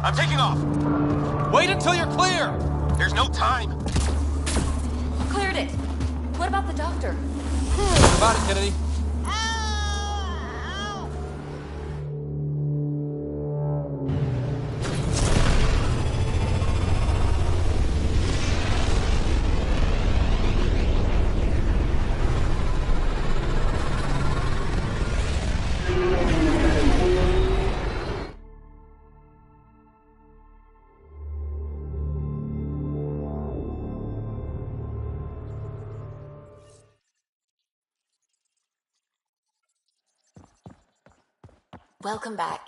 I'm taking off. Wait until you're clear. There's no time. Cleared it. What about the doctor? About it, Kennedy. Welcome back.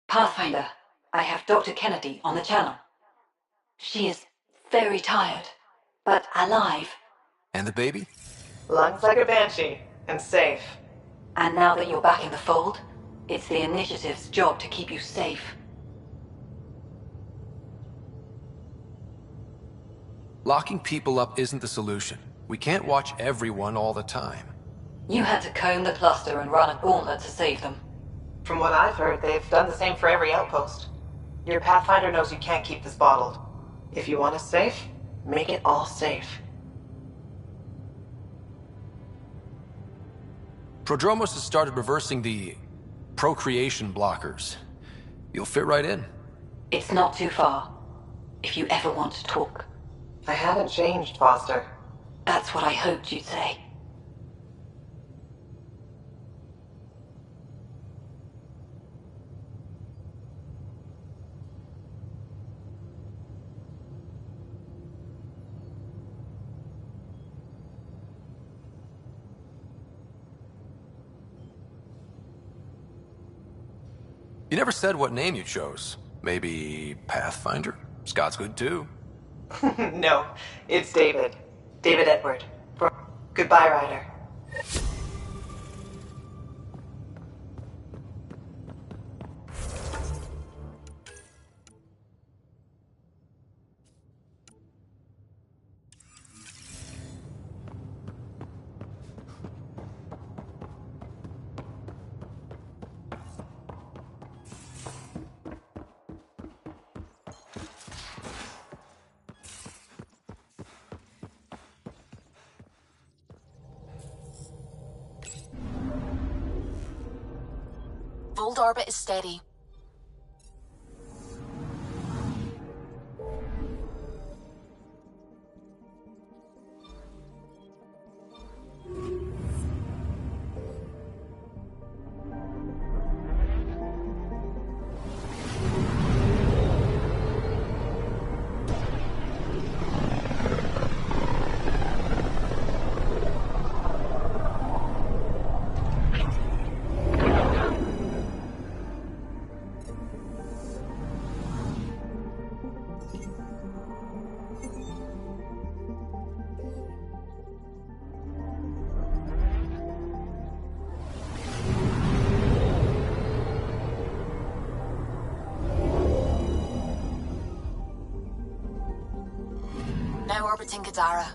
Pathfinder, I have Dr. Kennedy on the channel. She is very tired, but alive. And the baby? Lungs like a banshee, and safe. And now that you're back in the fold, it's the Initiative's job to keep you safe. Locking people up isn't the solution. We can't watch everyone all the time. You had to comb the cluster and run a gauntlet to save them. From what I've heard, they've done the same for every outpost. Your Pathfinder knows you can't keep this bottled. If you want us safe, make it all safe. Prodromos has started reversing the procreation blockers. You'll fit right in. It's not too far, if you ever want to talk. I haven't changed, Foster. That's what I hoped you'd say. You never said what name you chose. Maybe Pathfinder? Scott's good too. No, it's David. David Edward. Goodbye, Ryder. Vold orbit is steady. Now orbiting Kadara.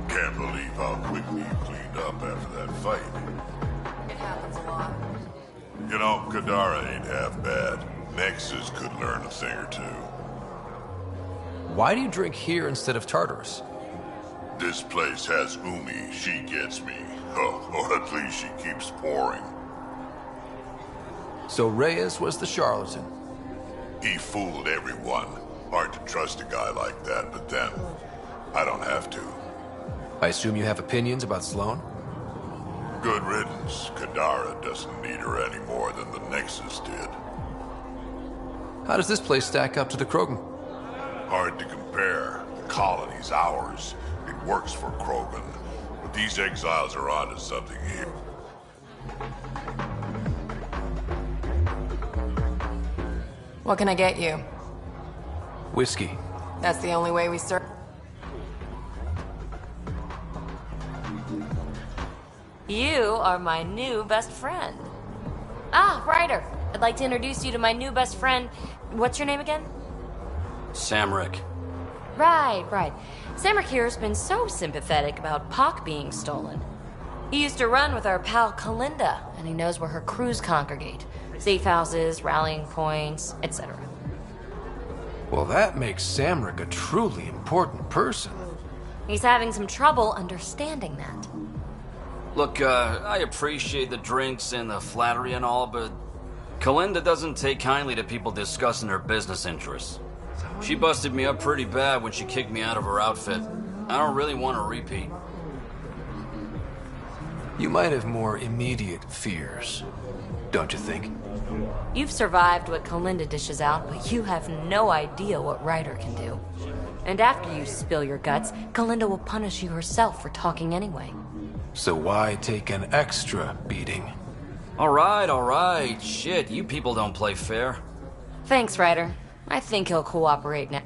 Can't believe how quickly you cleaned up after that fight. It happens a lot. You know, Kadara ain't half bad. Nexus could learn a thing or two. Why do you drink here instead of Tartarus? This place has Umi, she gets me. Or at least she keeps pouring. So Reyes was the charlatan. He fooled everyone. Hard to trust a guy like that, but then, I don't have to. I assume you have opinions about Sloane? Good riddance. Kadara doesn't need her any more than the Nexus did. How does this place stack up to the Krogan? Hard to compare. The colony's ours. It works for Krogan. But these exiles are onto something here. What can I get you? Whiskey. That's the only way we serve. You are my new best friend. Ah, Ryder. I'd like to introduce you to my new best friend. What's your name again? Samrick. Right. Samrick here's been so sympathetic about Pock being stolen. He used to run with our pal Kalinda, and he knows where her crews congregate. Safe houses, rallying points, etc. Well, that makes Samrick a truly important person. He's having some trouble understanding that. Look, I appreciate the drinks and the flattery and all, but Kalinda doesn't take kindly to people discussing her business interests. She busted me up pretty bad when she kicked me out of her outfit. I don't really want to repeat. You might have more immediate fears, don't you think? You've survived what Kalinda dishes out, but you have no idea what Ryder can do. And after you spill your guts, Kalinda will punish you herself for talking anyway. So why take an extra beating? All right. Shit, you people don't play fair. Thanks, Ryder. I think he'll cooperate now.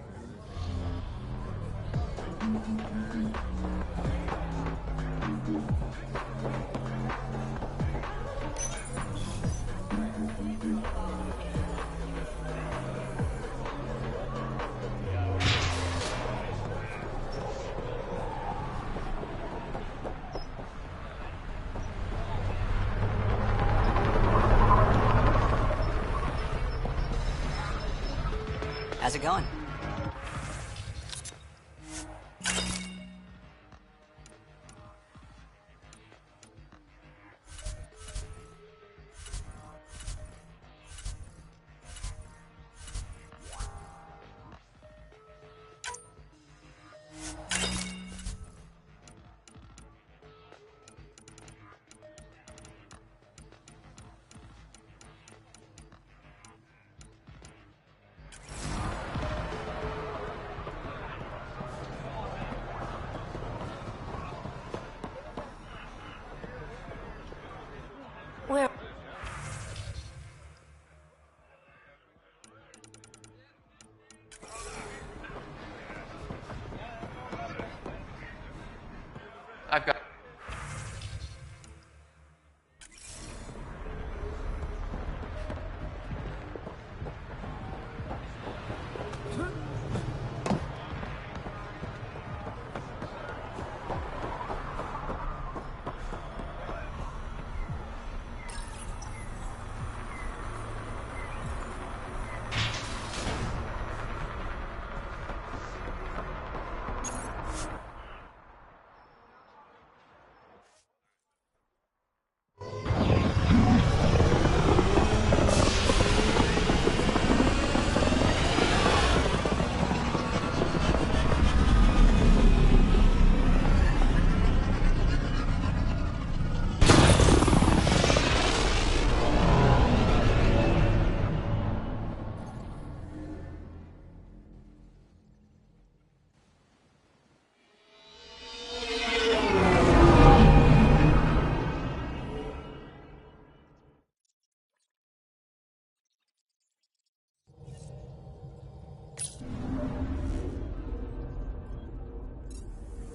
How's it going? Where? I've got...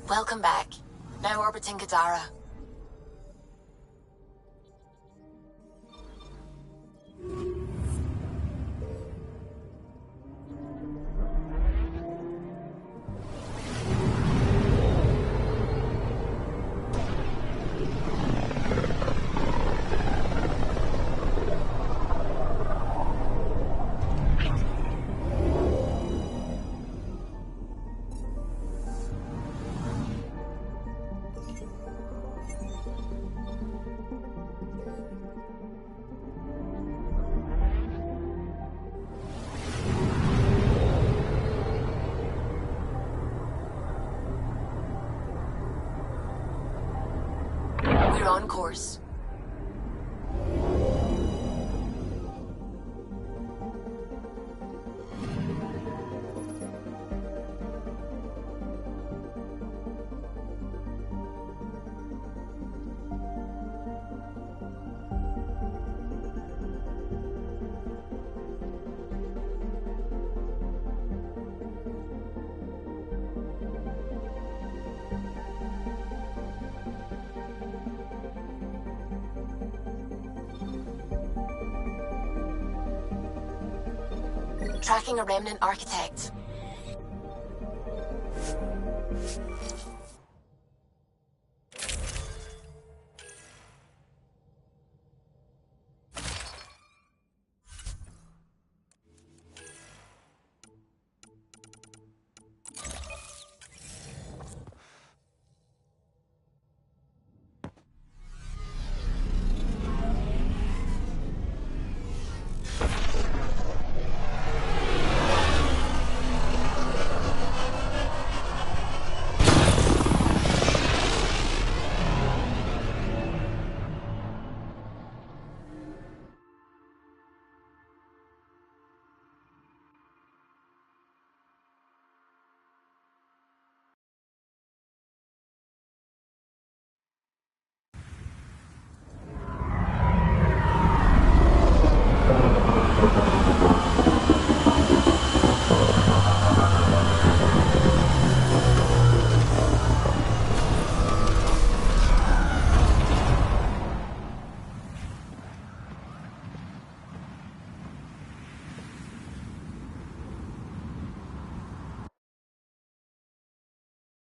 Welcome back. Now orbiting Gadara. We're on course. Tracking a remnant architect.